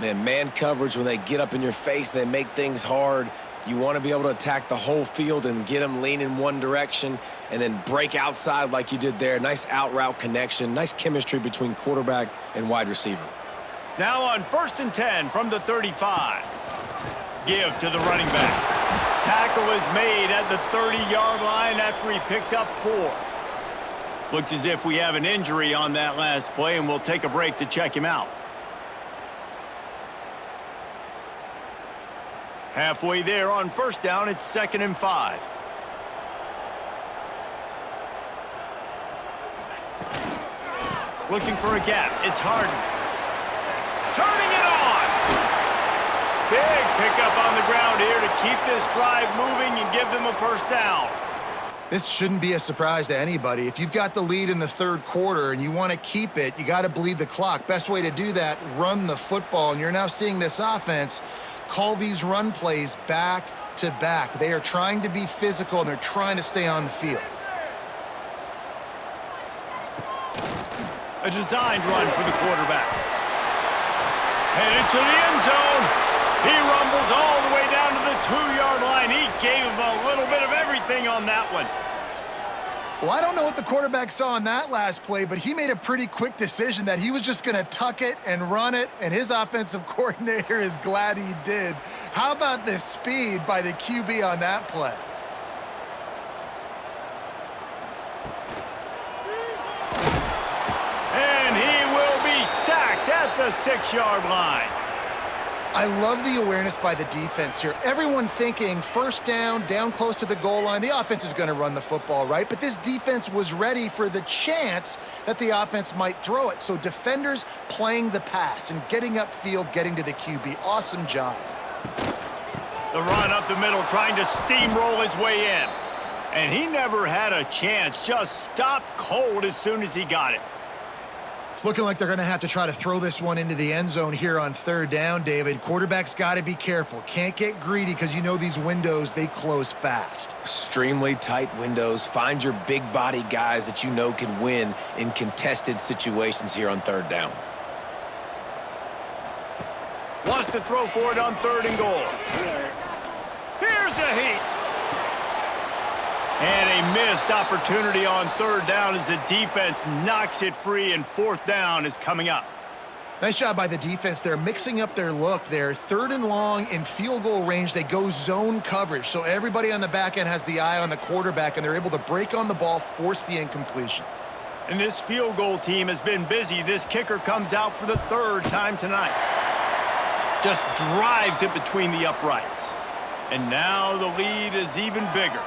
Man coverage, when they get up in your face, they make things hard. You want to be able to attack the whole field and get them leaning one direction and then break outside like you did there. Nice out-route connection, nice chemistry between quarterback and wide receiver. Now on 1st and 10 from the 35. Give to the running back. Tackle is made at the 30-yard line after he picked up 4. Looks as if we have an injury on that last play, and we'll take a break to check him out. Halfway there on 1st down, it's 2nd and 5. Looking for a gap. It's Harden. Turning it on. Big pickup on the ground here to keep this drive moving and give them a 1st down. This shouldn't be a surprise to anybody. If you've got the lead in the 3rd quarter and you want to keep it, you got to bleed the clock. Best way to do that, run the football. And you're now seeing this offense call these run plays back to back. They are trying to be physical, and they're trying to stay on the field. A designed run for the quarterback. Headed to the end zone. He rumbles all the way down to the 2-yard line. He gave him a little bit of everything on that one. Well, I don't know what the quarterback saw on that last play, but he made a pretty quick decision that he was just going to tuck it and run it, and his offensive coordinator is glad he did. How about the speed by the QB on that play? And he will be sacked at the 6-yard line. I love the awareness by the defense here. Everyone thinking 1st down, down close to the goal line. The offense is going to run the football, right? But this defense was ready for the chance that the offense might throw it. So defenders playing the pass and getting upfield, getting to the QB. Awesome job. The run up the middle, trying to steamroll his way in. And he never had a chance. Just stopped cold as soon as he got it. It's looking like they're going to have to try to throw this one into the end zone here on 3rd down, David. Quarterback's got to be careful. Can't get greedy because you know these windows, they close fast. Extremely tight windows. Find your big body guys that you know can win in contested situations here on 3rd down. Wants to throw for it on 3rd and goal. Here's a heat. And a missed opportunity on 3rd down as the defense knocks it free, and 4th down is coming up. Nice job by the defense. They're mixing up their look there. 3rd and long in field goal range. They go zone coverage. So everybody on the back end has the eye on the quarterback, and they're able to break on the ball, force the incompletion. And this field goal team has been busy. This kicker comes out for the 3rd time tonight. Just drives it between the uprights. And now the lead is even bigger.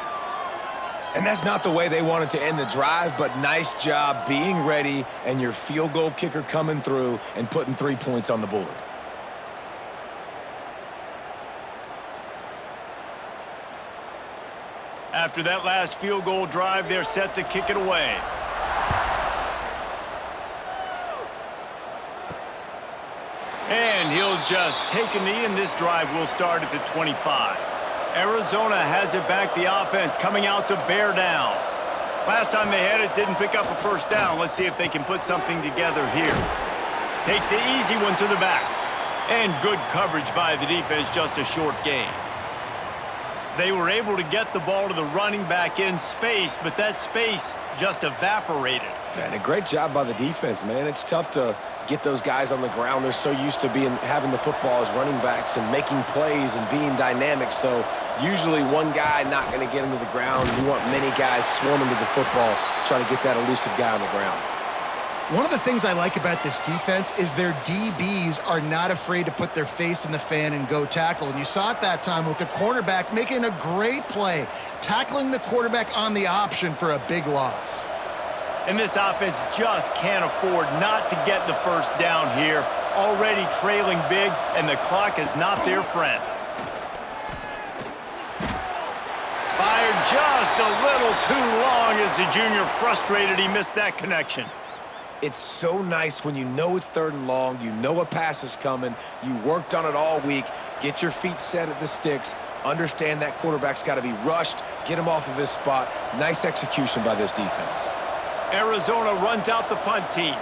And that's not the way they wanted to end the drive, but nice job being ready and your field goal kicker coming through and putting 3 points on the board. After that last field goal drive, they're set to kick it away. And he'll just take a knee, and this drive will start at the 25. Arizona has it back, the offense coming out to bear down. Last time they had it, didn't pick up a 1st down. Let's see if they can put something together here. Takes the easy one to the back. And good coverage by the defense, just a short gain. They were able to get the ball to the running back in space, but that space just evaporated. And a great job by the defense, man. It's tough to get those guys on the ground. They're so used to having the football as running backs and making plays and being dynamic. So usually one guy not going to get him to the ground. You want many guys swarming to the football, trying to get that elusive guy on the ground. One of the things I like about this defense is their DBs are not afraid to put their face in the fan and go tackle. And you saw it that time with the cornerback making a great play, tackling the quarterback on the option for a big loss. And this offense just can't afford not to get the 1st down here. Already trailing big, and the clock is not their friend. Fired just a little too long as the junior frustrated he missed that connection. It's so nice when you know it's 3rd and long, you know a pass is coming, you worked on it all week, Get your feet set at the sticks. Understand that quarterback's got to be rushed. Get him off of his spot. Nice execution by this defense. Arizona runs out the punt team.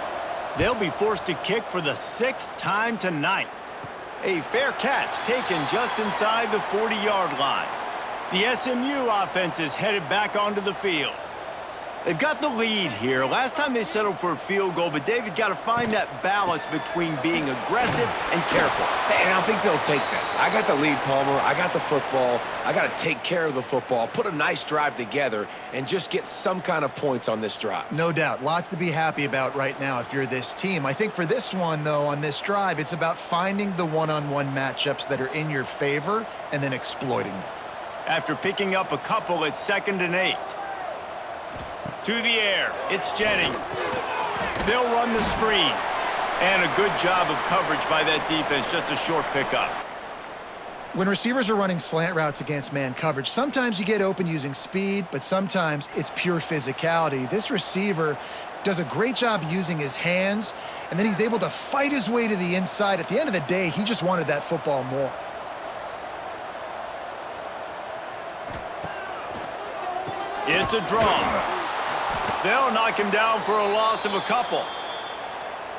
They'll be forced to kick for the 6th time tonight. A fair catch taken just inside the 40-yard line. The SMU offense is headed back onto the field. They've got the lead here. Last time they settled for a field goal, but David got to find that balance between being aggressive and careful. And I think they'll take that. I got the lead, Palmer. I got the football. I got to take care of the football, put a nice drive together, and just get some kind of points on this drive. No doubt. Lots to be happy about right now if you're this team. I think for this one, though, on this drive, it's about finding the one-on-one matchups that are in your favor and then exploiting them. After picking up a couple, it's 2nd and 8. To the air, it's Jennings. They'll run the screen. And a good job of coverage by that defense, just a short pickup. When receivers are running slant routes against man coverage, sometimes you get open using speed, but sometimes it's pure physicality. This receiver does a great job using his hands, and then he's able to fight his way to the inside. At the end of the day, he just wanted that football more. It's a draw. They'll knock him down for a loss of a couple.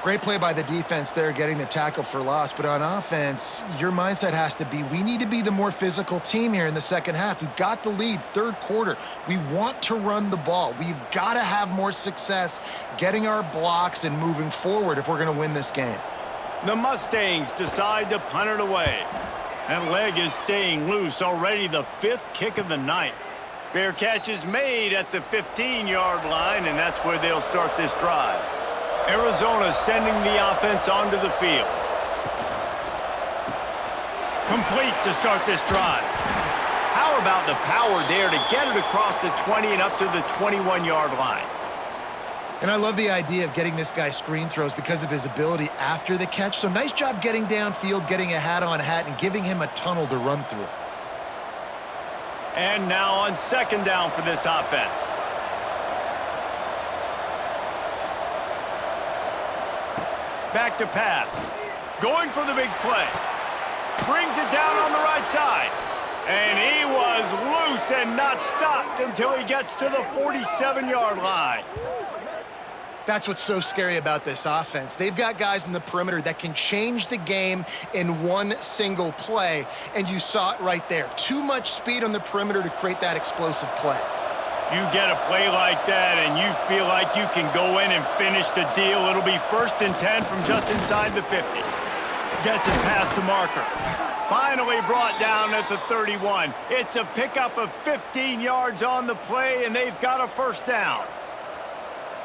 Great play by the defense there, getting the tackle for loss. But on offense, your mindset has to be, we need to be the more physical team here in the second half. We've got the lead, 3rd quarter. We want to run the ball. We've got to have more success getting our blocks and moving forward if we're going to win this game. The Mustangs decide to punt it away. That leg is staying loose, already the 5th kick of the night. Fair catch is made at the 15-yard line, and that's where they'll start this drive. Arizona sending the offense onto the field. Complete to start this drive. How about the power there to get it across the 20 and up to the 21-yard line? And I love the idea of getting this guy screen throws because of his ability after the catch. So nice job getting downfield, getting a hat-on-hat, and giving him a tunnel to run through. And now on 2nd down for this offense. Back to pass. Going for the big play. Brings it down on the right side. And he was loose and not stopped until he gets to the 47-yard line. That's what's so scary about this offense. They've got guys in the perimeter that can change the game in one single play, and you saw it right there. Too much speed on the perimeter to create that explosive play. You get a play like that, and you feel like you can go in and finish the deal. It'll be 1st and 10 from just inside the 50. Gets it past the marker. Finally brought down at the 31. It's a pickup of 15 yards on the play, and they've got a 1st down.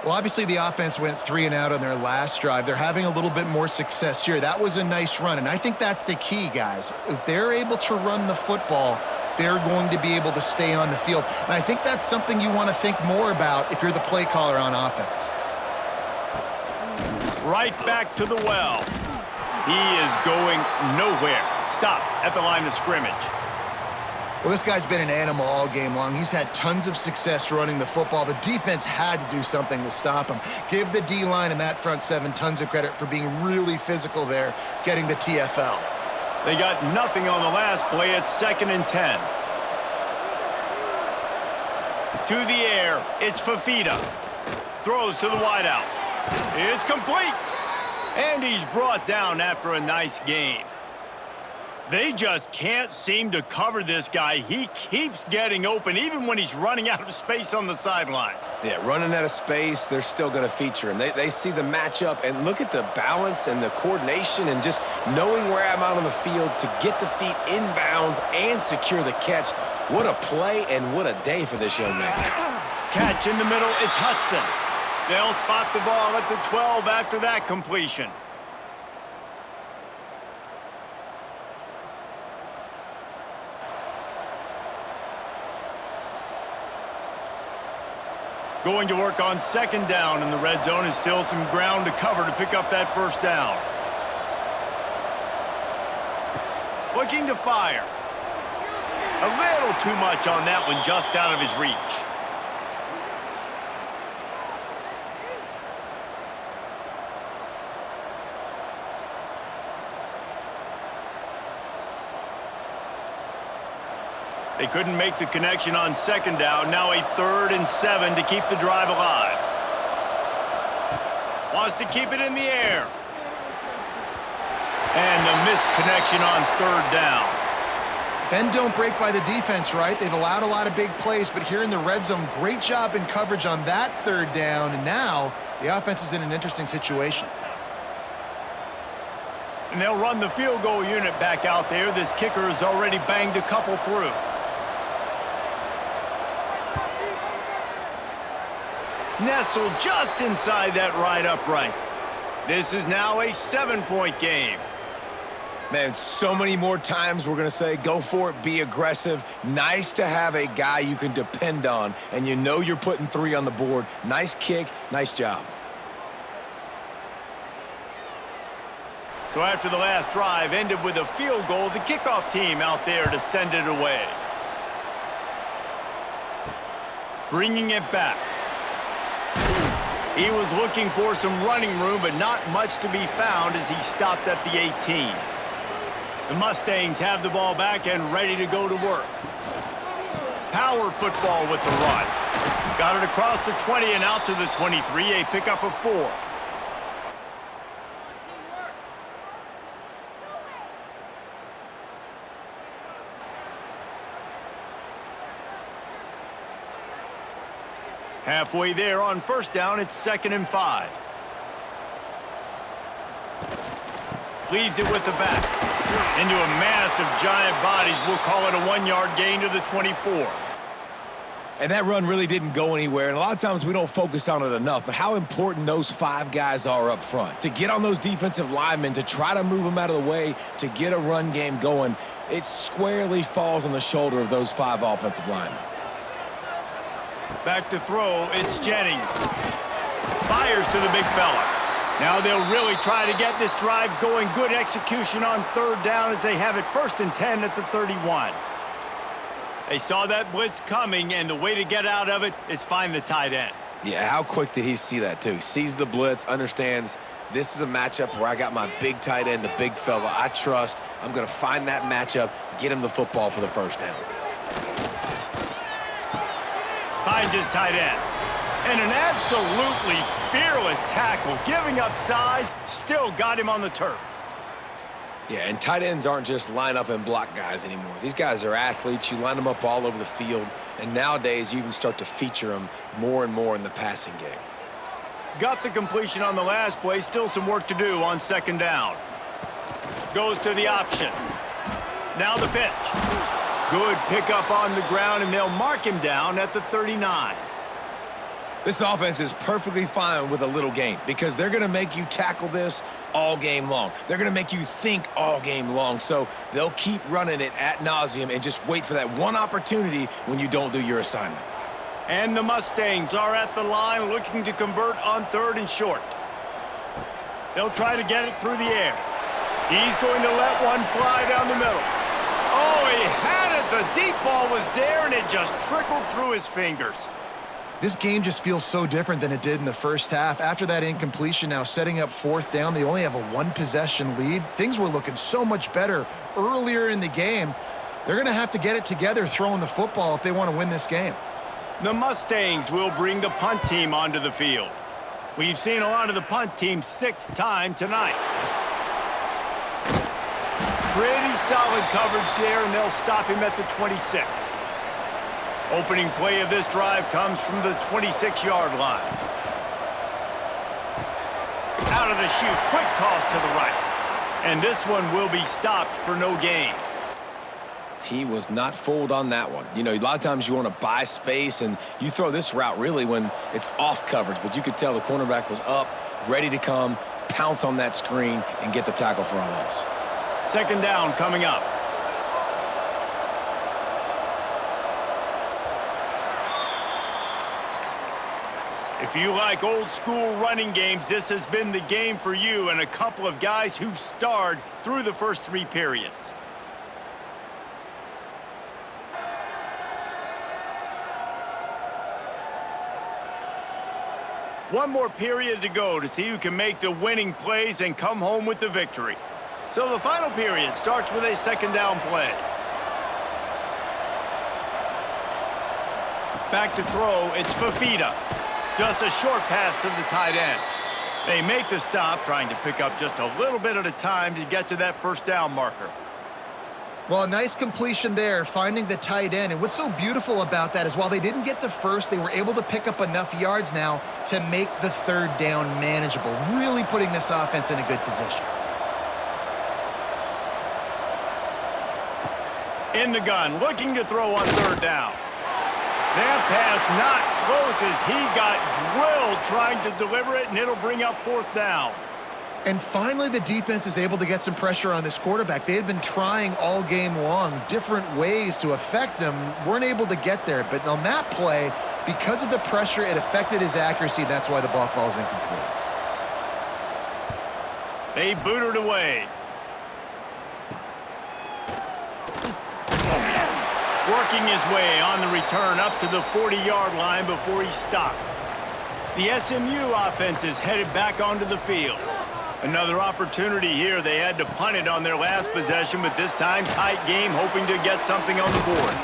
Well, obviously the offense went 3 and out on their last drive. They're having a little bit more success here. That was a nice run, and I think that's the key, guys. If they're able to run the football, they're going to be able to stay on the field. And I think that's something you want to think more about if you're the play caller on offense. Right back to the well. He is going nowhere. Stop at the line of scrimmage. Well, this guy's been an animal all game long. He's had tons of success running the football. The defense had to do something to stop him. Give the D-line and that front 7 tons of credit for being really physical there, getting the TFL. They got nothing on the last play. It's 2nd and 10. To the air, it's Fafita. Throws to the wideout. It's complete. And he's brought down after a nice gain. They just can't seem to cover this guy. He keeps getting open, even when he's running out of space on the sideline. Yeah, running out of space, they're still going to feature him. They see the matchup, and look at the balance and the coordination and just knowing where I'm out on the field to get the feet inbounds and secure the catch. What a play and what a day for this young man. Catch in the middle, it's Hudson. They'll spot the ball at the 12 after that completion. Going to work on 2nd down, and the red zone is still some ground to cover to pick up that 1st down. Looking to fire. A little too much on that one, just out of his reach. They couldn't make the connection on second down. Now a 3rd and 7 to keep the drive alive. Wants to keep it in the air. And the missed connection on 3rd down. Bend don't break by the defense, right? They've allowed a lot of big plays, but here in the red zone, great job in coverage on that 3rd down, and now the offense is in an interesting situation. And they'll run the field goal unit back out there. This kicker has already banged a couple through. Nestled just inside that right upright. This is now a 7-point game. Man, so many more times we're going to say, go for it, be aggressive. Nice to have a guy you can depend on, and you know you're putting 3 on the board. Nice kick, nice job. So after the last drive ended with a field goal, the kickoff team out there to send it away. Bringing it back. He was looking for some running room, but not much to be found as he stopped at the 18. The Mustangs have the ball back and ready to go to work. Power football with the run. Got it across the 20 and out to the 23, a pickup of 4. Halfway there on first down, it's 2nd and 5. Leaves it with the back. Into a mass of giant bodies. We'll call it a 1-yard gain to the 24. And that run really didn't go anywhere, and a lot of times we don't focus on it enough, but how important those 5 guys are up front. To get on those defensive linemen, to try to move them out of the way, to get a run game going, it squarely falls on the shoulder of those 5 offensive linemen. Back to throw, it's Jennings. Fires to the big fella. Now they'll really try to get this drive going. Good execution on 3rd down as they have it 1st and 10 at the 31. They saw that blitz coming, and the way to get out of it is find the tight end. Yeah, how quick did he see that, too? Sees the blitz, understands this is a matchup where I got my big tight end, the big fella I trust. I'm going to find that matchup, get him the football for the 1st down. Finds his tight end. And an absolutely fearless tackle. Giving up size, still got him on the turf. Yeah, and tight ends aren't just line up and block guys anymore. These guys are athletes. You line them up all over the field. And nowadays, you even start to feature them more and more in the passing game. Got the completion on the last play. Still some work to do on 2nd down. Goes to the option. Now the pitch. Good pickup on the ground, and they'll mark him down at the 39. This offense is perfectly fine with a little game because they're going to make you tackle this all game long. They're going to make you think all game long, so they'll keep running it ad nauseum and just wait for that one opportunity when you don't do your assignment. And the Mustangs are at the line looking to convert on 3rd and short. They'll try to get it through the air. He's going to let one fly down the middle. Oh, he had it. The deep ball was there, and it just trickled through his fingers. This game just feels so different than it did in the first half. After that incompletion, now setting up 4th down, they only have a 1-possession lead. Things were looking so much better earlier in the game. They're going to have to get it together throwing the football if they want to win this game. The Mustangs will bring the punt team onto the field. We've seen a lot of the punt team 6th time tonight. Pretty solid coverage there, and they'll stop him at the 26. Opening play of this drive comes from the 26-yard line. Out of the chute, quick toss to the right. And this one will be stopped for no gain. He was not fooled on that one. You know, a lot of times you want to buy space, and you throw this route really when it's off coverage, but you could tell the cornerback was up, ready to come, pounce on that screen, and get the tackle for a loss. 2nd down coming up. If you like old school running games, this has been the game for you and a couple of guys who've starred through the first 3 periods. One more period to go to see who can make the winning plays and come home with the victory. So the final period starts with a 2nd down play. Back to throw, it's Fafita. Just a short pass to the tight end. They make the stop, trying to pick up just a little bit at a time to get to that first down marker. Well, a nice completion there, finding the tight end. And what's so beautiful about that is while they didn't get the first, they were able to pick up enough yards now to make the third down manageable, really putting this offense in a good position. In the gun, looking to throw on third down. That pass not close as he got drilled trying to deliver it, and it'll bring up fourth down. And finally, the defense is able to get some pressure on this quarterback. They had been trying all game long different ways to affect him, weren't able to get there. But on that play, because of the pressure, it affected his accuracy. That's why the ball falls incomplete. They boot it away. Working his way on the return up to the 40-yard line before he stopped. The SMU offense is headed back onto the field. Another opportunity here. They had to punt it on their last possession, but this time tight game, hoping to get something on the board.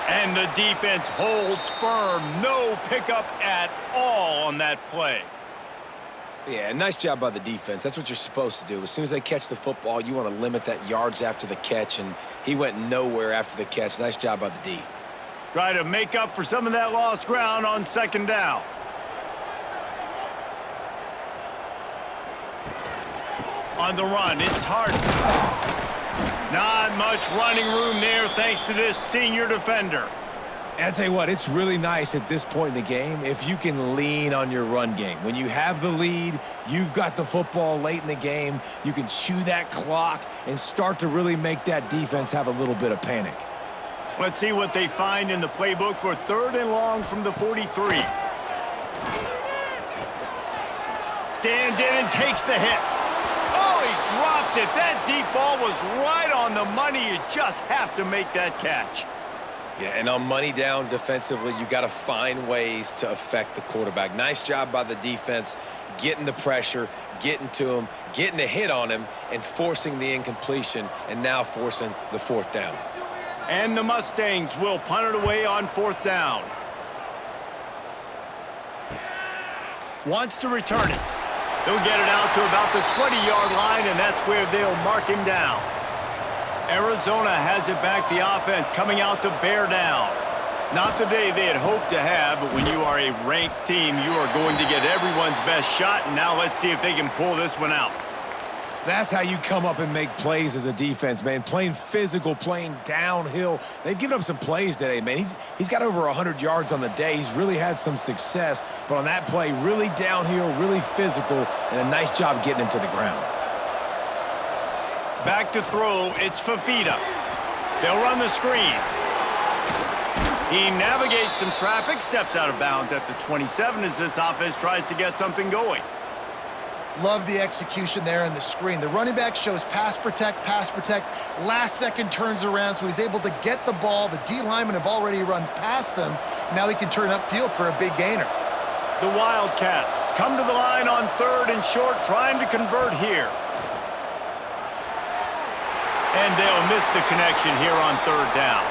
And the defense holds firm. No pickup at all on that play. Yeah, nice job by the defense. That's what you're supposed to do. As soon as they catch the football, you want to limit that yards after the catch, and he went nowhere after the catch. Nice job by the D. Try to make up for some of that lost ground on second down. On the run, it's Harden. Not much running room there thanks to this senior defender. And I'll tell you what, it's really nice at this point in the game if you can lean on your run game. When you have the lead, you've got the football late in the game, you can chew that clock and start to really make that defense have a little bit of panic. Let's see what they find in the playbook for third and long from the 43. Stands in and takes the hit. Oh, he dropped it. That deep ball was right on the money. You just have to make that catch. Yeah, and on money down defensively, you got to find ways to affect the quarterback. Nice job by the defense, getting the pressure, getting to him, getting a hit on him, and forcing the incompletion, and now forcing the fourth down. And the Mustangs will punt it away on fourth down. Wants to return it. He'll get it out to about the 20-yard line, and that's where they'll mark him down. Arizona has it back, the offense coming out to bear down. Not the day they had hoped to have, but when you are a ranked team, you are going to get everyone's best shot, and now let's see if they can pull this one out. That's how you come up and make plays as a defense, man. Playing physical, playing downhill. They've given up some plays today, man. He's got over 100 yards on the day. He's really had some success. But on that play, really downhill, really physical, and a nice job getting him to the ground. Back to throw, it's Fafita. They'll run the screen. He navigates some traffic, steps out of bounds at the 27 as this offense tries to get something going. Love the execution there in the screen. The running back shows pass protect, last second turns around, so he's able to get the ball. The D linemen have already run past him. Now he can turn upfield for a big gainer. The Wildcats come to the line on third and short, trying to convert here. And they'll miss the connection here on third down.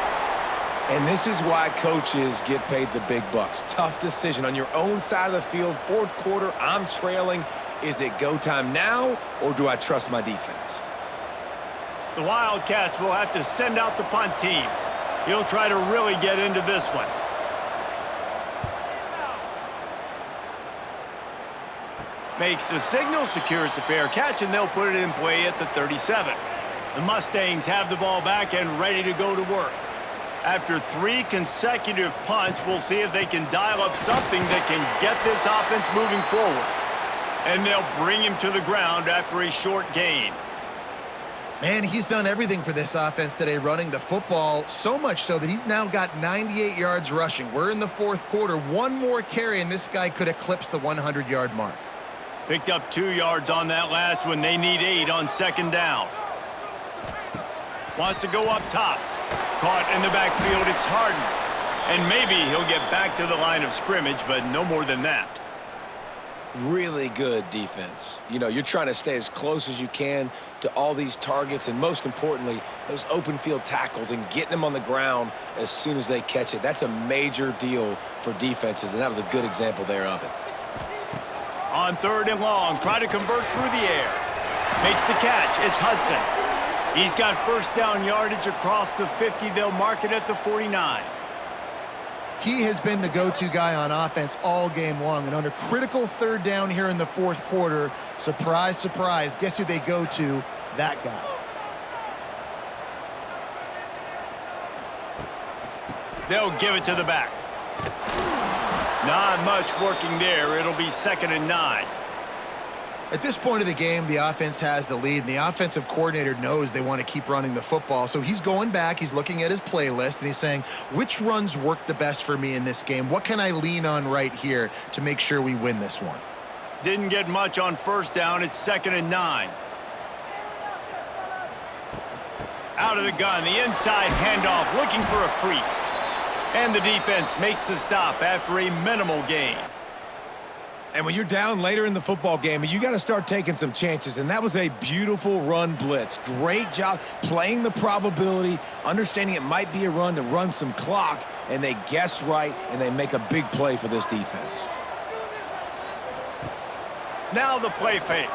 And this is why coaches get paid the big bucks. Tough decision on your own side of the field. Fourth quarter, I'm trailing. Is it go time now, or do I trust my defense? The Wildcats will have to send out the punt team. He'll try to really get into this one. Makes the signal, secures the fair catch, and they'll put it in play at the 37. The Mustangs have the ball back and ready to go to work. After 3 consecutive punts, we'll see if they can dial up something that can get this offense moving forward. And they'll bring him to the ground after a short gain. Man, he's done everything for this offense today, running the football, so much so that he's now got 98 yards rushing. We're in the fourth quarter. One more carry, and this guy could eclipse the 100-yard mark. Picked up 2 yards on that last one. They need 8 on second down. Wants to go up top. Caught in the backfield, it's Harden. And maybe he'll get back to the line of scrimmage, but no more than that. really good defense. You know, you're trying to stay as close as you can to all these targets, and most importantly, those open field tackles and getting them on the ground as soon as they catch it. That's a major deal for defenses, and that was a good example there of it. On 3rd and long, try to convert through the air. Makes the catch. It's Hudson. He's got first down yardage across the 50. They'll mark it at the 49. He has been the go-to guy on offense all game long, and under critical 3rd down here in the 4th quarter, surprise, surprise, guess who they go to? That guy. They'll give it to the back. Not much working there. It'll be 2nd and 9. At this point of the game, the offense has the lead, and the offensive coordinator knows they want to keep running the football. So he's going back, he's looking at his playlist, and he's saying, which runs work the best for me in this game? What can I lean on right here to make sure we win this one? Didn't get much on 1st down. It's 2nd and 9. Out of the gun, the inside handoff, looking for a crease. And the defense makes the stop after a minimal gain. And when you're down later in the football game, you got to start taking some chances, and that was a beautiful run blitz. Great job playing the probability, understanding it might be a run to run some clock, and they guess right, and they make a big play for this defense. Now the play fake.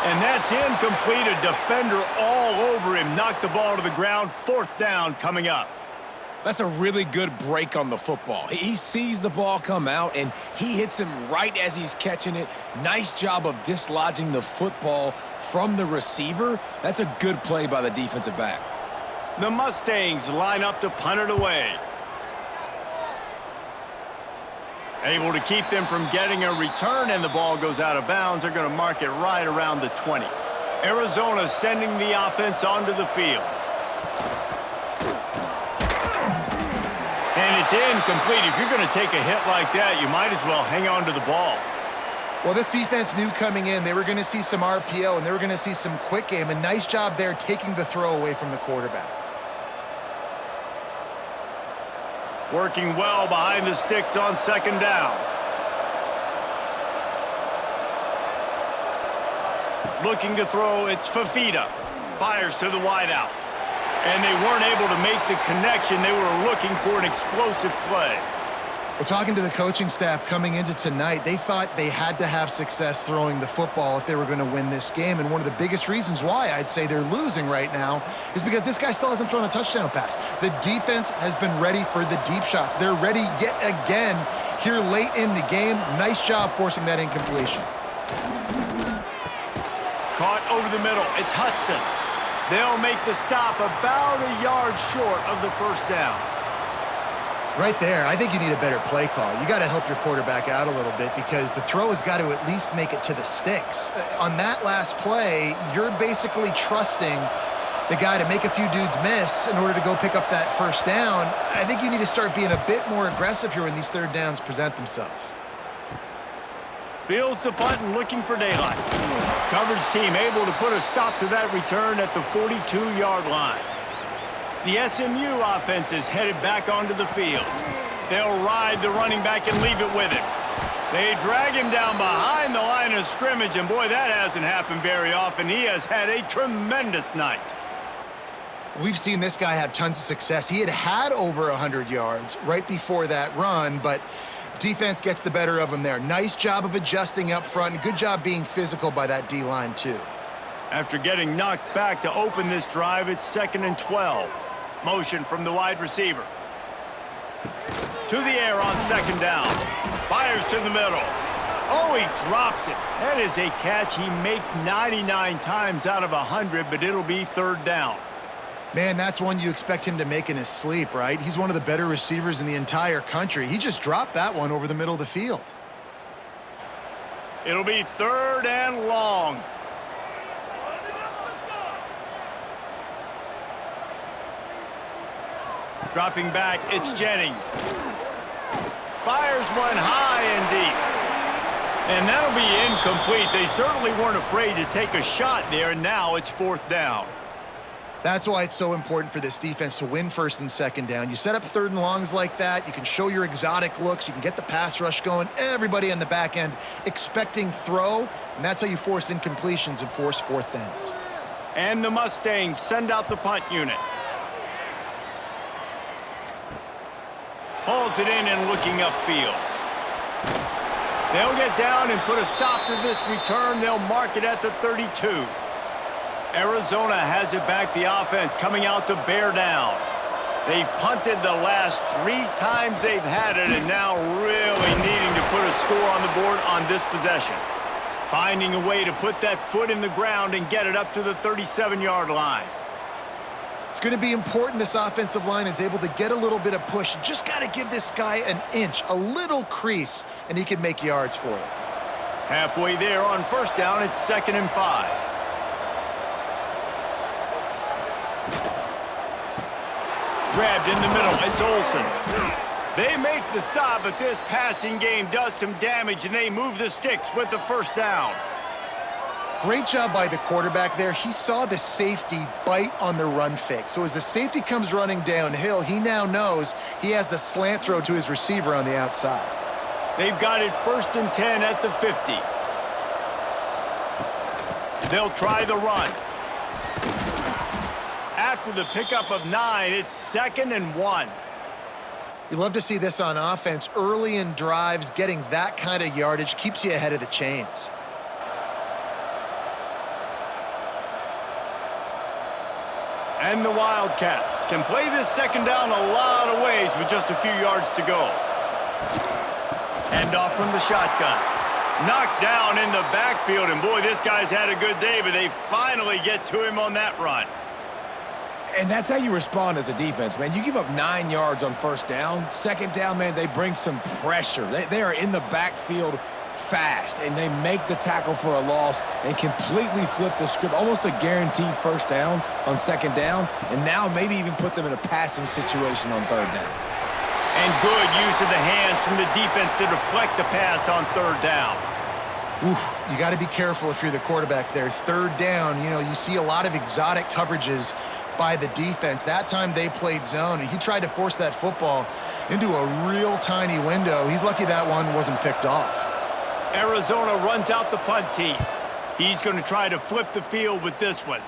And that's incomplete. A defender all over him. Knocked the ball to the ground. 4th down coming up. That's a really good break on the football. He sees the ball come out, and he hits him right as he's catching it. Nice job of dislodging the football from the receiver. That's a good play by the defensive back. The Mustangs line up to punt it away. Able to keep them from getting a return, and the ball goes out of bounds. They're going to mark it right around the 20. Arizona sending the offense onto the field. And it's incomplete. If you're going to take a hit like that, you might as well hang on to the ball. Well, this defense knew coming in they were going to see some RPO, and they were going to see some quick game. A nice job there taking the throw away from the quarterback. Working well behind the sticks on 2nd down. Looking to throw, it's Fafita. Fires to the wideout. And they weren't able to make the connection. They were looking for an explosive play. Well, talking to the coaching staff coming into tonight, they thought they had to have success throwing the football if they were going to win this game. And one of the biggest reasons why I'd say they're losing right now is because this guy still hasn't thrown a touchdown pass. The defense has been ready for the deep shots. They're ready yet again here late in the game. Nice job forcing that incompletion. Caught over the middle. It's Hudson. They'll make the stop about a yard short of the 1st down. Right there, I think you need a better play call. You got to help your quarterback out a little bit because the throw has got to at least make it to the sticks. On that last play, you're basically trusting the guy to make a few dudes miss in order to go pick up that 1st down. I think you need to start being a bit more aggressive here when these 3rd downs present themselves. Fields the punt and looking for daylight. Coverage team able to put a stop to that return at the 42-yard line. The SMU offense is headed back onto the field. They'll ride the running back and leave it with him. They drag him down behind the line of scrimmage, and boy, that hasn't happened very often. He has had a tremendous night. We've seen this guy have tons of success. He had over 100 yards right before that run, but defense gets the better of him there. Nice job of adjusting up front, and good job being physical by that D-line, too. After getting knocked back to open this drive, it's 2nd and 12. Motion from the wide receiver. To the air on 2nd down. Fires to the middle. Oh, he drops it. That is a catch he makes 99 times out of 100, but it'll be 3rd down. Man, that's one you expect him to make in his sleep, right? He's one of the better receivers in the entire country. He just dropped that one over the middle of the field. It'll be 3rd and long. Dropping back, it's Jennings. Fires one high and deep. And that'll be incomplete. They certainly weren't afraid to take a shot there, and now it's 4th down. That's why it's so important for this defense to win first and second down. You set up third and longs like that, you can show your exotic looks, you can get the pass rush going, everybody on the back end expecting throw, and that's how you force incompletions and force fourth downs. And the Mustangs send out the punt unit. Hauls it in and looking upfield. They'll get down and put a stop to this return. They'll mark it at the 32. Arizona has it back, the offense coming out to bear down. They've punted the last 3 times they've had it, and now really needing to put a score on the board on this possession. Finding a way to put that foot in the ground and get it up to the 37-yard line. It's going to be important this offensive line is able to get a little bit of push. You just got to give this guy an inch, a little crease, and he can make yards for you. Halfway there on first down, it's 2nd and 5. Grabbed in the middle, it's Olsen. They make the stop, but this passing game does some damage, and they move the sticks with the first down. Great job by the quarterback there. He saw the safety bite on the run fake. So as the safety comes running downhill, he now knows he has the slant throw to his receiver on the outside. They've got it 1st and 10 at the 50. They'll try the run. After the pickup of 9, it's 2nd and 1. You love to see this on offense. Early in drives, getting that kind of yardage keeps you ahead of the chains. And the Wildcats can play this second down a lot of ways with just a few yards to go. Hand off from the shotgun. Knocked down in the backfield, and boy, this guy's had a good day, but they finally get to him on that run. And that's how you respond as a defense, man. You give up 9 yards on first down. Second down, man, they bring some pressure. They are in the backfield fast, and they make the tackle for a loss and completely flip the script. Almost a guaranteed first down on second down, and now maybe even put them in a passing situation on third down. And good use of the hands from the defense to deflect the pass on third down. Oof, you got to be careful if you're the quarterback there. Third down, you know, you see a lot of exotic coverages by the defense. That time they played zone, and he tried to force that football into a real tiny window. He's lucky that one wasn't picked off. Arizona runs out the punt team. He's going to try to flip the field with this one.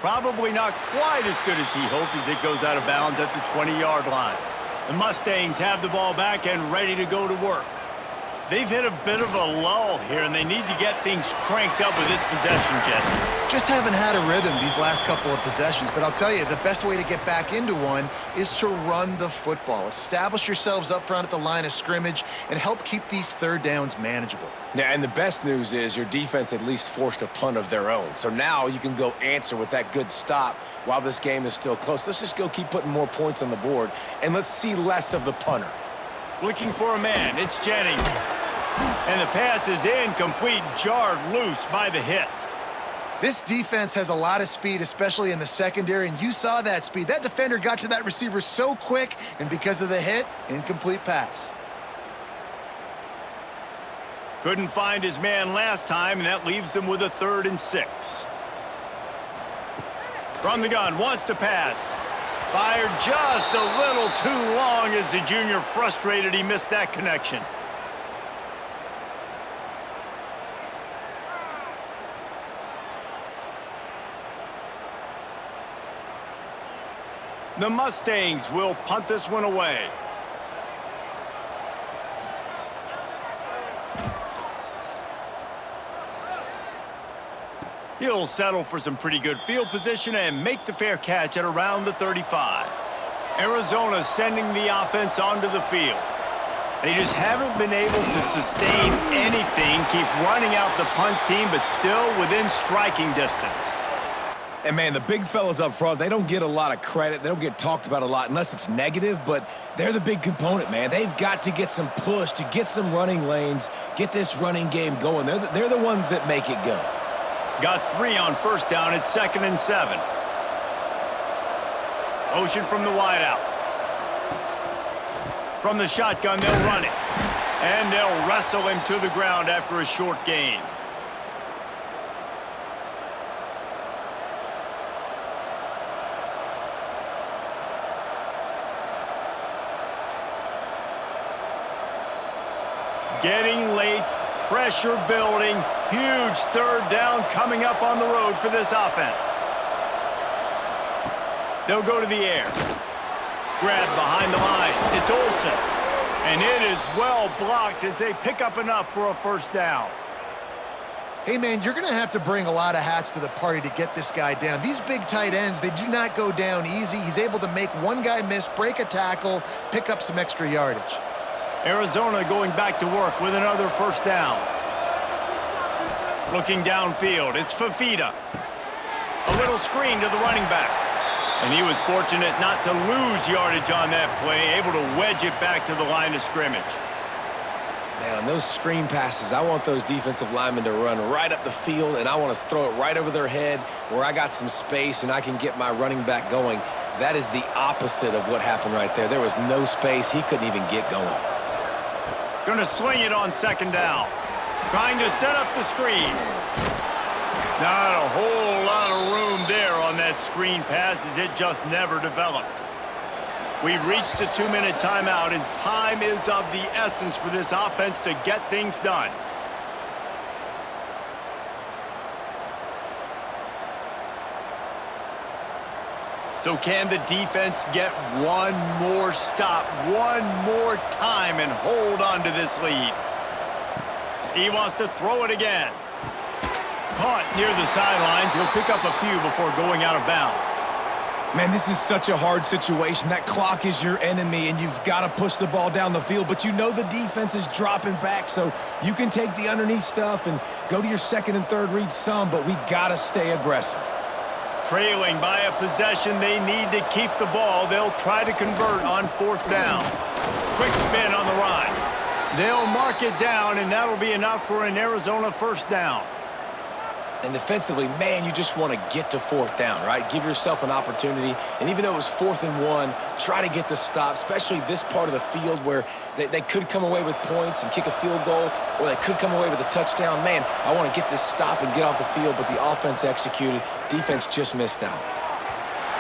Probably not quite as good as he hoped as it goes out of bounds at the 20-yard line. The Mustangs have the ball back and ready to go to work. They've hit a bit of a lull here, and they need to get things cranked up with this possession, Jesse. Just haven't had a rhythm these last couple of possessions, but I'll tell you, the best way to get back into one is to run the football. Establish yourselves up front at the line of scrimmage and help keep these third downs manageable. Yeah, and the best news is your defense at least forced a punt of their own. So now you can go answer with that good stop while this game is still close. Let's just go keep putting more points on the board, and let's see less of the punter. Looking for a man, it's Jennings. And the pass is incomplete, jarred loose by the hit. This defense has a lot of speed, especially in the secondary, and you saw that speed. That defender got to that receiver so quick, and because of the hit, incomplete pass. Couldn't find his man last time, and that leaves them with a 3rd and 6. From the gun, wants to pass. Fired just a little too long as the junior frustrated he missed that connection. The Mustangs will punt this one away. He'll settle for some pretty good field position and make the fair catch at around the 35. Arizona sending the offense onto the field. They just haven't been able to sustain anything, keep running out the punt team, but still within striking distance. And, man, the big fellas up front, they don't get a lot of credit. They don't get talked about a lot unless it's negative, but they're the big component, man. They've got to get some push, to get some running lanes, get this running game going. They're the ones that make it go. Got 3 on first down at 2nd and 7. Motion from the wideout. From the shotgun, they'll run it. And they'll wrestle him to the ground after a short gain. getting late, pressure building, huge third down coming up on the road for this offense. They'll go to the air. Grab behind the line. It's Olsen. And it is well blocked as they pick up enough for a first down. Hey, man, you're going to have to bring a lot of hats to the party to get this guy down. These big tight ends, they do not go down easy. He's able to make one guy miss, break a tackle, pick up some extra yardage. Arizona going back to work with another first down. Looking downfield, it's Fafita. A little screen to the running back. And he was fortunate not to lose yardage on that play, able to wedge it back to the line of scrimmage. Man, on those screen passes, I want those defensive linemen to run right up the field, and I want to throw it right over their head where I got some space and I can get my running back going. That is the opposite of what happened right there. There was no space. He couldn't even get going. Going to swing it on second down. Trying to set up the screen. Not a whole lot of room there on that screen pass as it just never developed. We've reached the 2-minute timeout, and time is of the essence for this offense to get things done. So can the defense get one more stop, one more time, and hold on to this lead? He wants to throw it again. Caught near the sidelines. He'll pick up a few before going out of bounds. Man, this is such a hard situation. That clock is your enemy, and you've got to push the ball down the field. But you know the defense is dropping back, so you can take the underneath stuff and go to your second and third read some, but we got to stay aggressive. Trailing by a possession, they need to keep the ball. They'll try to convert on fourth down. Quick spin on the run. They'll mark it down, and that'll be enough for an Arizona first down. And defensively, man, you just want to get to fourth down, right? Give yourself an opportunity. And even though it was 4th and 1, try to get the stop, especially this part of the field where they could come away with points and kick a field goal, or they could come away with a touchdown. Man, I want to get this stop and get off the field, but the offense executed. Defense just missed out.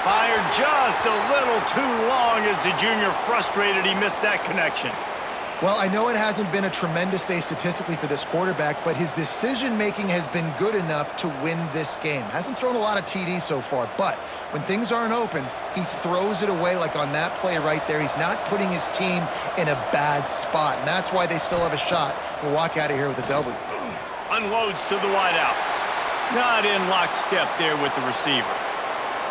Fired just a little too long as the junior frustrated he missed that connection. Well, I know it hasn't been a tremendous day statistically for this quarterback, but his decision-making has been good enough to win this game. Hasn't thrown a lot of TDs so far, but when things aren't open, he throws it away like on that play right there. He's not putting his team in a bad spot, and that's why they still have a shot to walk out of here with a W. Unloads to the wideout. Not in lockstep there with the receiver.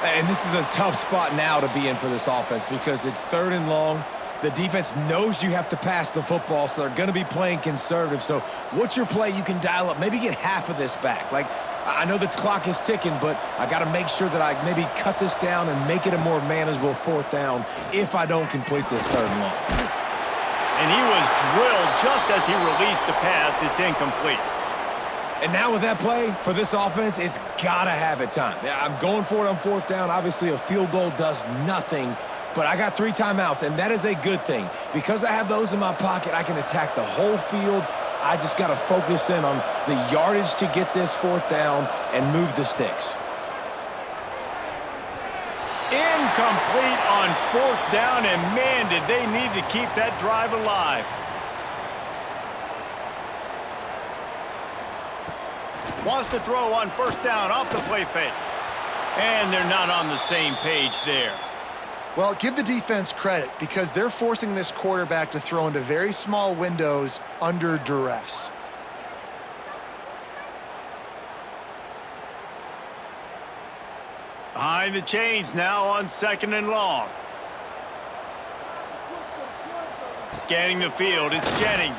And this is a tough spot now to be in for this offense because it's 3rd and long. The defense knows you have to pass the football, so they're going to be playing conservative. So what's your play you can dial up? Maybe get half of this back. Like, I know the clock is ticking, but I got to make sure that I maybe cut this down and make it a more manageable fourth down if I don't complete this 3rd and long. And he was drilled just as he released the pass. It's incomplete. And now with that play, for this offense, it's got to have it time. Yeah, I'm going for it on 4th down. Obviously, a field goal does nothing. But I got 3 timeouts, and that is a good thing. Because I have those in my pocket, I can attack the whole field. I just got to focus in on the yardage to get this 4th down and move the sticks. Incomplete on 4th down, and man, did they need to keep that drive alive. Wants to throw on 1st down off the play fake. And they're not on the same page there. Well, give the defense credit because they're forcing this quarterback to throw into very small windows under duress. Behind the chains now on 2nd and long. Scanning the field, it's Jennings.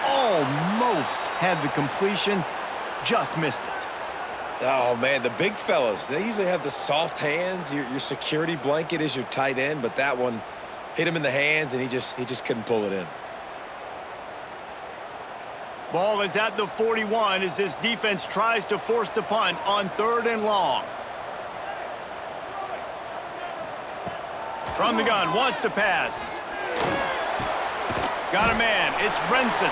Almost had the completion, just missed it. Oh, man, the big fellas, they usually have the soft hands. Your security blanket is your tight end, but that one hit him in the hands, and he just couldn't pull it in. Ball is at the 41 as this defense tries to force the punt on 3rd and long. From the gun, wants to pass. Got a man, it's Brenson.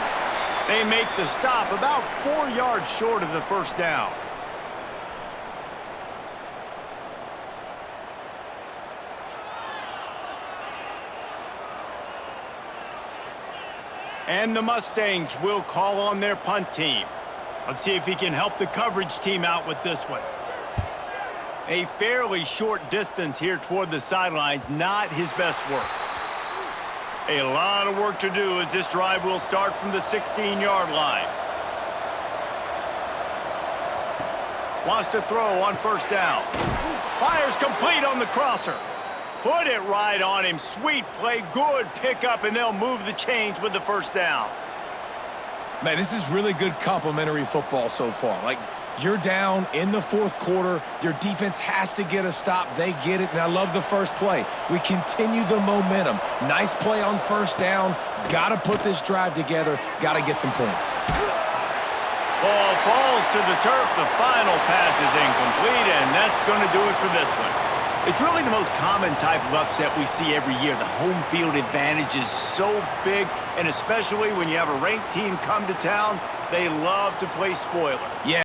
They make the stop about 4 yards short of the 1st down. And the Mustangs will call on their punt team. Let's see if he can help the coverage team out with this one. A fairly short distance here toward the sidelines, not his best work. A lot of work to do as this drive will start from the 16-yard line. Wants to throw on first down. Fires complete on the crosser. Put it right on him. Sweet play, good pickup, and they'll move the chains with the first down. Man, this is really good complimentary football so far. Like, you're down in the fourth quarter. Your defense has to get a stop. They get it, and I love the first play. We continue the momentum. Nice play on first down. Got to put this drive together. Got to get some points. Ball falls to the turf. The final pass is incomplete, and that's going to do it for this one. It's really the most common type of upset we see every year. The home field advantage is so big, and especially when you have a ranked team come to town, they love to play spoiler. Yeah.